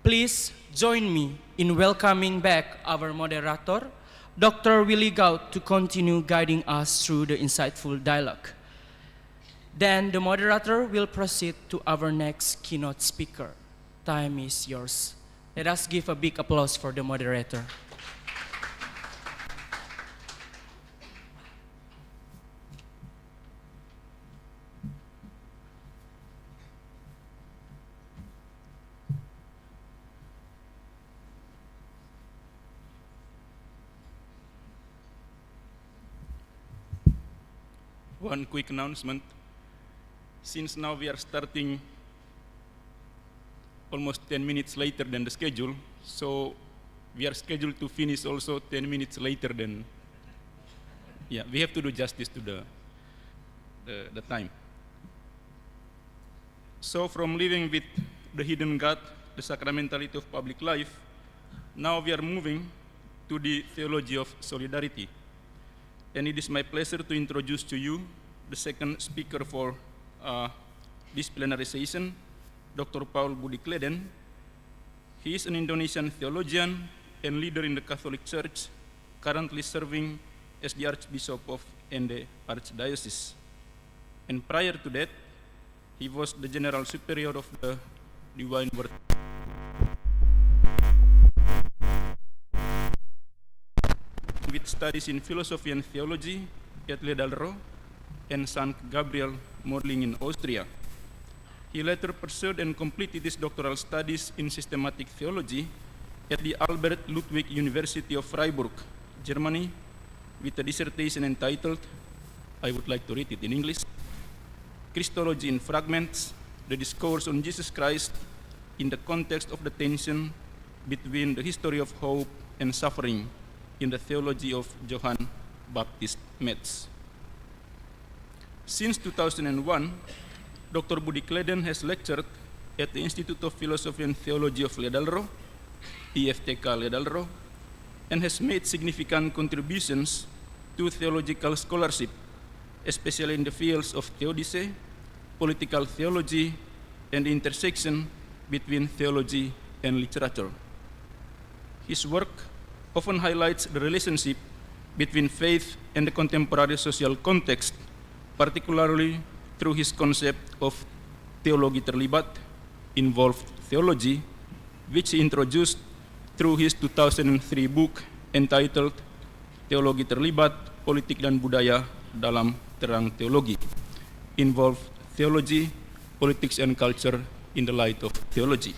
Please join me in welcoming back our moderator, Dr. Willy Gaut, to continue guiding us through the insightful dialogue. Then the moderator will proceed to our next keynote speaker. Time is yours. Let us give a big applause for the moderator. One quick announcement. Since now we are starting almost 10 minutes later than the schedule, so we are scheduled to finish also 10 minutes later than, yeah, we have to do justice to the time. So from living with the hidden God, the sacramentality of public life, now we are moving to the theology of solidarity. And it is my pleasure to introduce to you the second speaker for this plenary session, Dr. Budi Kleden. He is an Indonesian theologian and leader in the Catholic Church, currently serving as the Archbishop of Ende Archdiocese. And prior to that, he was the General Superior of the Divine Word with studies in philosophy and theology at Ledalero and St. Gabriel Morling in Austria. He later pursued and completed his doctoral studies in systematic theology at the Albert Ludwig University of Freiburg, Germany, with a dissertation entitled, I would like to read it in English, Christology in Fragments, the Discourse on Jesus Christ in the context of the tension between the history of hope and suffering in the theology of Johann Baptist Metz. Since 2001, Dr. Budi Kleden has lectured at the Institut of Philosophy and Theology of Ledalero, IFTK Ledalero, and has made significant contributions to theological scholarship, especially in the fields of theodicy, political theology, and the intersection between theology and literature. His work often highlights the relationship between faith and the contemporary social context, particularly through his concept of Theologi terlibat, involved theology, which he introduced through his 2003 book entitled Theologi terlibat, Politik dan Budaya dalam Terang Teologi, involved theology, politics and culture in the light of theology.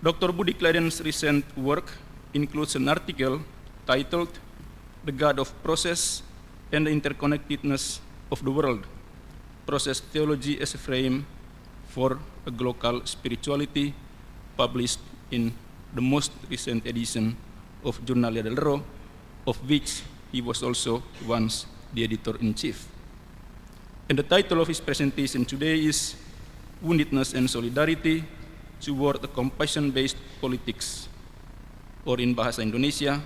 Dr. Budi Kleden's recent work includes an article titled The God of Process and the Interconnectedness of the World, Process Theology as a Frame for a Global Spirituality, published in the most recent edition of Journal Ledalero, of which he was also once the editor-in-chief. And the title of his presentation today is Woundedness and Solidarity Toward a Compassion-Based Politics, or in bahasa Indonesia,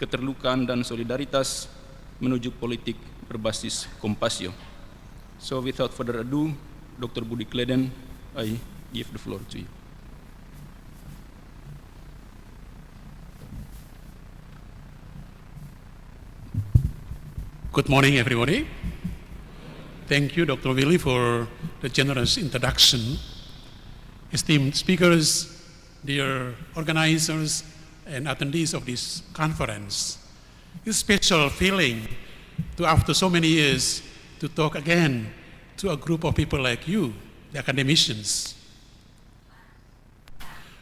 Keterlukaan dan Solidaritas menuju politik berbasis kompasio. So without further ado, Dr. Budi Kleden, I give the floor to you. Good morning, everybody. Thank you, Dr. Willy, for the generous introduction. Esteemed speakers, dear organizers and attendees of this conference, it's a special feeling to, after so many years, to talk again to a group of people like you, the academicians.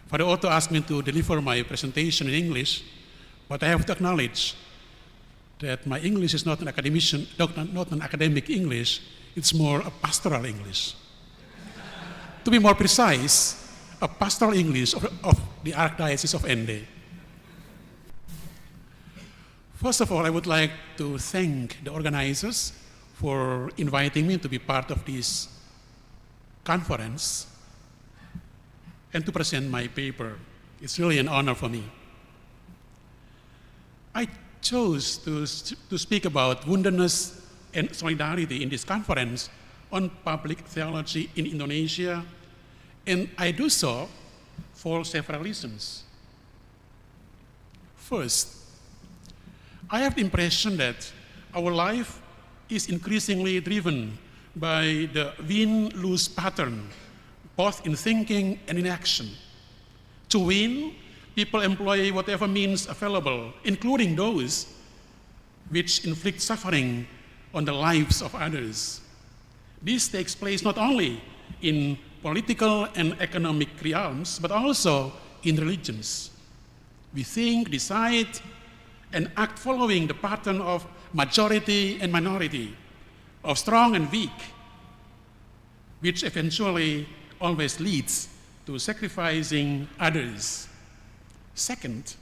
Father Otto asked me to deliver my presentation in English, but I have to acknowledge that my English is not an academic English, it's more a pastoral English. To be more precise, a pastoral English of the Archdiocese of Ende. First of all, I would like to thank the organizers for inviting me to be part of this conference and to present my paper. It's really an honor for me. I chose to speak about woundedness and solidarity in this conference on public theology in Indonesia, and I do so for several reasons. First, I have the impression that our life is increasingly driven by the win-lose pattern, both in thinking and in action. To win, people employ whatever means available, including those which inflict suffering on the lives of others. This takes place not only in political and economic realms, but also in religions. We think, decide, and act following the pattern of majority and minority, of strong and weak, which eventually always leads to sacrificing others. Second,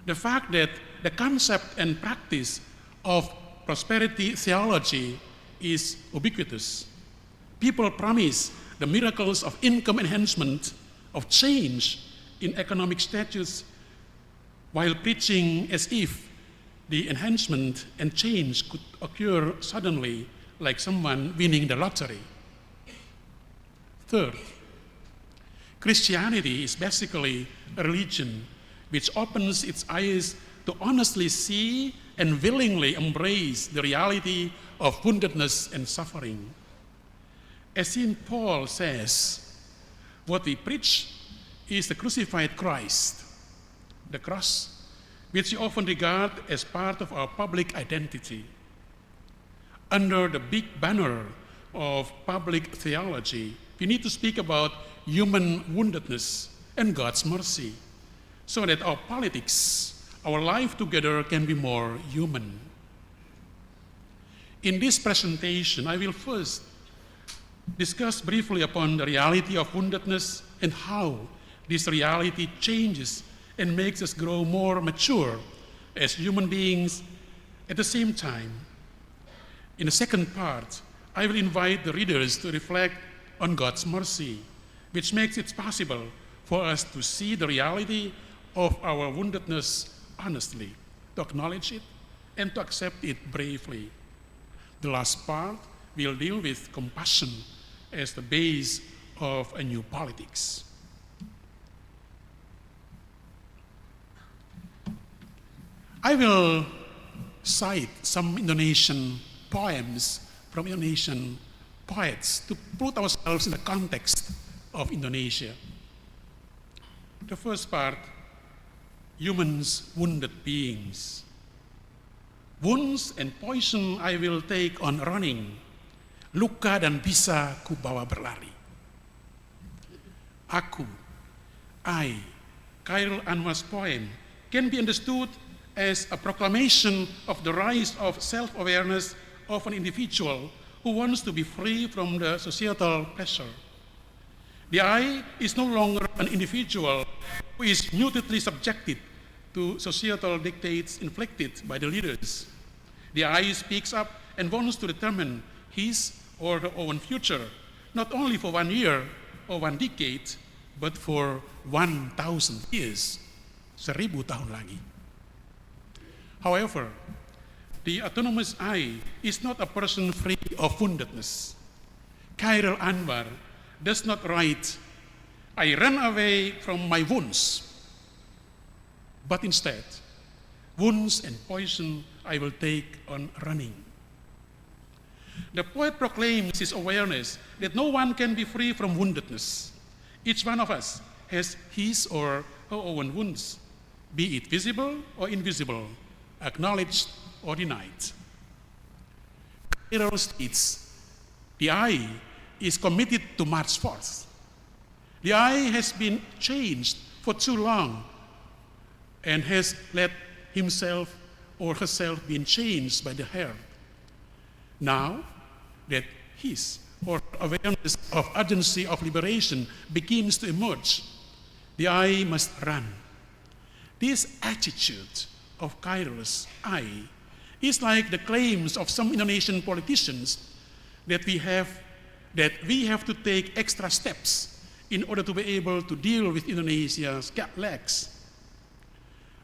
the fact that the concept and practice of prosperity theology is ubiquitous. People promise the miracles of income enhancement, of change in economic status, while preaching as if the enhancement and change could occur suddenly, like someone winning the lottery. Third, Christianity is basically a religion which opens its eyes to honestly see and willingly embrace the reality of woundedness and suffering. As St. Paul says, what we preach is the crucified Christ, the cross, which we often regard as part of our public identity. Under the big banner of public theology, we need to speak about human woundedness and God's mercy, so that our politics, our life together can be more human. In this presentation, I will first discuss briefly upon the reality of woundedness and how this reality changes and makes us grow more mature as human beings. At the same time, in the second part, I will invite the readers to reflect on God's mercy, which makes it possible for us to see the reality of our woundedness honestly, to acknowledge it, and to accept it bravely. The last part will deal with compassion as the base of a new politics. I will cite some Indonesian poems from Indonesian poets to put ourselves in the context of Indonesia. The first part, humans, wounded beings. Wounds and poison I will take on running, luka dan bisa ku bawa berlari. Aku, I, Khairul Anwar's poem can be understood as a proclamation of the rise of self-awareness of an individual who wants to be free from the societal pressure. The I is no longer an individual who is mutedly subjected to societal dictates inflicted by the leaders. The I speaks up and wants to determine his or her own future, not only for 1 year or 1 decade, but for 1,000 years, 1000 tahun lagi. However, the autonomous I is not a person free of woundedness. Khairul Anwar does not write I run away from my wounds, but instead, wounds and poison I will take on running. The poet proclaims his awareness that no one can be free from woundedness. Each one of us has his or her own wounds, be it visible or invisible, acknowledged or denied. Kyril states, the I is committed to march forth. The I has been changed for too long and has let himself or herself been changed by the hair. Now that his or her awareness of urgency of liberation begins to emerge, the I must run. This attitude of Kyril's I is like the claims of some Indonesian politicians that we have to take extra steps in order to be able to deal with Indonesia's gap legs.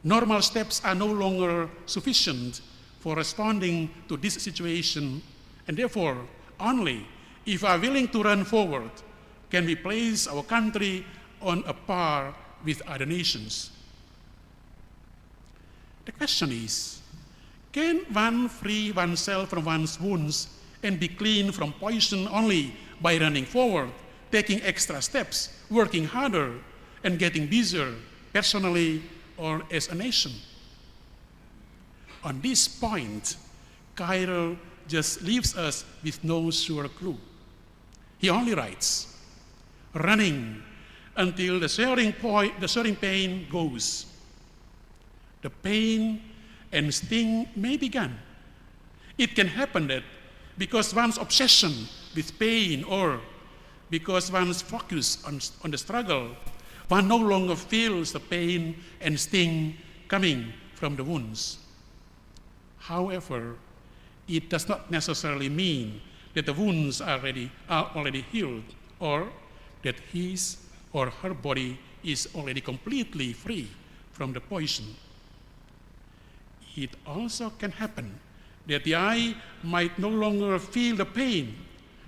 Normal steps are no longer sufficient for responding to this situation, and therefore, only if we are willing to run forward can we place our country on a par with other nations. The question is, can one free oneself from one's wounds and be clean from poison only by running forward, taking extra steps, working harder, and getting busier personally or as a nation? On this point, Kyril just leaves us with no sure clue. He only writes, running until the searing pain goes. The pain and sting may begin. It can happen that because one's obsession with pain or because one's focus on the struggle, one no longer feels the pain and sting coming from the wounds. However, it does not necessarily mean that the wounds are already healed or that his or her body is already completely free from the poison. It also can happen that the eye might no longer feel the pain,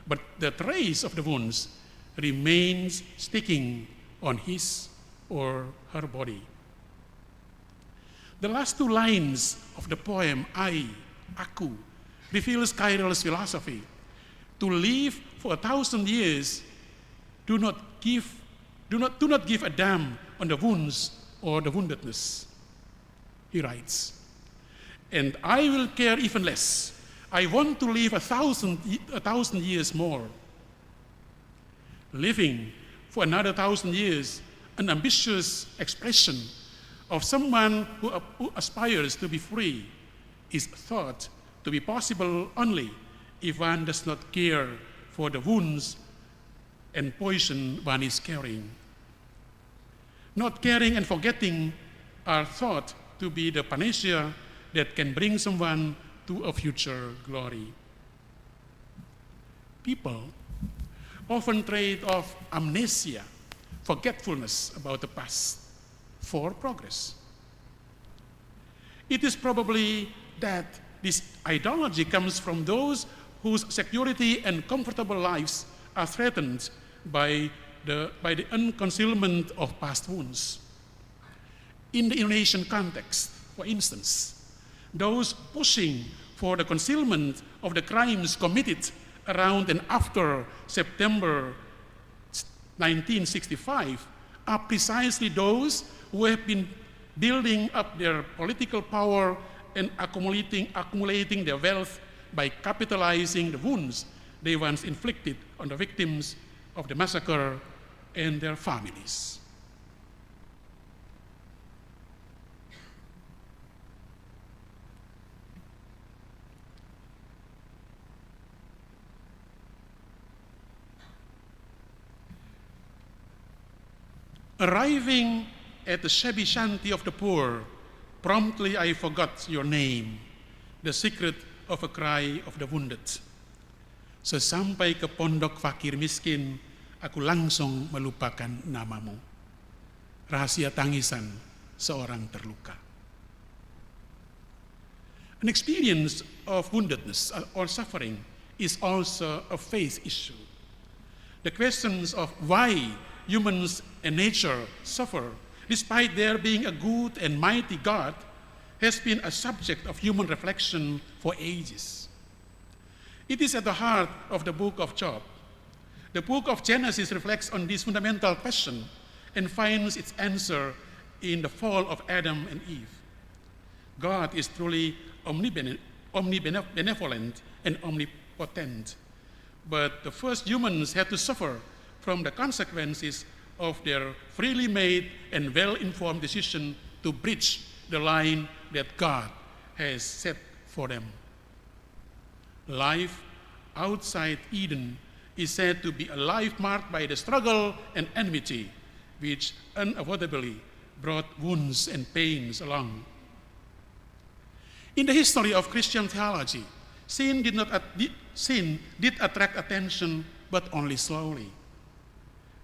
but the trace of the wounds remains sticking on his or her body. The last two lines of the poem, I, Aku, reveals Kyril's philosophy. To live for 1,000 years, do not give a damn on the wounds or the woundedness. He writes, and I will care even less. I want to live 1,000 years more. Living for another 1,000 years, an ambitious expression of someone who aspires to be free, is thought to be possible only if one does not care for the wounds and poison one is carrying. Not caring and forgetting are thought to be the panacea that can bring someone to a future glory. People often trade off amnesia, forgetfulness about the past, for progress. It is probably that this ideology comes from those whose security and comfortable lives are threatened by the unconcealment of past wounds. In the Indonesian context, for instance, those pushing for the concealment of the crimes committed around and after September 1965 are precisely those who have been building up their political power and accumulating their wealth by capitalizing the wounds they once inflicted on the victims of the massacre and their families. Arriving at the shabby shanty of the poor, promptly I forgot your name, the secret of a cry of the wounded. Sesampai ke pondok fakir miskin, aku langsung melupakan namamu. Rahasia tangisan seorang terluka. An experience of woundedness or suffering is also a faith issue. The questions of why humans and nature suffer, despite there being a good and mighty God, has been a subject of human reflection for ages. It is at the heart of the book of Job. The book of Genesis reflects on this fundamental question and finds its answer in the fall of Adam and Eve. God is truly omnibenevolent and omnipotent, but the first humans had to suffer from the consequences of their freely made and well-informed decision to breach the line that God has set for them. Life outside Eden is said to be a life marked by the struggle and enmity, which unavoidably brought wounds and pains along. In the history of Christian theology, sin did attract attention, but only slowly.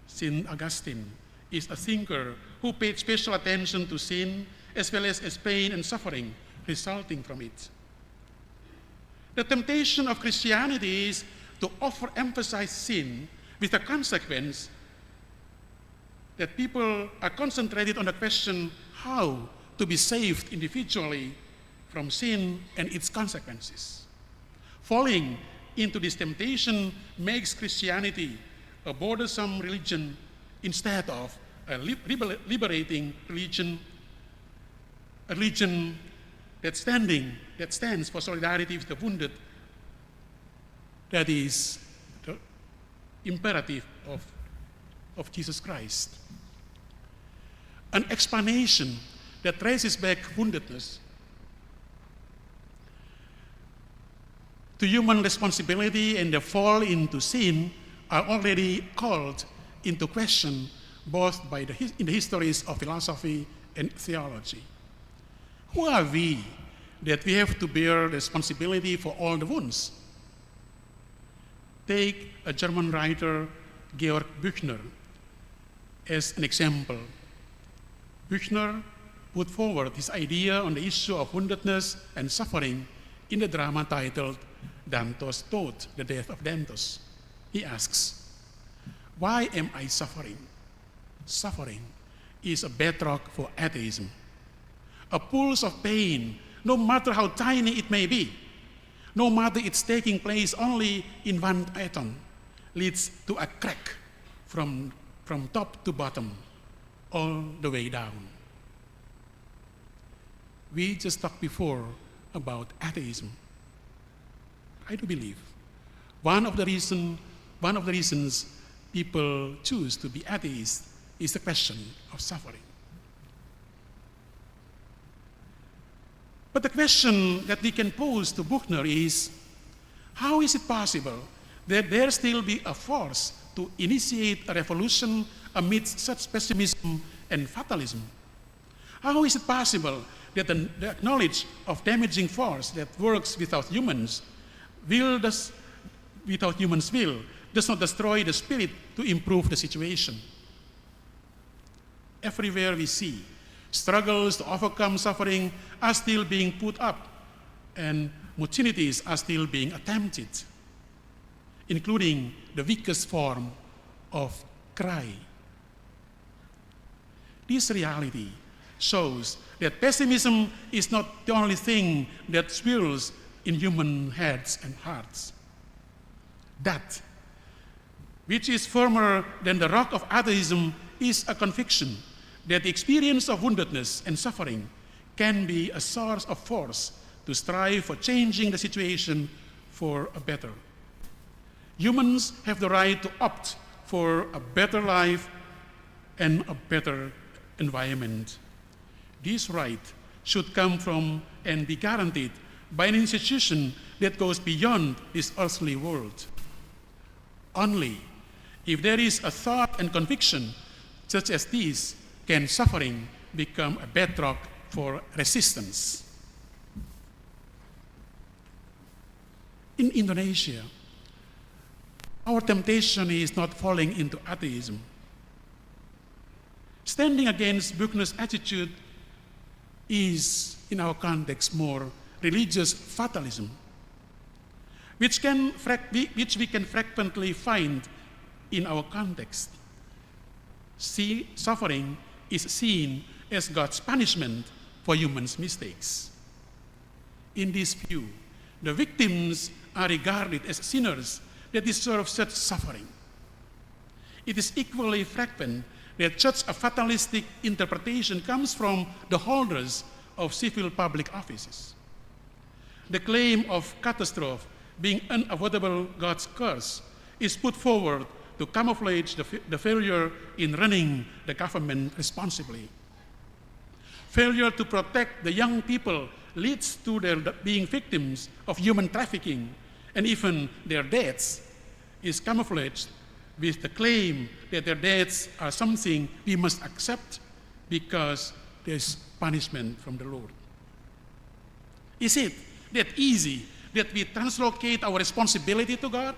St. Augustine is a thinker who paid special attention to sin as well as pain and suffering resulting from it. The temptation of Christianity is to overemphasize sin with the consequence that people are concentrated on the question how to be saved individually from sin and its consequences. Falling into this temptation makes Christianity a burdensome religion instead of a liberating religion, a religion that stands for solidarity with the wounded. That is the imperative of Jesus Christ. An explanation that traces back woundedness to human responsibility and the fall into sin are already called into question both in the histories of philosophy and theology. Who are we that we have to bear responsibility for all the wounds? Take a German writer, Georg Büchner, as an example. Büchner put forward his idea on the issue of woundedness and suffering in the drama titled Dante's Tod, The Death of Dantes. He asks, why am I suffering? Suffering is a bedrock for atheism. A pulse of pain, no matter how tiny it may be, no matter it's taking place only in one atom, leads to a crack from top to bottom, all the way down. We just talked before about atheism. I do believe one of the reasons people choose to be atheists is the question of suffering. But the question that we can pose to Buchner is, how is it possible that there still be a force to initiate a revolution amidst such pessimism and fatalism? How is it possible that the knowledge of damaging force that works without humans' will does not destroy the spirit to improve the situation? Everywhere we see struggles to overcome suffering are still being put up, and mutinities are still being attempted, including the weakest form of cry. This reality shows that pessimism is not the only thing that swirls in human heads and hearts. That which is firmer than the rock of atheism is a conviction that the experience of woundedness and suffering can be a source of force to strive for changing the situation for a better. Humans have the right to opt for a better life and a better environment. This right should come from and be guaranteed by an institution that goes beyond this earthly world. Only if there is a thought and conviction such as this can suffering become a bedrock for resistance. In Indonesia, our temptation is not falling into atheism. Standing against Buchner's attitude is, in our context, more religious fatalism, which we can frequently find in our context. Suffering is seen as God's punishment for humans' mistakes. In this view, the victims are regarded as sinners that deserve such suffering. It is equally frequent that such a fatalistic interpretation comes from the holders of civil public offices. The claim of catastrophe being unavoidable God's curse is put forward to camouflage the failure in running the government responsibly. Failure to protect the young people leads to their being victims of human trafficking, and even their deaths is camouflaged with the claim that their deaths are something we must accept because there's punishment from the Lord. Is it that easy that we translocate our responsibility to God?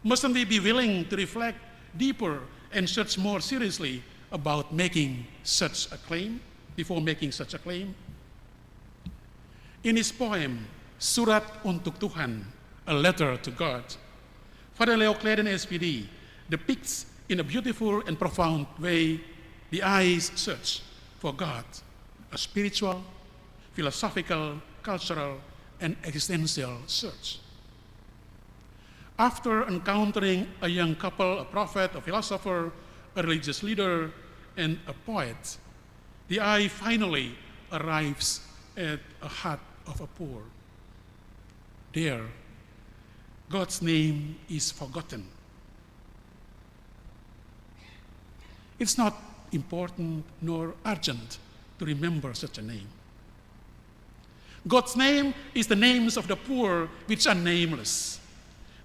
Mustn't we be willing to reflect deeper and search more seriously about making such a claim, before making such a claim? In his poem, Surat Untuk Tuhan, a letter to God, Father Leo Kleden SPD depicts in a beautiful and profound way the eye's search for God, a spiritual, philosophical, cultural, and existential search. After encountering a young couple, a prophet, a philosopher, a religious leader, and a poet, the eye finally arrives at a hut of a poor. There, God's name is forgotten. It's not important nor urgent to remember such a name. God's name is the names of the poor which are nameless.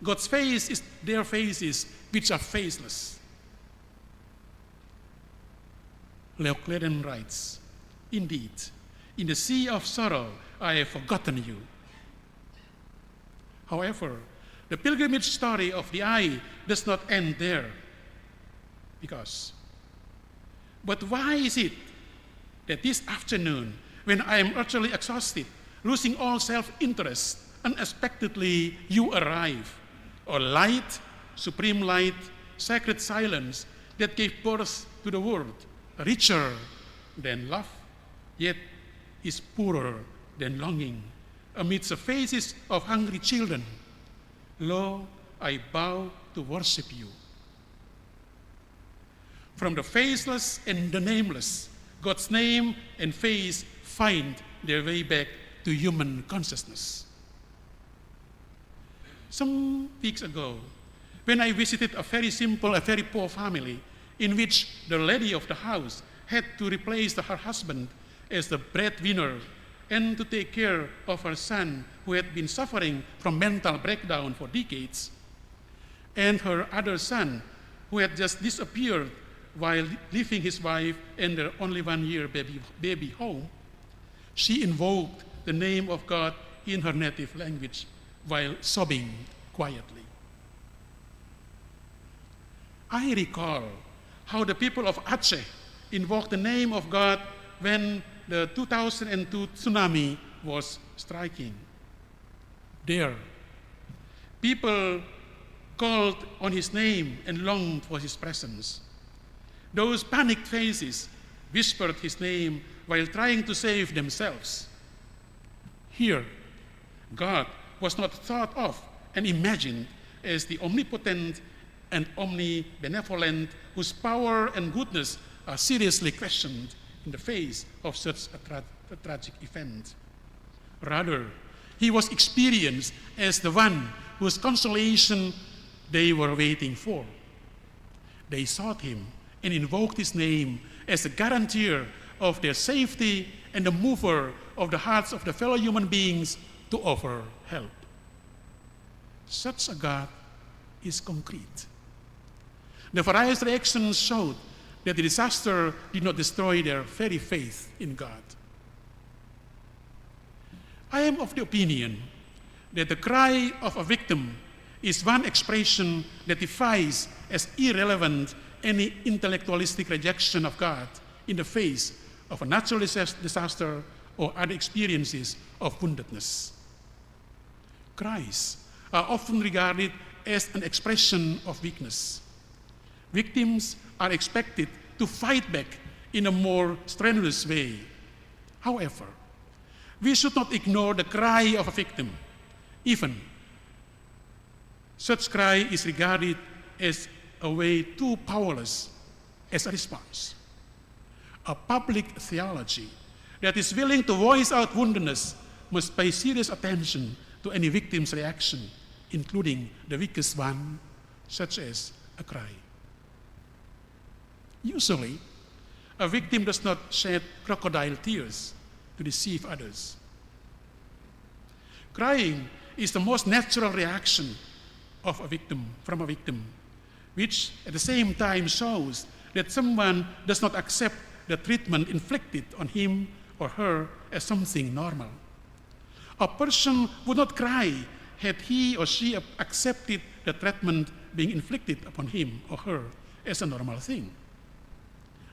God's face is their faces which are faceless. Leo Kleden writes, "Indeed, in the sea of sorrow I have forgotten you." However, the pilgrimage story of the eye does not end there. But why is it that this afternoon, when I am utterly exhausted, losing all self-interest, unexpectedly you arrive, a light, supreme light, sacred silence that gave birth to the world, richer than love, yet is poorer than longing, amidst the faces of hungry children. Lo, I bow to worship you. From the faceless and the nameless, God's name and face find their way back to human consciousness. Some weeks ago, when I visited a very simple, a very poor family, in which the lady of the house had to replace her husband as the breadwinner and to take care of her son who had been suffering from mental breakdown for decades, and her other son who had just disappeared while leaving his wife and their only 1-year baby home, she invoked the name of God in her native language while sobbing quietly. I recall how the people of Aceh invoked the name of God when the 2002 tsunami was striking. There, people called on his name and longed for his presence. Those panicked faces whispered his name while trying to save themselves. Here, God was not thought of and imagined as the omnipotent and omnibenevolent whose power and goodness are seriously questioned in the face of such a tragic event. Rather, he was experienced as the one whose consolation they were waiting for. They sought him and invoked his name as the guarantor of their safety and the mover of the hearts of the fellow human beings to offer help. Such a God is concrete. The various reactions showed that the disaster did not destroy their very faith in God. I am of the opinion that the cry of a victim is one expression that defies as irrelevant any intellectualistic rejection of God in the face of a natural disaster or other experiences of woundedness. Cries are often regarded as an expression of weakness. Victims are expected to fight back in a more strenuous way. However, we should not ignore the cry of a victim. Even such cry is regarded as a way too powerless as a response. A public theology that is willing to voice out woundedness must pay serious attention to any victim's reaction, including the weakest one, such as a cry. Usually, a victim does not shed crocodile tears to deceive others. Crying is the most natural reaction of a victim, from a victim, which at the same time shows that someone does not accept the treatment inflicted on him or her as something normal. A person would not cry had he or she accepted the treatment being inflicted upon him or her as a normal thing.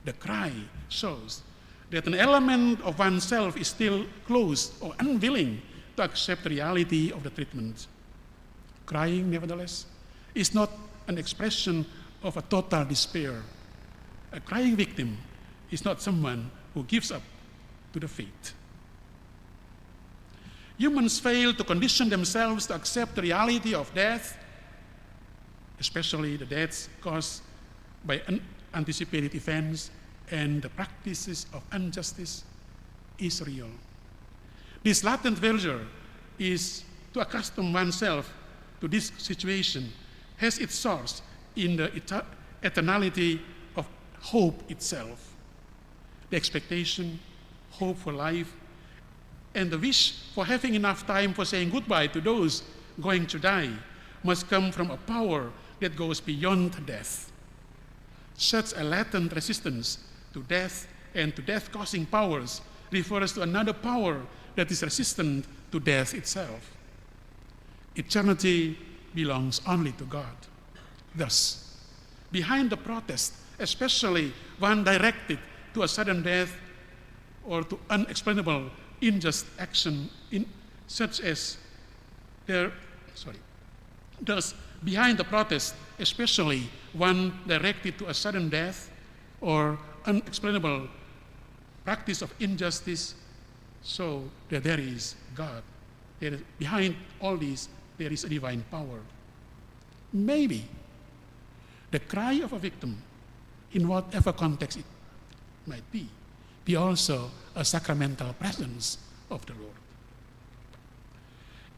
The cry shows that an element of oneself is still closed or unwilling to accept the reality of the treatment. Crying, nevertheless, is not an expression of a total despair. A crying victim is not someone who gives up to the fate. Humans fail to condition themselves to accept the reality of death, especially the deaths caused by unanticipated events and the practices of injustice is real. This latent failure is to accustom oneself to this situation has its source in the eternality of hope itself. The expectation, hope for life, and the wish for having enough time for saying goodbye to those going to die must come from a power that goes beyond death. Such a latent resistance to death and to death-causing powers refers to another power that is resistant to death itself. Eternity belongs only to God. Thus, behind the protest, especially one directed to a sudden death or to unexplainable unjust action Thus, behind the protest, especially one directed to a sudden death or unexplainable practice of injustice, so that there is God. Behind all these, there is a divine power. Maybe the cry of a victim, in whatever context it might be also a sacramental presence of the Lord.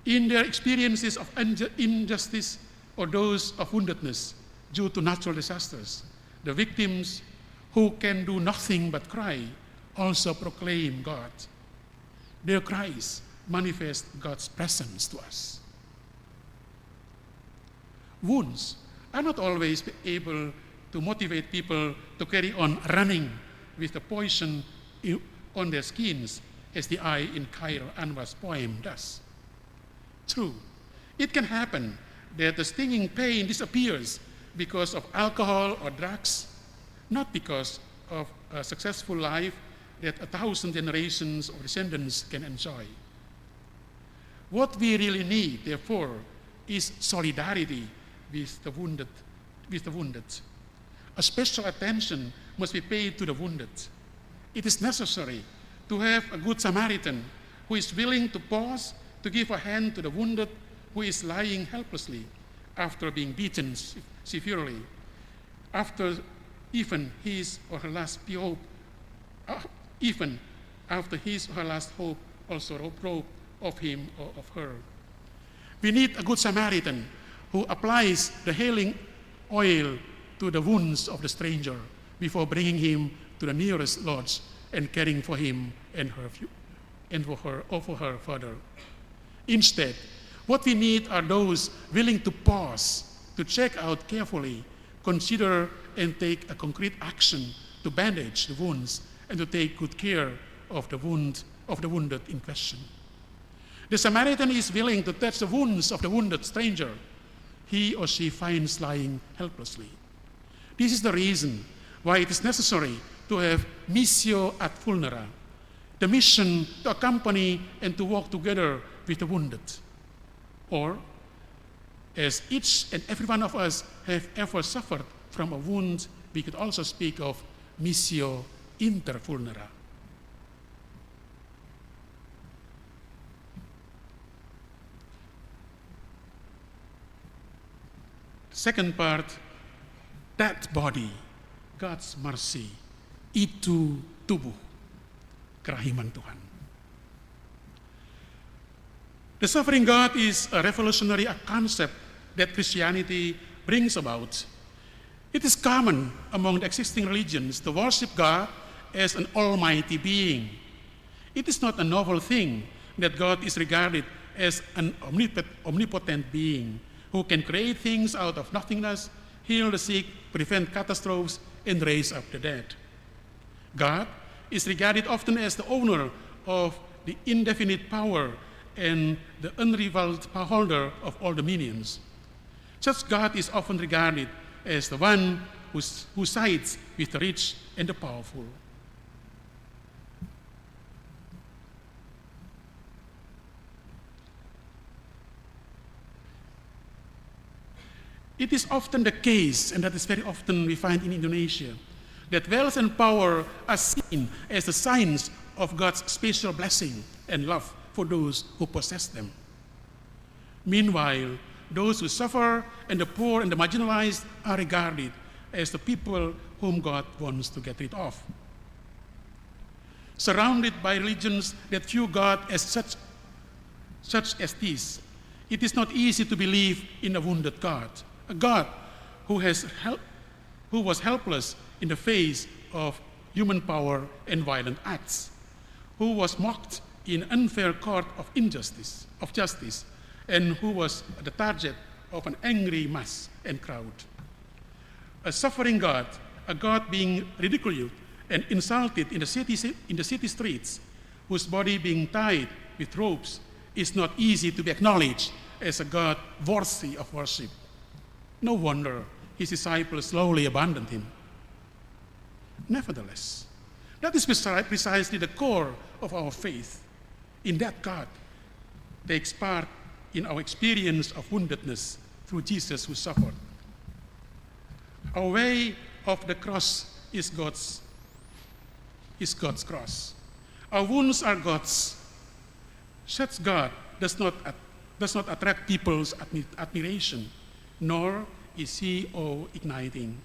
In their experiences of injustice or those of woundedness due to natural disasters, the victims who can do nothing but cry also proclaim God. Their cries manifest God's presence to us. Wounds are not always able to motivate people to carry on running with the poison on their skins, as the eye in Khairul Anwar's poem does. True, it can happen that the stinging pain disappears because of alcohol or drugs, not because of a successful life that 1,000 generations of descendants can enjoy. What we really need, therefore, is solidarity with the wounded. A special attention must be paid to the wounded. It is necessary to have a good Samaritan who is willing to pause to give a hand to the wounded who is lying helplessly after being beaten severely, after even his or her last hope, also robbed of him or of her. We need a good Samaritan who applies the healing oil to the wounds of the stranger before bringing him to the nearest lodge and caring for him and for her further. Instead, what we need are those willing to pause, to check out carefully, consider and take a concrete action to bandage the wounds and to take good care of the wounded in question. The Samaritan is willing to touch the wounds of the wounded stranger he or she finds lying helplessly. This is the reason why it is necessary to have missio ad vulnera, the mission to accompany and to walk together with the wounded. Or, as each and every one of us have ever suffered from a wound, we could also speak of missio inter vulnera. Second part, that body, God's mercy, itu tubuh kerahiman Tuhan. The suffering God is a revolutionary concept that Christianity brings about. It is common among the existing religions to worship God as an almighty being. It is not a novel thing that God is regarded as an omnipotent being who can create things out of nothingness, heal the sick, prevent catastrophes, and raise up the dead. God is regarded often as the owner of the indefinite power and the unrivaled holder of all dominions. Such God is often regarded as the one who sides with the rich and the powerful. It is often the case, and that is very often we find in Indonesia, that wealth and power are seen as the signs of God's special blessing and love for those who possess them. Meanwhile, those who suffer and the poor and the marginalized are regarded as the people whom God wants to get rid of. Surrounded by religions that view God as such as this, it is not easy to believe in a wounded God, a God who was helpless in the face of human power and violent acts, who was mocked in unfair court of justice, and who was the target of an angry mass and crowd. A suffering God, a God being ridiculed and insulted in the city streets, whose body being tied with ropes, is not easy to be acknowledged as a God worthy of worship. No wonder his disciples slowly abandoned him. Nevertheless, that is precisely the core of our faith. In that God takes part in our experience of woundedness through Jesus who suffered. Our way of the cross is God's cross. Our wounds are God's. Such God does not attract people's admiration, nor is he awe-igniting.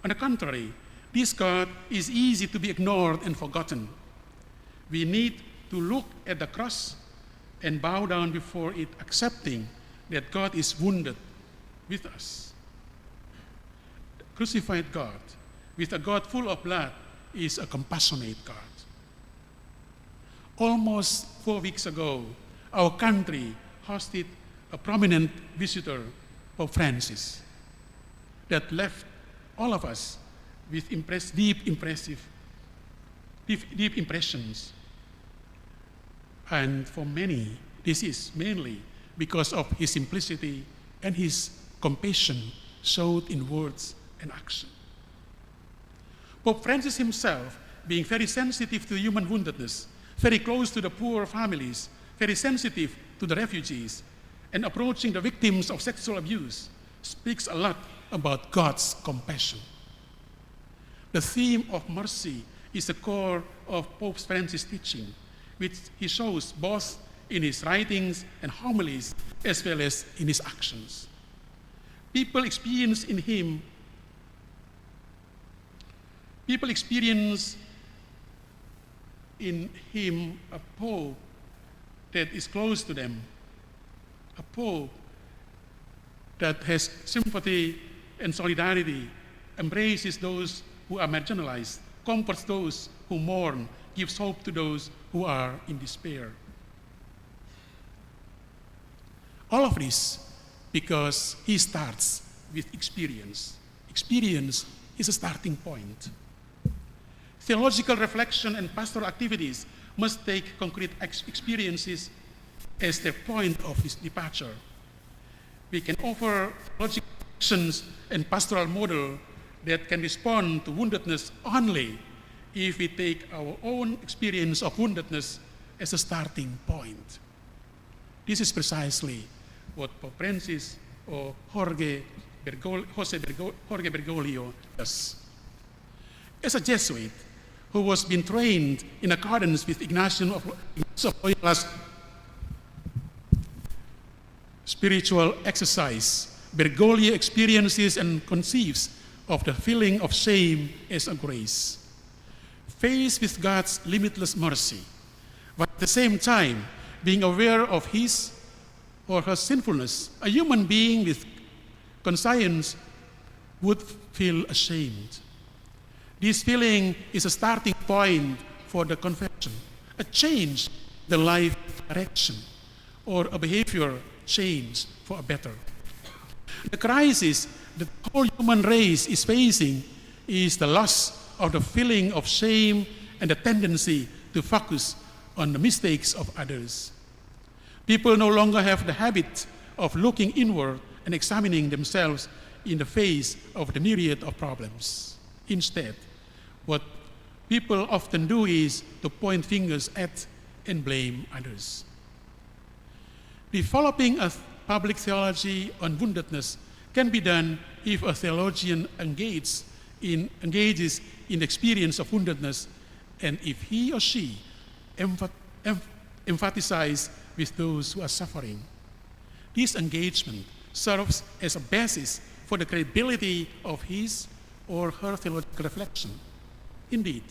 On the contrary, this God is easy to be ignored and forgotten. We need to look at the cross and bow down before it, accepting that God is wounded with us. The crucified God, with a God full of blood, is a compassionate God. Almost 4 weeks ago, our country hosted a prominent visitor, Pope Francis, that left all of us with deep impressions. And for many, this is mainly because of his simplicity and his compassion showed in words and action. Pope Francis himself, being very sensitive to human woundedness, very close to the poor families, very sensitive to the refugees, and approaching the victims of sexual abuse, speaks a lot about God's compassion. The theme of mercy is the core of Pope Francis' teaching, which he shows both in his writings and homilies as well as in his actions. People experience in him a Pope that is close to them, a Pope that has sympathy and solidarity, embraces those who are marginalized, comforts those who mourn, gives hope to those who are in despair. All of this because he starts with experience. Experience is a starting point. Theological reflection and pastoral activities must take concrete experiences as their point of this departure. We can offer theological actions and pastoral model that can respond to woundedness only if we take our own experience of woundedness as a starting point. This is precisely what Pope Francis or Jorge Jorge Bergoglio does. As a Jesuit who was being trained in accordance with Ignatius of Loyola's spiritual exercise, Bergoglio experiences and conceives of the feeling of shame as a grace. Faced with God's limitless mercy, but at the same time being aware of his or her sinfulness, a human being with conscience would feel ashamed. This feeling is a starting point for the confession, a change in the life direction, or a behavior change for a better. The crisis that the whole human race is facing is the loss of the feeling of shame and the tendency to focus on the mistakes of others. People no longer have the habit of looking inward and examining themselves in the face of the myriad of problems. Instead, what people often do is to point fingers at and blame others. Developing a public theology on woundedness can be done if a theologian engages in the experience of woundedness and if he or she empathizes with those who are suffering. This engagement serves as a basis for the credibility of his or her theological reflection. Indeed,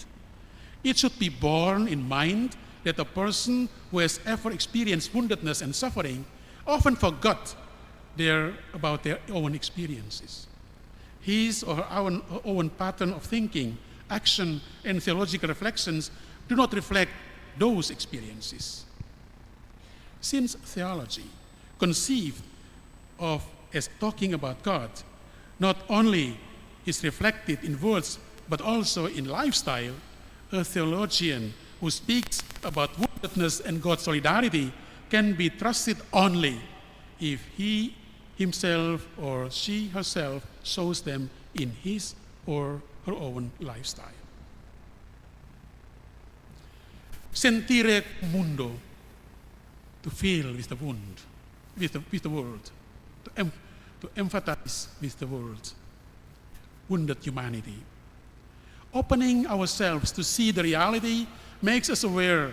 it should be borne in mind that a person who has ever experienced woundedness and suffering often forgot about their own experiences. His or her own pattern of thinking, action, and theological reflections do not reflect those experiences. Since theology, conceived of as talking about God, not only is reflected in words but also in lifestyle, a theologian who speaks about woundedness and God's solidarity can be trusted only if he himself or she herself shows them in his or her own lifestyle. Sentire mundo, to feel with the wound, with the world, to empathize with the world, wounded humanity. Opening ourselves to see the reality makes us aware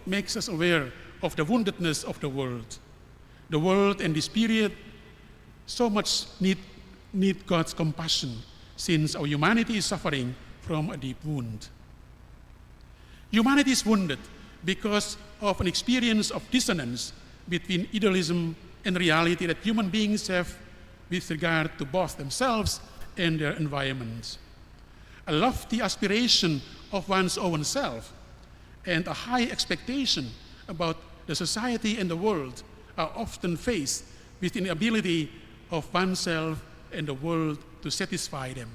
makes us aware of the woundedness of the world. The world and the spirit so much need God's compassion, since our humanity is suffering from a deep wound. Humanity is wounded because of an experience of dissonance between idealism and reality that human beings have with regard to both themselves and their environment. A lofty aspiration of one's own self and a high expectation about the society and the world are often faced with the inability of oneself and the world to satisfy them.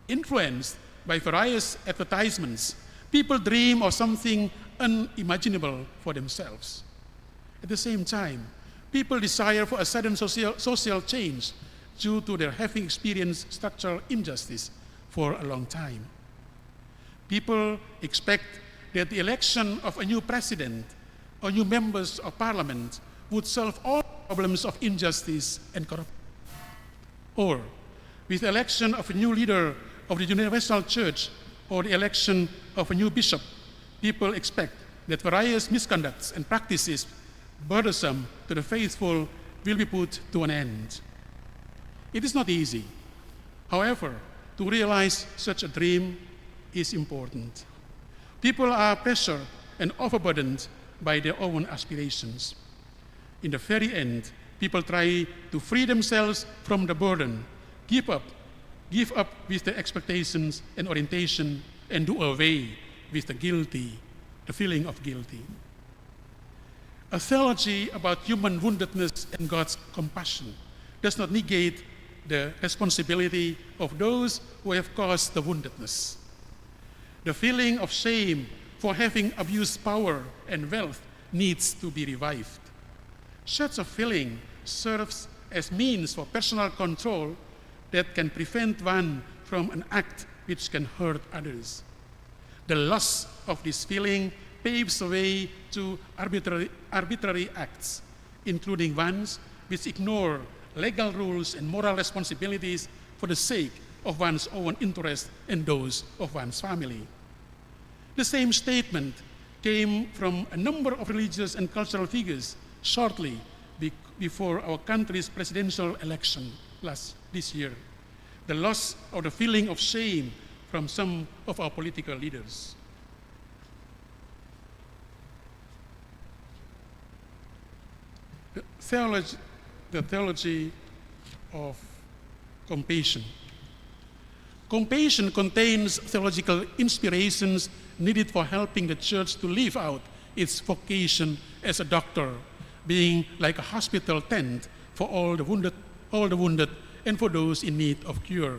Influenced by various advertisements, people dream of something unimaginable for themselves. At the same time, people desire for a sudden social change due to their having experienced structural injustice for a long time. People expect that the election of a new president or new members of parliament would solve all problems of injustice and corruption. Or, with the election of a new leader of the Universal Church or the election of a new bishop, people expect that various misconducts and practices burdensome to the faithful will be put to an end. It is not easy. However, to realize such a dream is important. People are pressured and overburdened by their own aspirations. In the very end, people try to free themselves from the burden, give up with the expectations and orientation, and do away with the feeling of guilty. A theology about human woundedness and God's compassion does not negate the responsibility of those who have caused the woundedness. The feeling of shame for having abused power and wealth needs to be revived. Such a feeling serves as means for personal control that can prevent one from an act which can hurt others. The loss of this feeling paves the way to arbitrary acts, including ones which ignore legal rules and moral responsibilities for the sake of one's own interest and those of one's family. The same statement came from a number of religious and cultural figures shortly before our country's presidential election this year. The loss of the feeling of shame from some of our political leaders. The theology of compassion. Compassion contains theological inspirations needed for helping the church to live out its vocation as a doctor, being like a hospital tent for all the wounded and for those in need of cure.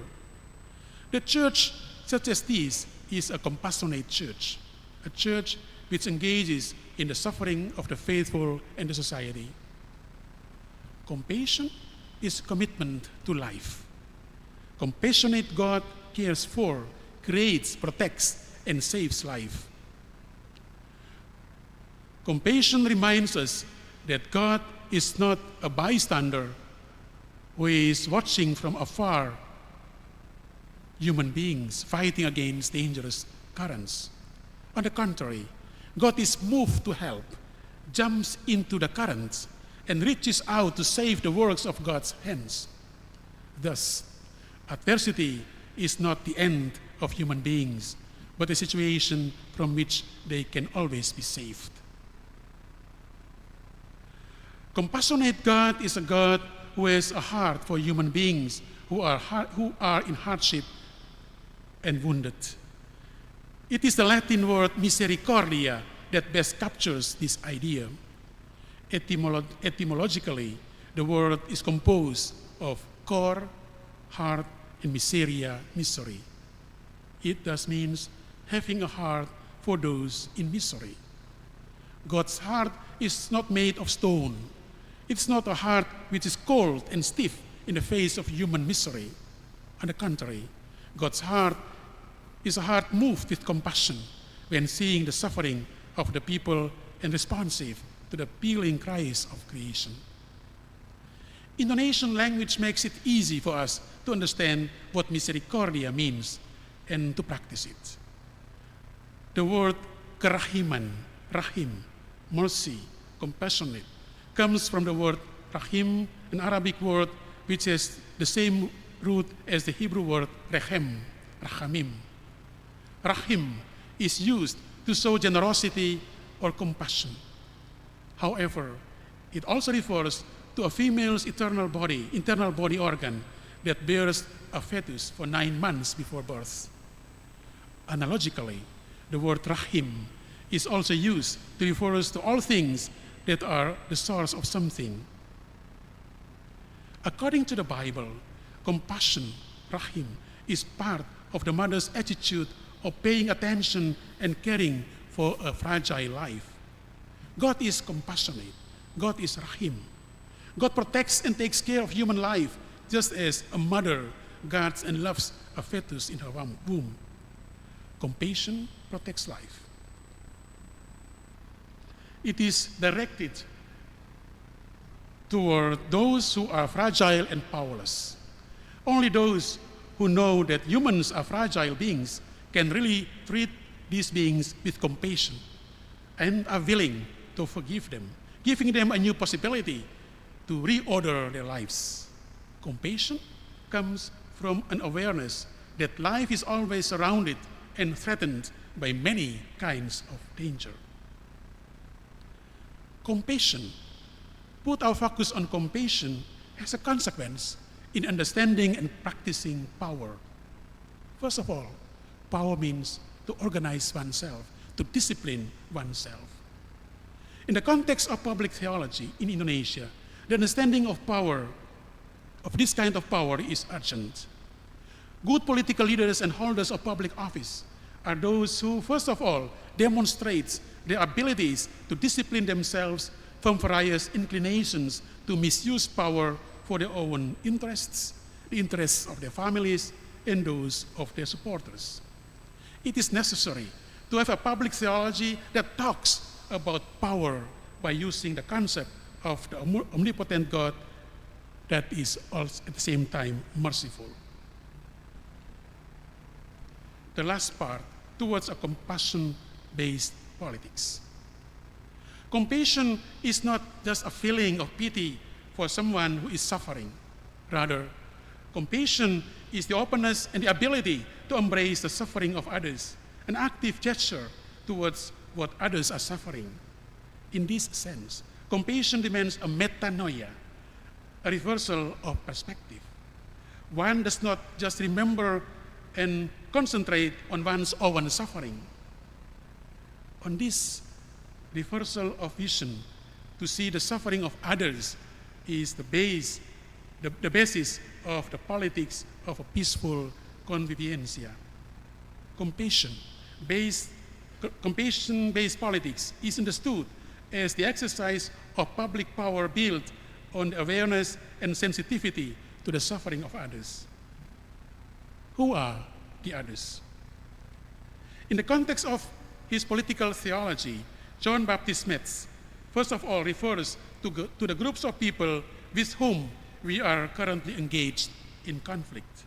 The church such as this is a compassionate church, a church which engages in the suffering of the faithful and the society. Compassion is commitment to life. Compassionate God cares for, creates, protects, and saves life. Compassion reminds us that God is not a bystander who is watching from afar human beings fighting against dangerous currents. On the contrary, God is moved to help, jumps into the currents, and reaches out to save the works of God's hands. Thus, adversity is not the end of human beings, but a situation from which they can always be saved. Compassionate God is a God who has a heart for human beings who are in hardship and wounded. It is the Latin word misericordia that best captures this idea. Etymologically, the word is composed of cor, heart, and miseria, misery. It thus means having a heart for those in misery. God's heart is not made of stone. It's not a heart which is cold and stiff in the face of human misery. On the contrary, God's heart is a heart moved with compassion when seeing the suffering of the people and responsive to the appealing cries of creation. Indonesian language makes it easy for us to understand what misericordia means and to practice it. The word kerahiman, rahim, mercy, compassionate, comes from the word rahim, an Arabic word which has the same root as the Hebrew word rechem, rachamim. Rahim is used to show generosity or compassion. However, it also refers to a female's internal body organ that bears a fetus for 9 months before birth. Analogically, the word rahim is also used to refer to all things that are the source of something. According to the Bible, compassion, rahim, is part of the mother's attitude of paying attention and caring for a fragile life. God is compassionate. God is rahim. God protects and takes care of human life just as a mother guards and loves a fetus in her womb. Compassion protects life. It is directed toward those who are fragile and powerless. Only those who know that humans are fragile beings can really treat these beings with compassion and are willing to forgive them, giving them a new possibility to reorder their lives. Compassion comes from an awareness that life is always surrounded and threatened by many kinds of danger. Compassion, put our focus on compassion as a consequence in understanding and practicing power. First of all, power means to organize oneself, to discipline oneself. In the context of public theology in Indonesia, the understanding of power, of this kind of power, is urgent. Good political leaders and holders of public office are those who, first of all, demonstrate their abilities to discipline themselves from various inclinations to misuse power for their own interests, the interests of their families, and those of their supporters. It is necessary to have a public theology that talks about power by using the concept of the omnipotent God that is also at the same time merciful. The last part, towards a compassion-based politics. Compassion is not just a feeling of pity for someone who is suffering. Rather, compassion is the openness and the ability to embrace the suffering of others, an active gesture towards what others are suffering. In this sense, compassion demands a metanoia, a reversal of perspective. One does not just remember and concentrate on one's own suffering. On this reversal of vision, to see the suffering of others is the basis of the politics of a peaceful convivencia. Compassion-based politics is understood as the exercise of public power built on the awareness and sensitivity to the suffering of others. Who are the others? In the context of his political theology, John Baptist Metz, first of all, refers to the groups of people with whom we are currently engaged in conflict.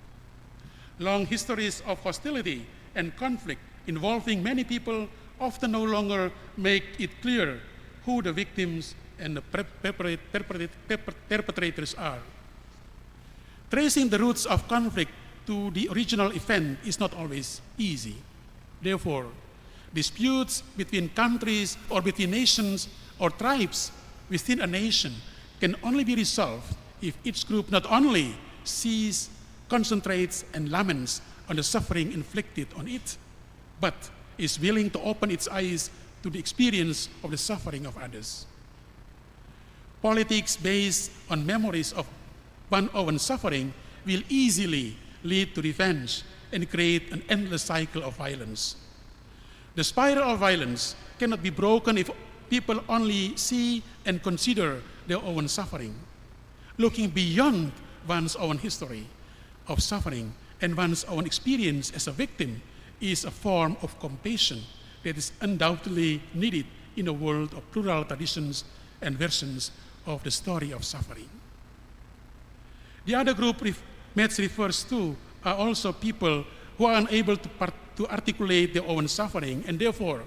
Long histories of hostility and conflict involving many people often no longer make it clear who the victims and the perpetrators are. Tracing the roots of conflict to the original event is not always easy. Therefore, disputes between countries or between nations or tribes within a nation can only be resolved if each group not only sees, concentrates, and laments on the suffering inflicted on it, but is willing to open its eyes to the experience of the suffering of others. Politics based on memories of one's own suffering will easily lead to revenge and create an endless cycle of violence. The spiral of violence cannot be broken if people only see and consider their own suffering. Looking beyond one's own history of suffering and one's own experience as a victim is a form of compassion that is undoubtedly needed in a world of plural traditions and versions of the story of suffering. The other group Metz refers to are also people who are unable to articulate their own suffering, and therefore,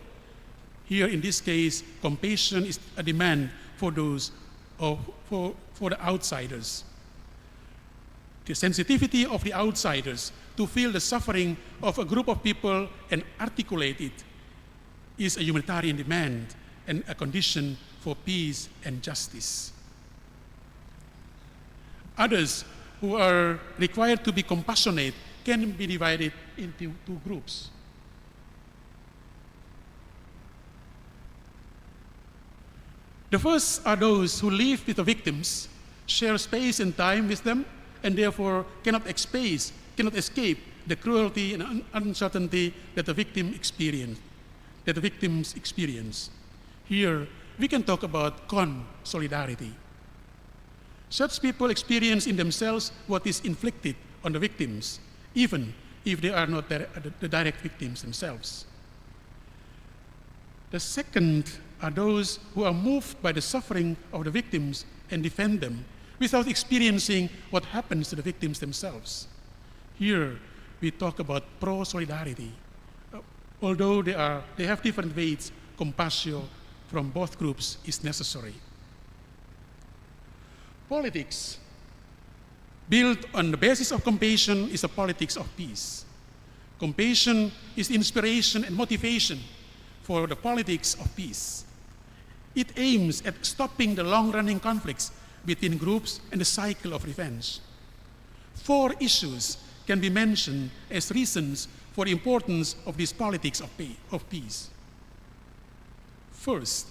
here in this case, compassion is a demand for those for the outsiders. The sensitivity of the outsiders to feel the suffering of a group of people and articulate it is a humanitarian demand and a condition for peace and justice. Others who are required to be compassionate can be divided into two groups. The first are those who live with the victims, share space and time with them, and therefore cannot escape the cruelty and uncertainty that the victims experience. Here, we can talk about con-solidarity. Such people experience in themselves what is inflicted on the victims, even if they are not the direct victims themselves. The second are those who are moved by the suffering of the victims and defend them without experiencing what happens to the victims themselves. Here, we talk about pro-solidarity. Although they have different weights, compassion from both groups is necessary. Politics built on the basis of compassion is a politics of peace. Compassion is inspiration and motivation for the politics of peace. It aims at stopping the long-running conflicts between groups and the cycle of revenge. 4 issues can be mentioned as reasons for the importance of this politics of peace. First,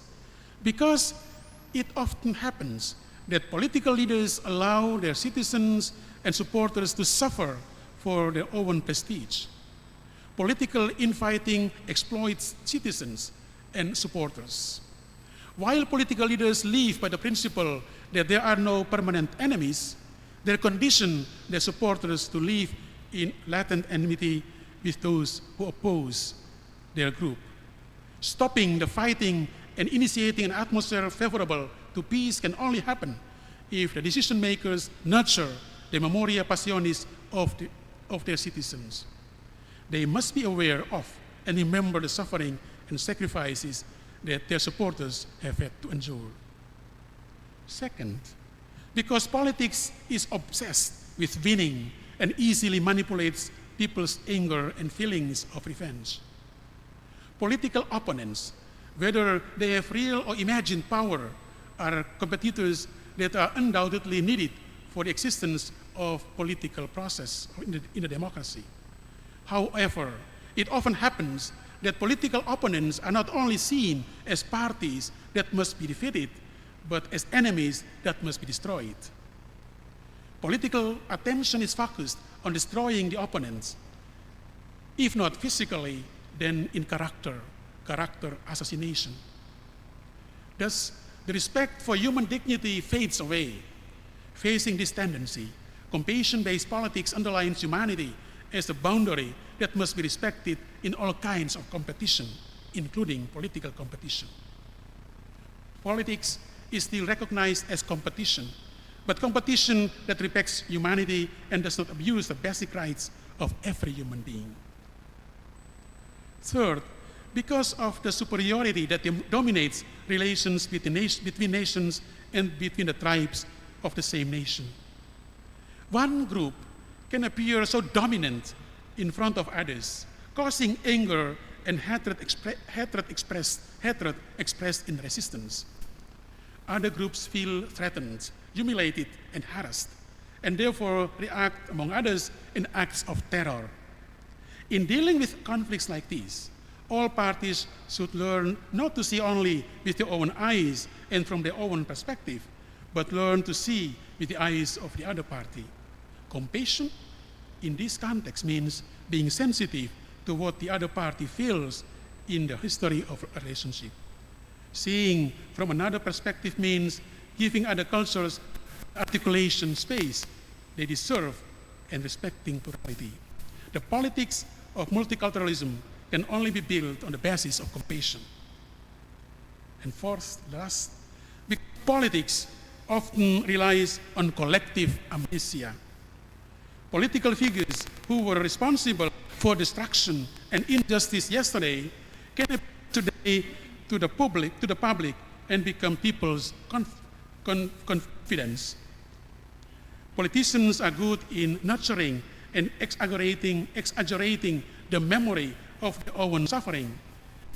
because it often happens that political leaders allow their citizens and supporters to suffer for their own prestige. Political infighting exploits citizens and supporters. While political leaders live by the principle that there are no permanent enemies, they condition their supporters to live in latent enmity with those who oppose their group. Stopping the fighting and initiating an atmosphere favorable to peace can only happen if the decision makers nurture the memoria passionis of their citizens. They must be aware of and remember the suffering and sacrifices that their supporters have had to endure. Second, because politics is obsessed with winning and easily manipulates people's anger and feelings of revenge. Political opponents, whether they have real or imagined power, are competitors that are undoubtedly needed for the existence of political process in a democracy. However, it often happens that political opponents are not only seen as parties that must be defeated, but as enemies that must be destroyed. Political attention is focused on destroying the opponents, if not physically, then in character assassination. Thus, the respect for human dignity fades away. Facing this tendency, compassion-based politics underlines humanity as a boundary that must be respected in all kinds of competition, including political competition. Politics is still recognized as competition, but competition that respects humanity and does not abuse the basic rights of every human being. Third, because of the superiority that dominates relations between nations and between the tribes of the same nation. One group can appear so dominant in front of others, causing anger and hatred expressed in resistance. Other groups feel threatened, humiliated, and harassed, and therefore react, among others, in acts of terror. In dealing with conflicts like these, all parties should learn not to see only with their own eyes and from their own perspective, but learn to see with the eyes of the other party. Compassion in this context means being sensitive to what the other party feels in the history of a relationship. Seeing from another perspective means giving other cultures articulation space they deserve and respecting plurality. The politics of multiculturalism can only be built on the basis of compassion. And fourth, last, politics often relies on collective amnesia. Political figures who were responsible for destruction and injustice yesterday can appear today to the public and become people's confidence. Politicians are good in nurturing and exaggerating the memory of their own suffering,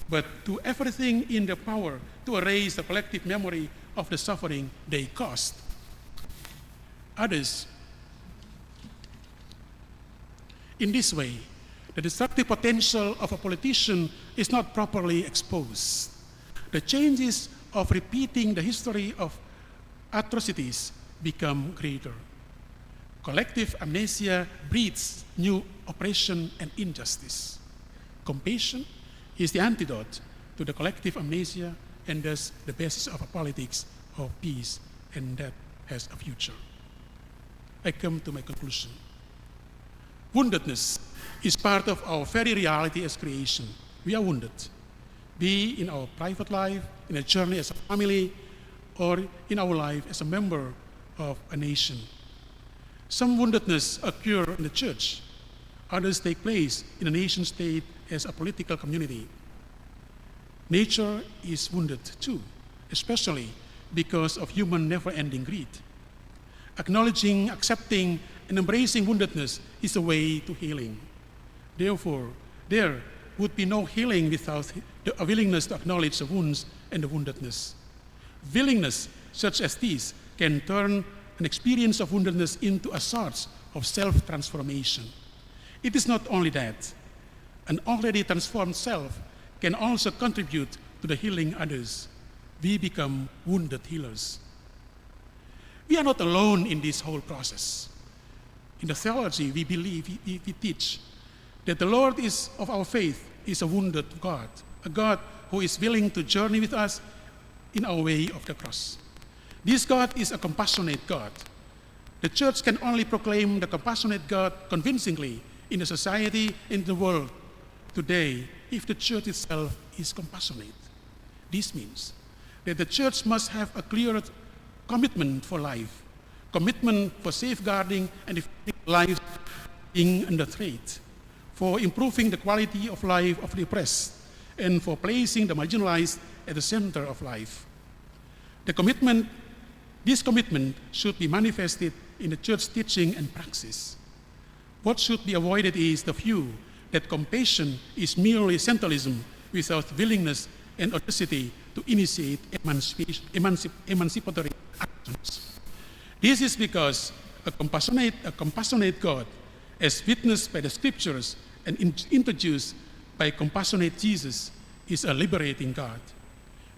but do everything in their power to erase the collective memory of the suffering they caused. Others, in this way, the destructive potential of a politician is not properly exposed. The chances of repeating the history of atrocities become greater. Collective amnesia breeds new oppression and injustice. Compassion is the antidote to the collective amnesia and thus the basis of a politics of peace and that has a future. I come to my conclusion. Woundedness is part of our very reality as creation. We are wounded, be in our private life, in a journey as a family, or in our life as a member of a nation. Some woundedness occur in the church. Others take place in a nation state as a political community. Nature is wounded too, especially because of human never-ending greed. Acknowledging, accepting, and embracing woundedness is a way to healing. Therefore, there would be no healing without a willingness to acknowledge the wounds and the woundedness. Willingness such as this can turn an experience of woundedness into a source of self-transformation. It is not only that, an already transformed self can also contribute to the healing others. We become wounded healers. We are not alone in this whole process. In the theology, we believe, we teach that the Lord of our faith is a wounded God, a God who is willing to journey with us in our way of the cross. This God is a compassionate God. The church can only proclaim the compassionate God convincingly in the society, in the world today, if the church itself is compassionate. This means that the church must have a clear commitment for life, commitment for safeguarding and defending lives being under threat, for improving the quality of life of the oppressed, and for placing the marginalized at the center of life. This commitment should be manifested in the church teaching and praxis. What should be avoided is the view that compassion is merely essentialism without willingness and audacity to initiate emancipatory actions. This is because a compassionate God, as witnessed by the scriptures and introduced by compassionate Jesus, is a liberating God.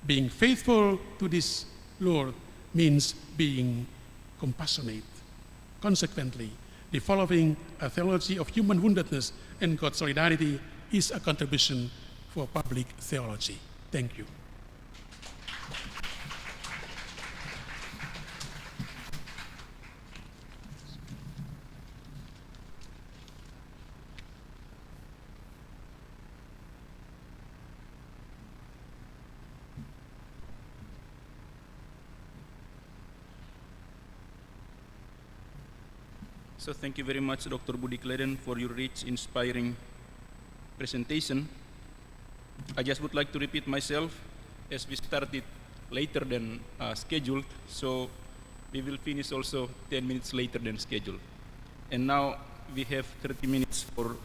Being faithful to this Lord means being compassionate. Consequently, developing a theology of human woundedness and God's solidarity is a contribution for public theology. Thank you. So thank you very much, Dr. Budi Kleden, for your rich, inspiring presentation. I just would like to repeat myself, as we started later than scheduled, so we will finish also 10 minutes later than scheduled. And now we have 30 minutes for,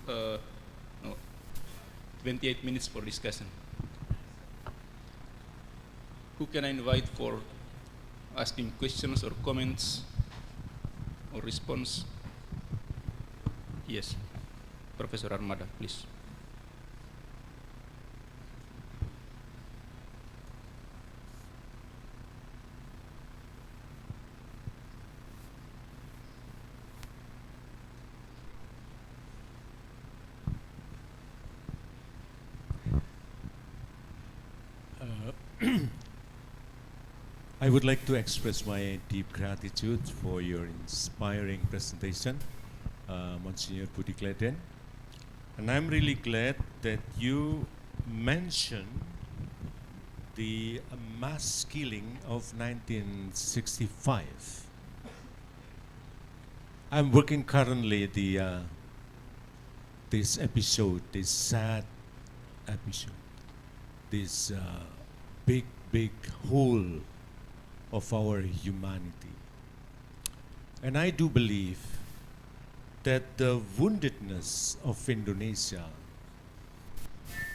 28 minutes for discussion. Who can I invite for asking questions or comments or response? Yes, Professor Armada, please. I would like to express my deep gratitude for your inspiring presentation, Monsignor Budi Kleden. And I'm really glad that you mentioned the mass killing of 1965. I'm working currently this episode, this sad episode, this big hole of our humanity. And I do believe that the woundedness of Indonesia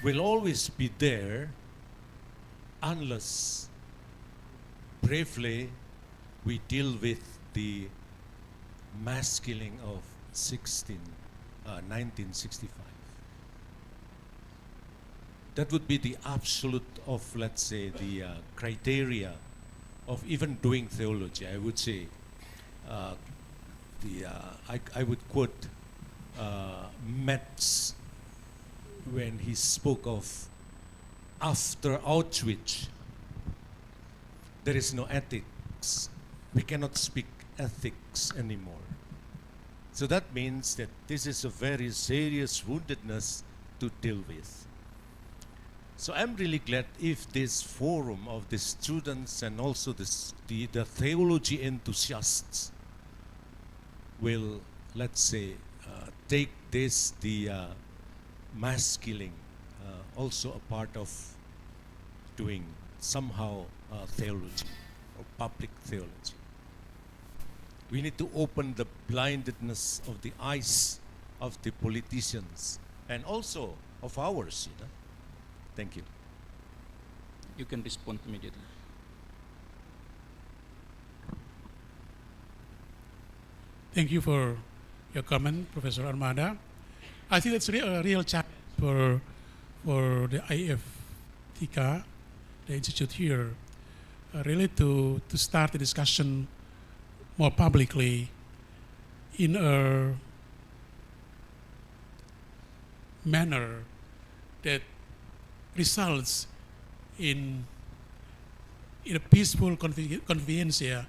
will always be there unless bravely we deal with the mass killing of 1965. That would be the absolute of, let's say, the criteria of even doing theology. I would say, I would quote Metz when he spoke of after Auschwitz, there is no ethics. We cannot speak ethics anymore. So that means that this is a very serious woundedness to deal with. So I'm really glad if this forum of the students and also the theology enthusiasts will, let's say, take this, the mass killing, also a part of doing somehow theology or public theology. We need to open the blindedness of the eyes of the politicians and also of ours, you know. Thank you. You can respond immediately. Thank you for your comment, Professor Armada. I think it's a real challenge for the IFTK, the Institute here, really to start the discussion more publicly in a manner that results in a peaceful convivencia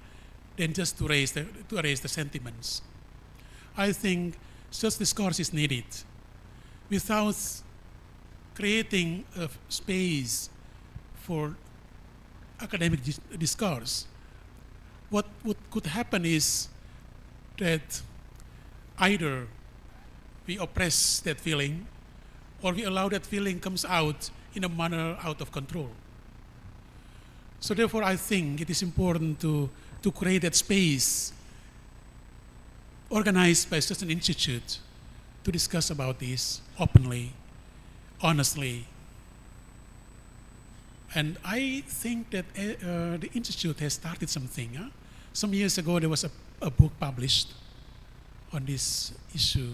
than just to raise the sentiments. I think such discourse is needed without creating a space for academic discourse. what could happen is that either we oppress that feeling or we allow that feeling comes out in a manner out of control. So therefore I think it is important to create that space organized by such an institute to discuss about this openly, honestly. And I think that the Institute has started something. Some years ago there was a book published on this issue.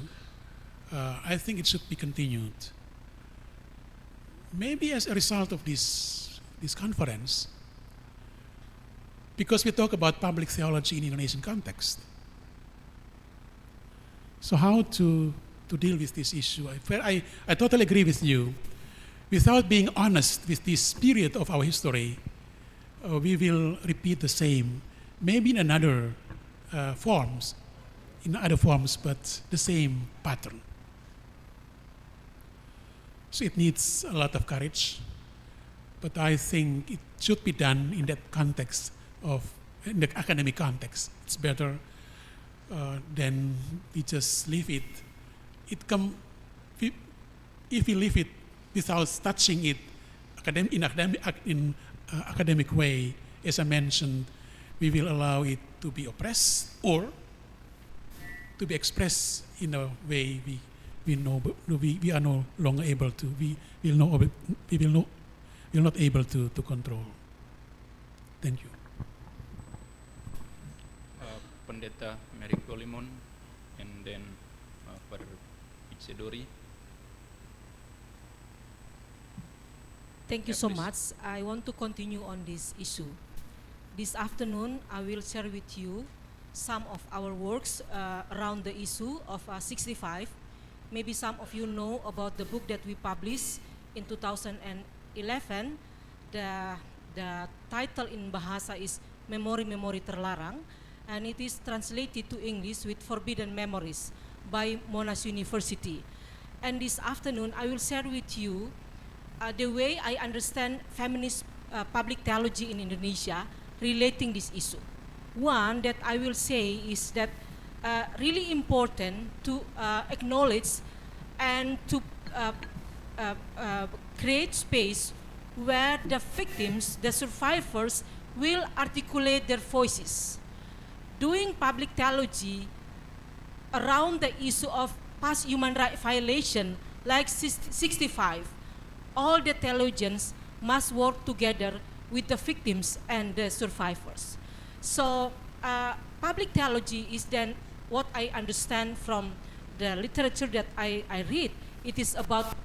I think it should be continued. Maybe as a result of this conference, because we talk about public theology in Indonesian context. So how to deal with this issue? I totally agree with you. Without being honest with this period of our history, we will repeat the same, maybe in other forms, but the same pattern. So it needs a lot of courage, but I think it should be done in that context in the academic context. It's better than we just leave it. If we leave it without touching it in academic way, as I mentioned, we will allow it to be oppressed or to be expressed in a way we are no longer able to. We will not able to control. Thank you. Pendeta Meriko Limon, and then Father Itzedori. Thank you so much. I want to continue on this issue. This afternoon, I will share with you some of our works around the issue of 65. Maybe some of you know about the book that we published in 2011. The title in Bahasa is Memori-Memori Terlarang, and it is translated to English with Forbidden Memories by Monash University. And this afternoon, I will share with you the way I understand feminist public theology in Indonesia relating this issue. One that I will say is that really important to acknowledge and to create space where the victims, the survivors, will articulate their voices. Doing public theology around the issue of past human rights violation like 65, all the theologians must work together with the victims and the survivors. So public theology is then what I understand from the literature that I read. It is about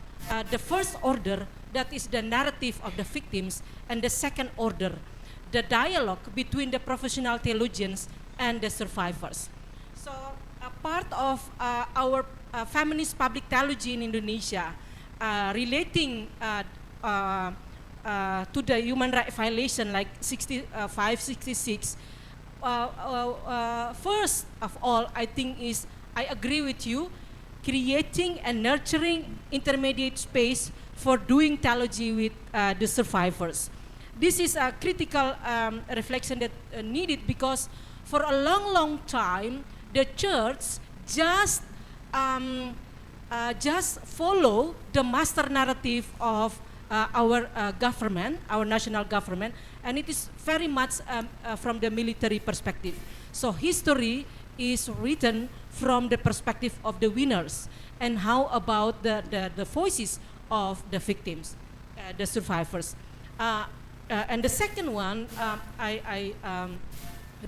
the first order, that is the narrative of the victims, and the second order, the dialogue between the professional theologians and the survivors. So a part of our feminist public theology in Indonesia relating to the human rights violation like 65, 66, first of all, I think is, I agree with you, creating and nurturing intermediate space for doing theology with the survivors. This is a critical reflection that needed, because for a long time, the church just follow the master narrative of our government, our national government, and it is very much from the military perspective. So history is written from the perspective of the winners. And how about the voices of the victims, the survivors? And the second one, I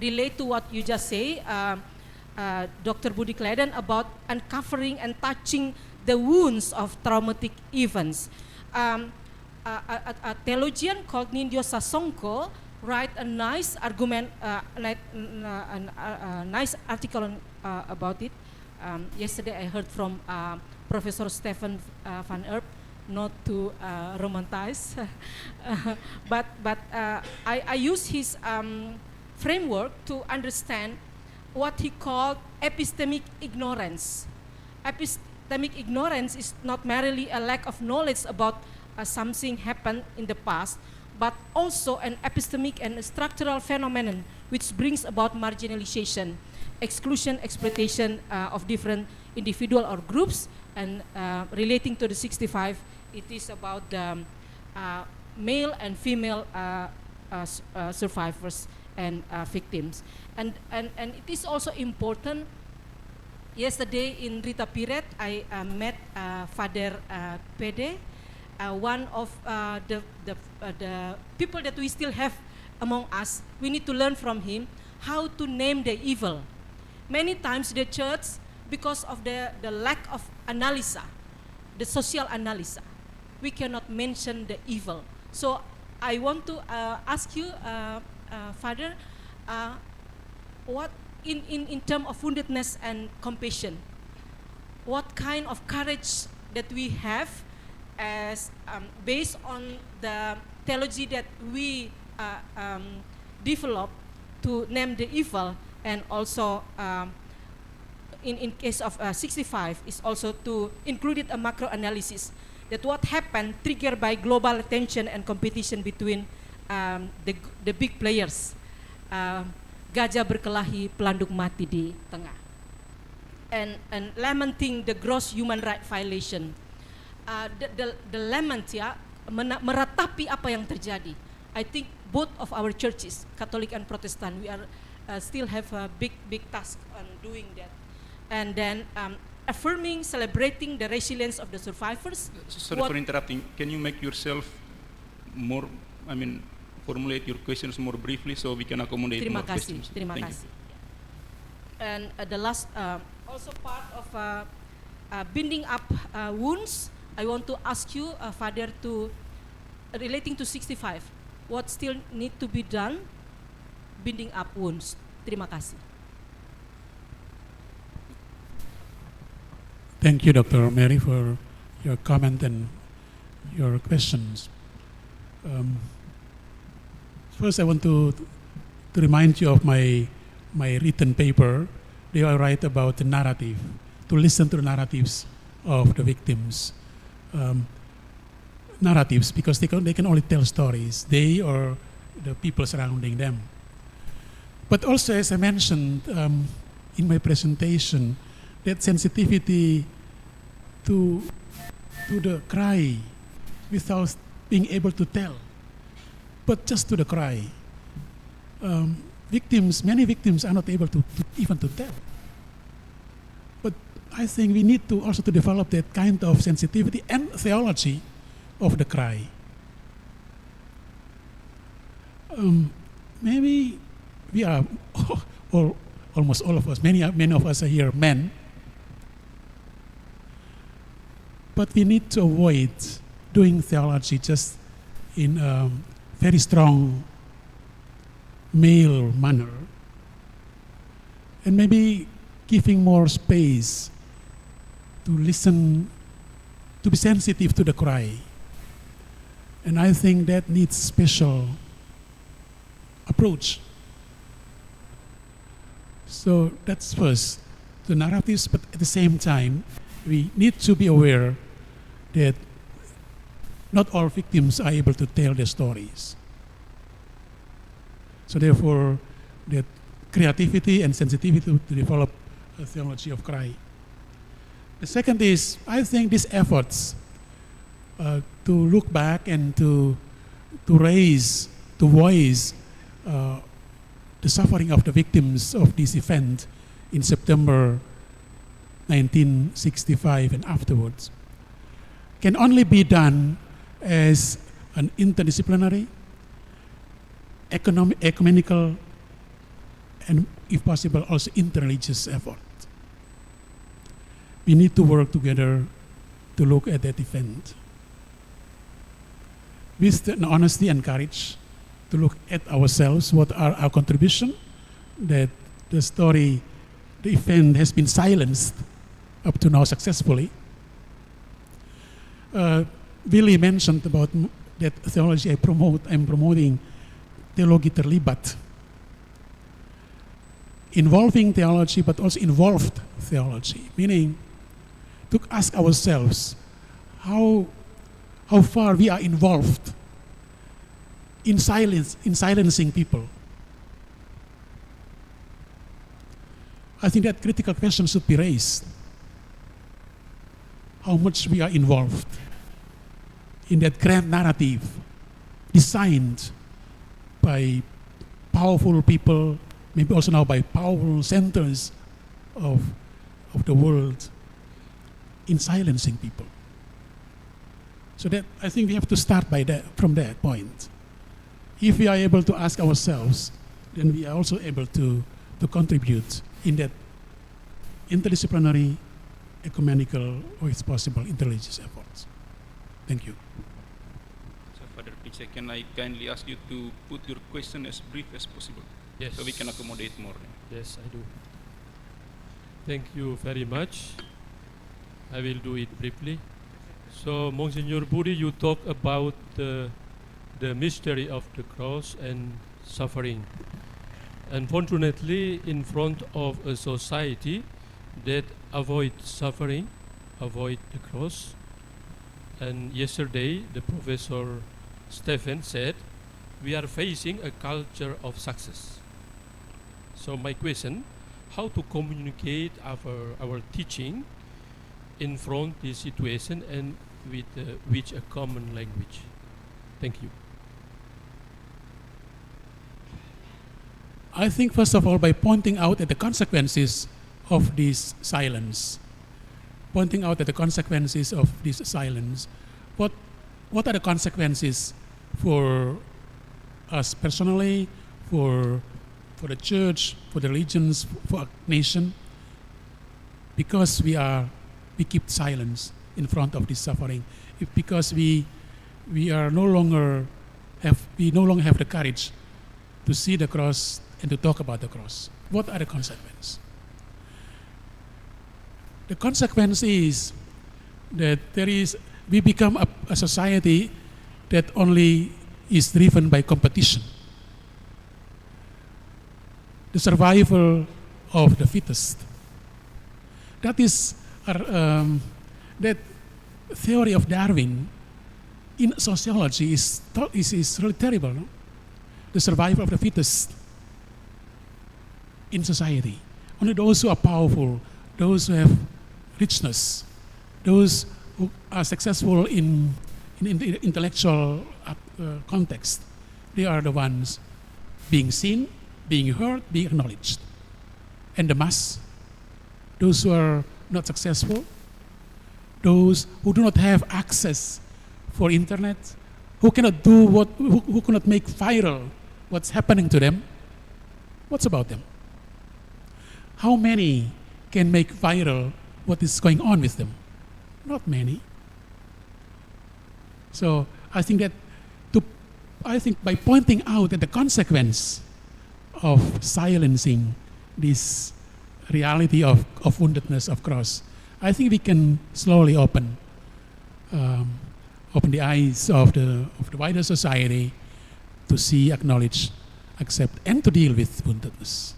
relate to what you just say, Dr. Budi Kleden, about uncovering and touching the wounds of traumatic events. A theologian called Nindyo Sasongko write a nice argument, a nice article about it. Yesterday I heard from Professor Stephan van Erp, not to romanticize, but I use his framework to understand what he called epistemic ignorance. Epistemic ignorance is not merely a lack of knowledge about something happened in the past, but also an epistemic and structural phenomenon which brings about marginalization, exclusion, exploitation of different individual or groups. And relating to the 65, it is about the male and female survivors and victims. And it is also important. Yesterday in Rita Piret, I met Father Pede, one of the people that we still have among us. We need to learn from him how to name the evil. Many times the church, because of the lack of analysis, the social analysis, we cannot mention the evil. So I want to ask you, Father, what in terms of woundedness and compassion, what kind of courage that we have as based on the theology that we develop to name the evil, and also in case of 65 is also to include a macro analysis that what happened triggered by global attention and competition between the big players. Gajah berkelahi, pelanduk mati di tengah. And lamenting the gross human right violation. The lament ya, meratapi apa yang terjadi. I think both of our churches, Catholic and Protestant, we are still have a big task on doing that. And then affirming, celebrating the resilience of the survivors. Sorry for interrupting. Can you make yourself more, formulate your questions more briefly so we can accommodate more questions? Terima kasih. And the last, also part of binding up wounds, I want to ask you, Father, to relating to 65, what still need to be done, binding up wounds. Terima kasih. Thank you, Dr. Mary, for your comment and your questions. First, I want to remind you of my written paper. There I write about the narrative, to listen to the narratives of the victims. Narratives, because they can only tell stories, they or the people surrounding them. But also, as I mentioned in my presentation, that sensitivity to the cry without being able to tell, but just to the cry. Many victims are not able to even to tell. But I think we need to also to develop that kind of sensitivity and theology of the cry. Maybe we are, almost all of us, many of us are here men, but we need to avoid doing theology just in a very strong male manner, and maybe giving more space to listen, to be sensitive to the cry. And I think that needs special approach. So that's first, the narratives, but at the same time, we need to be aware that not all victims are able to tell their stories. So therefore, that creativity and sensitivity to develop a theology of cry. The second is, I think these efforts to look back and to raise, to voice the suffering of the victims of this event in September 1965 and afterwards, can only be done as an interdisciplinary, ecumenical, and if possible also interreligious effort. We need to work together to look at that event with the honesty and courage to look at ourselves, what are our contribution, that the story, the event has been silenced up to now successfully. Willy mentioned about that theology I'm promoting Theologi terlibat, involving theology but also involved theology, meaning to ask ourselves how far we are involved in silencing people? I think that critical question should be raised. How much we are involved in that grand narrative designed by powerful people, maybe also now by powerful centers of the world, in silencing people. So that I think we have to start from that point. If we are able to ask ourselves, then we are also able to contribute in that interdisciplinary, ecumenical, or if possible, interreligious efforts. Thank you. So, Father Piche, can I kindly ask you to put your question as brief as possible? Yes. So we can accommodate more. Yes, I do. Thank you very much. I will do it briefly. So, Monsignor Budi, you talk about the mystery of the cross and suffering. Unfortunately, in front of a society that avoid suffering, avoid the cross. And yesterday, the Professor Stephan said, we are facing a culture of success. So my question, how to communicate our teaching in front of this situation and with which a common language? Thank you. I think first of all by pointing out at the consequences of this silence. Pointing out at the consequences of this silence. What are the consequences for us personally, for the church, for the religions, for our nation? Because we keep silence in front of this suffering. Because we no longer have the courage to see the cross and to talk about the cross. What are the consequences? The consequence is that we become a society that only is driven by competition. The survival of the fittest. That is that theory of Darwin in sociology is really terrible. No? The survival of the fittest in society. Only those who are powerful, those who have richness, those who are successful in the intellectual context, they are the ones being seen, being heard, being acknowledged. And the mass, those who are not successful, those who do not have access for internet, who cannot do who cannot make viral what's happening to them, what's about them? How many can make viral what is going on with them? Not many. So I think by pointing out that the consequence of silencing this reality of woundedness of cross, I think we can slowly open the eyes of the wider society to see, acknowledge, accept, and to deal with woundedness.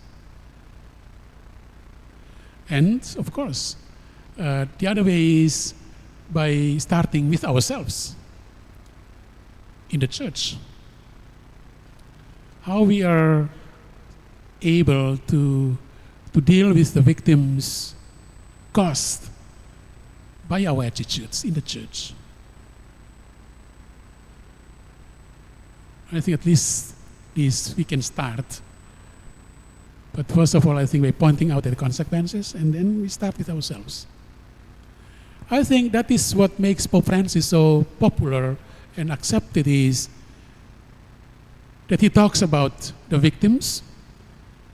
And of course, the other way is by starting with ourselves in the church. How we are able to deal with the victims caused by our attitudes in the church. I think at least this we can start. But first of all, I think by pointing out the consequences, and then we start with ourselves. I think that is what makes Pope Francis so popular and accepted, is that he talks about the victims,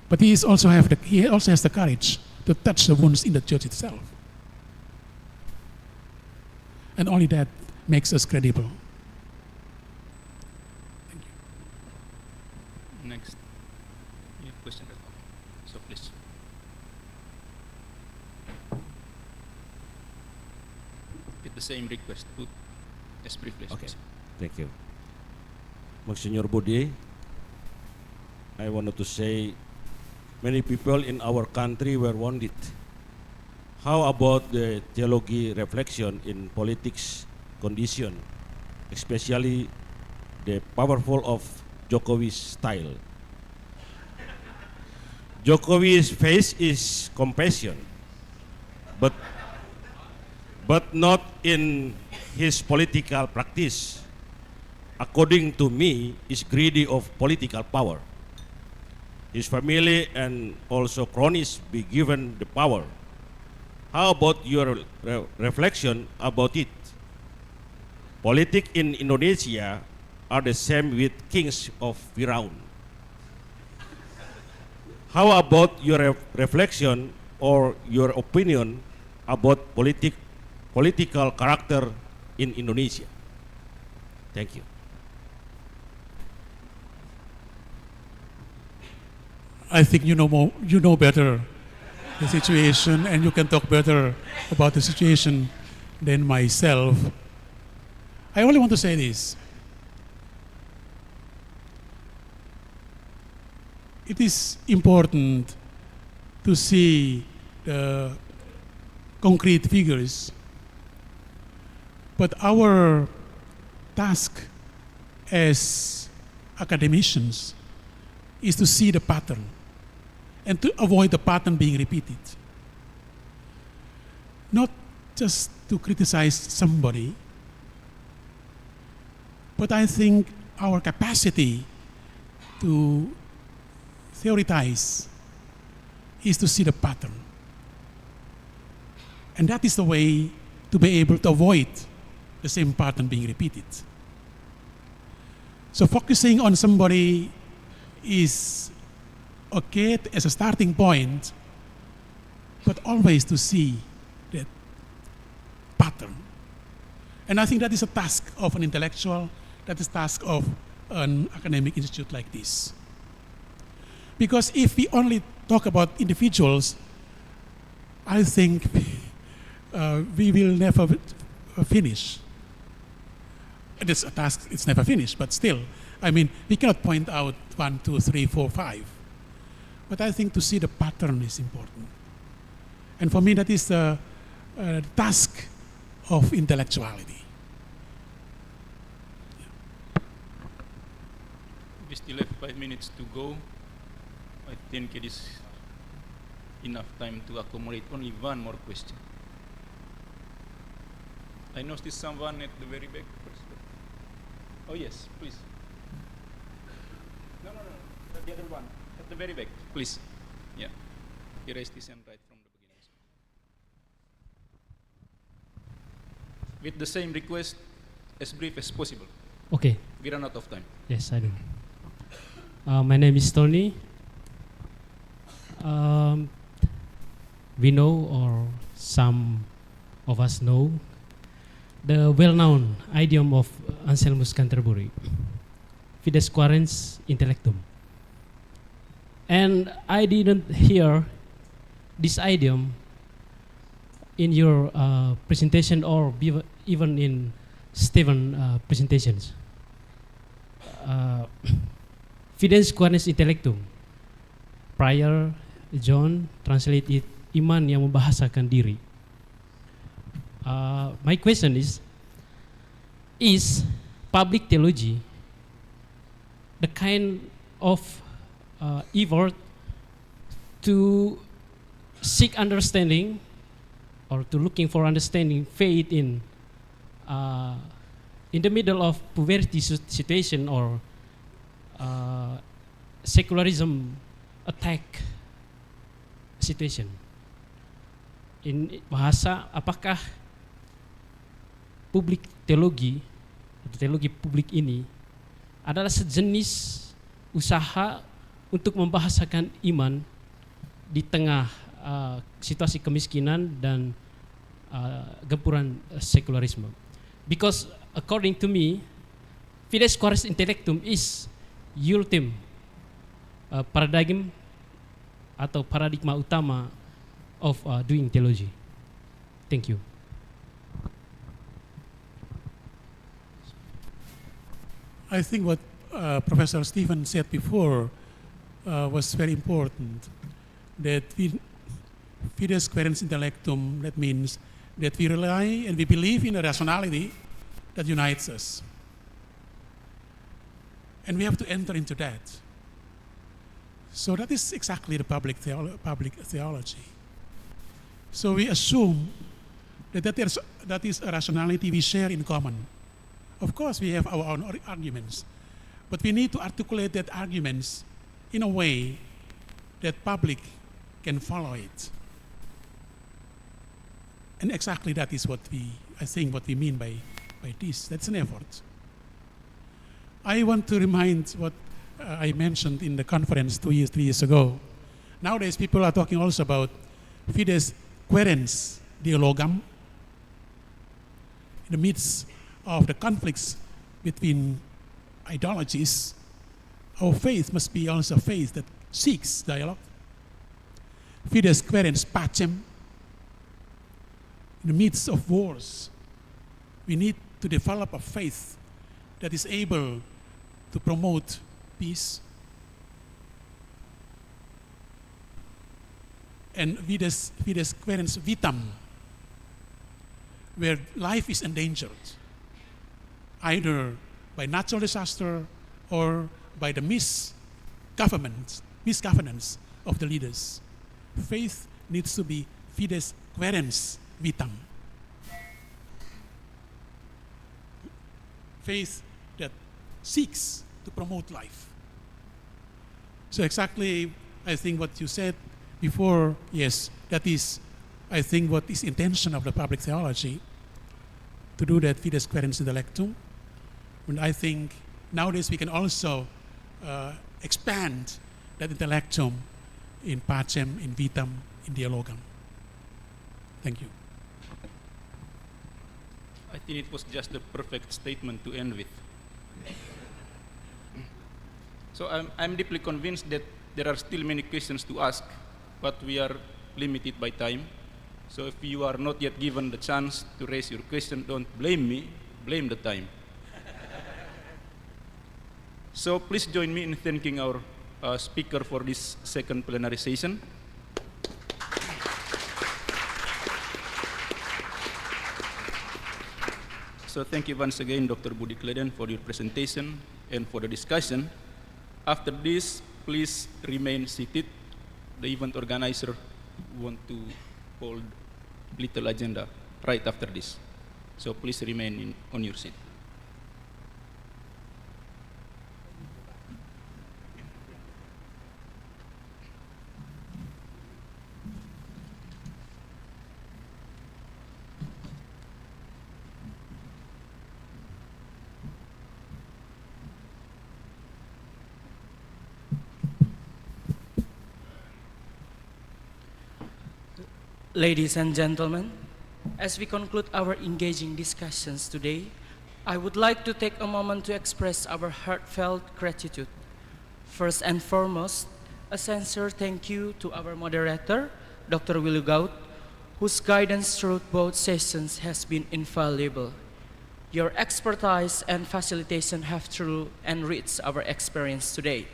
but he also has the courage to touch the wounds in the church itself. And only that makes us credible. Thank you. Next. You have a question? So please. With the same request, put as briefly as possible. Thank you. Monsignor Budi, I wanted to say many people in our country were wounded. How about the theology reflection in politics condition, especially the powerful of Jokowi's style. Jokowi's face is compassion, but not in his political practice. According to me, is greedy of political power. His family and also cronies be given the power. How about your reflection about it? Politics in Indonesia are the same with kings of Firaun. How about your reflection or your opinion about political character in Indonesia? Thank you. I think you know better the situation, and you can talk better about the situation than myself. I only want to say this. It is important to see the concrete figures, but our task as academicians is to see the pattern and to avoid the pattern being repeated. Not just to criticize somebody, but I think our capacity to theorize is to see the pattern. And that is the way to be able to avoid the same pattern being repeated. So focusing on somebody is okay as a starting point, but always to see that pattern. And I think that is a task of an intellectual, that is a task of an academic institute like this. Because if we only talk about individuals, I think we will never finish. It is a task, it's never finished, but still, I mean, we cannot point out 1, 2, 3, 4, 5. But I think to see the pattern is important. And for me, that is the task of intellectuality. We still have 5 minutes to go. I think it is enough time to accommodate only one more question. I noticed someone at the very back first. Oh yes, please. No, the other one. At the very back, please. Yeah. He raised his hand right from the beginning. With the same request, as brief as possible. Okay. We run out of time. Yes, I do. My name is Tony. We know, or some of us know, the well-known idiom of Anselmus Canterbury, Fides quaerens intellectum. And I didn't hear this idiom in your presentation or even in Stephan presentations. Fides quaerens intellectum. Prior, John translated iman yang membahasakan diri. My question is public theology the kind of effort to seek understanding or to looking for understanding faith in the middle of poverty situation or secularism attack situation? In bahasa, apakah publik teologi atau teologi publik ini adalah sejenis usaha untuk membahasakan iman di tengah situasi kemiskinan dan gempuran sekularisme? Because according to me, Fides quaerens intellectum is ultimate paradigm atau paradigma utama of doing theology. Thank you. I think what Professor Stephan said before was very important. That Fides quaerens intellectum, that means that we rely and we believe in a rationality that unites us. And we have to enter into that. So that is exactly the public theology. So we assume that is a rationality we share in common. Of course, we have our own arguments, but we need to articulate that arguments in a way that public can follow it. And exactly that is what we mean by this. That's an effort. I want to remind what I mentioned in the conference 3 years ago. Nowadays, people are talking also about fides querens dialogam. In the midst of the conflicts between ideologies, our faith must be also a faith that seeks dialogue. Fides querens pacem. In the midst of wars, we need to develop a faith that is able to promote peace. And fides querens vitam, where life is endangered, either by natural disaster or by the misgovernance of the leaders. Faith needs to be fides querens vitam. Faith that seeks to promote life. So exactly, I think what you said before, yes, that is, I think, what is intention of the public theology, to do that fides querens intellectum. And I think nowadays we can also expand that intellectum in pacem, in vitam, in dialogam. Thank you. I think it was just the perfect statement to end with. So I'm deeply convinced that there are still many questions to ask, but we are limited by time. So if you are not yet given the chance to raise your question, don't blame me, blame the time. So please join me in thanking our speaker for this second plenary session. So thank you once again, Dr. Budi Kleden, for your presentation and for the discussion. After this, please remain seated. The event organizer want to hold little agenda right after this. So please remain on your seat. Ladies and gentlemen, as we conclude our engaging discussions today, I would like to take a moment to express our heartfelt gratitude. First and foremost, a sincere thank you to our moderator, Dr. Willy Gaut, whose guidance through both sessions has been invaluable. Your expertise and facilitation have truly enriched our experience today.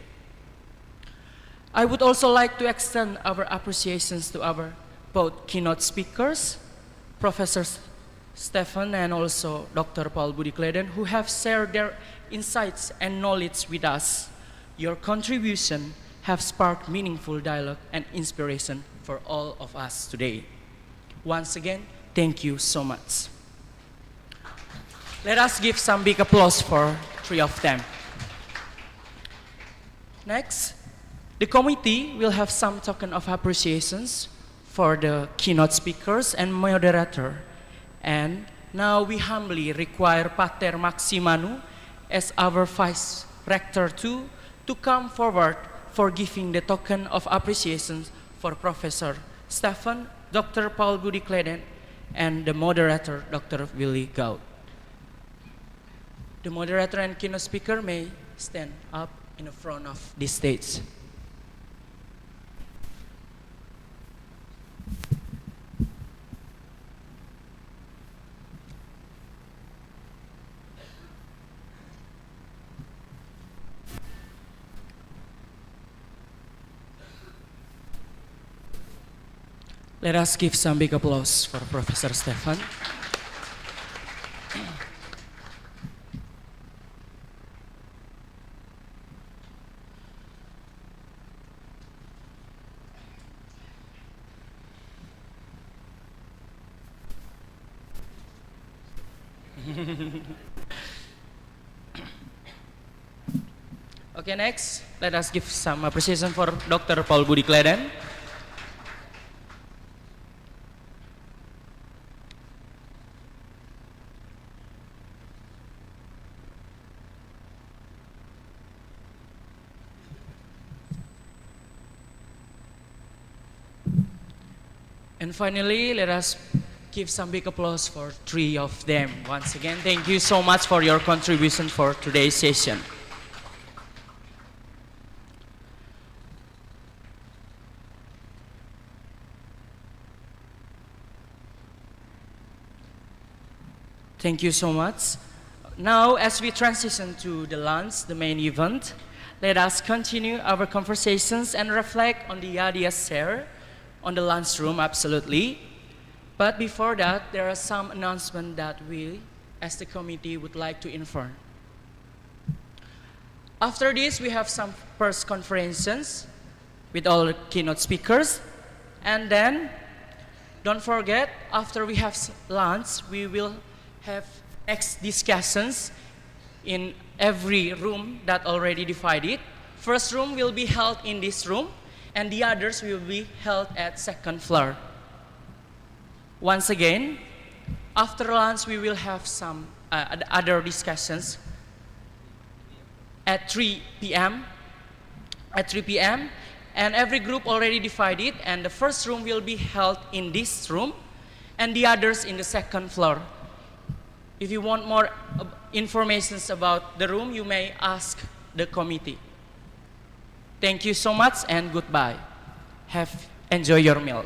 I would also like to extend our appreciations to our both keynote speakers, Professor Stephan and also Dr. Budi Kleden, who have shared their insights and knowledge with us. Your contribution have sparked meaningful dialogue and inspiration for all of us today. Once again, thank you so much. Let us give some big applause for three of them. Next, the committee will have some token of appreciations for the keynote speakers and moderator. And now we humbly require Pater Maximanu as our Vice Rector too to come forward for giving the token of appreciation for Professor Stephan, Dr. Budi Kleden, and the moderator, Dr. Willy Gaut. The moderator and keynote speaker may stand up in the front of this stage. Let us give some big applause for Professor Stephan. Okay, next, let us give some appreciation for Dr. Paul Budi Kleden. And finally, let us give some big applause for 3 of them. Once again, thank you so much for your contribution for today's session. Thank you so much. Now, as we transition to the lunch, the main event, let us continue our conversations and reflect on the ideas shared on the lunchroom, absolutely. But before that, there are some announcements that we, as the committee, would like to inform. After this, we have some press conferences with all the keynote speakers. And then, don't forget, after we have lunch, we will have next discussions in every room that already divided. First room will be held in this room, and the others will be held at second floor. Once again, after lunch, we will have some other discussions at 3 p.m. At 3 p.m., and every group already divided, and the first room will be held in this room, and the others in the second floor. If you want more information about the room, you may ask the committee. Thank you so much and goodbye. Enjoy your meal.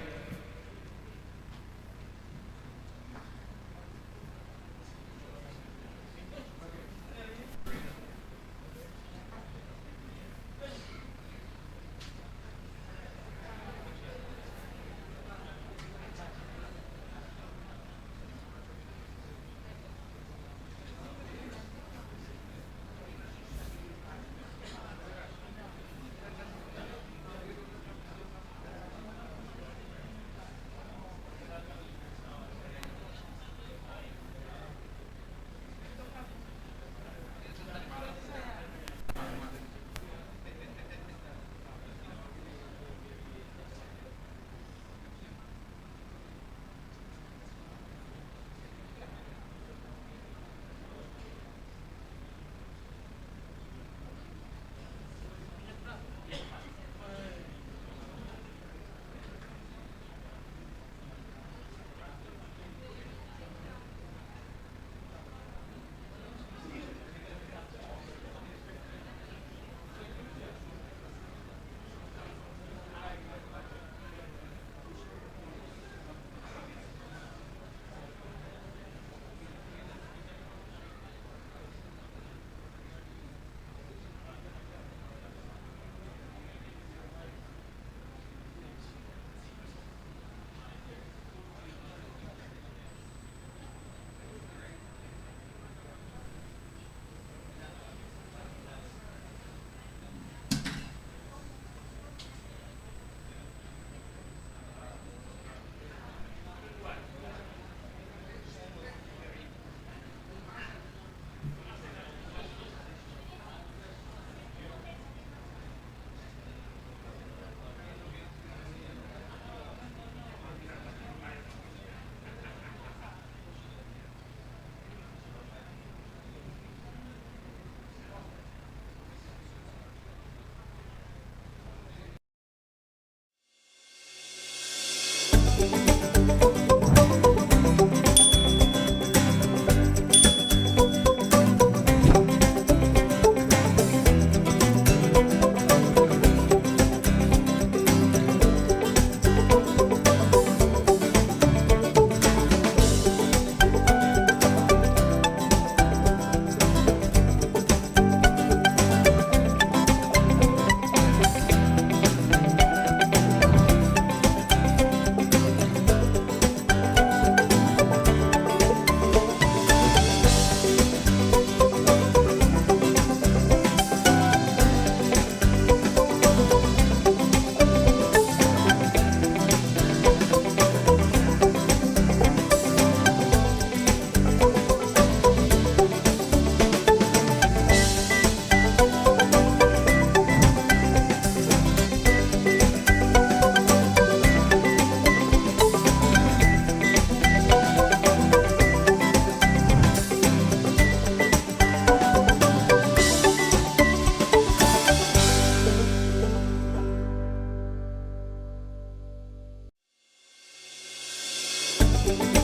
you.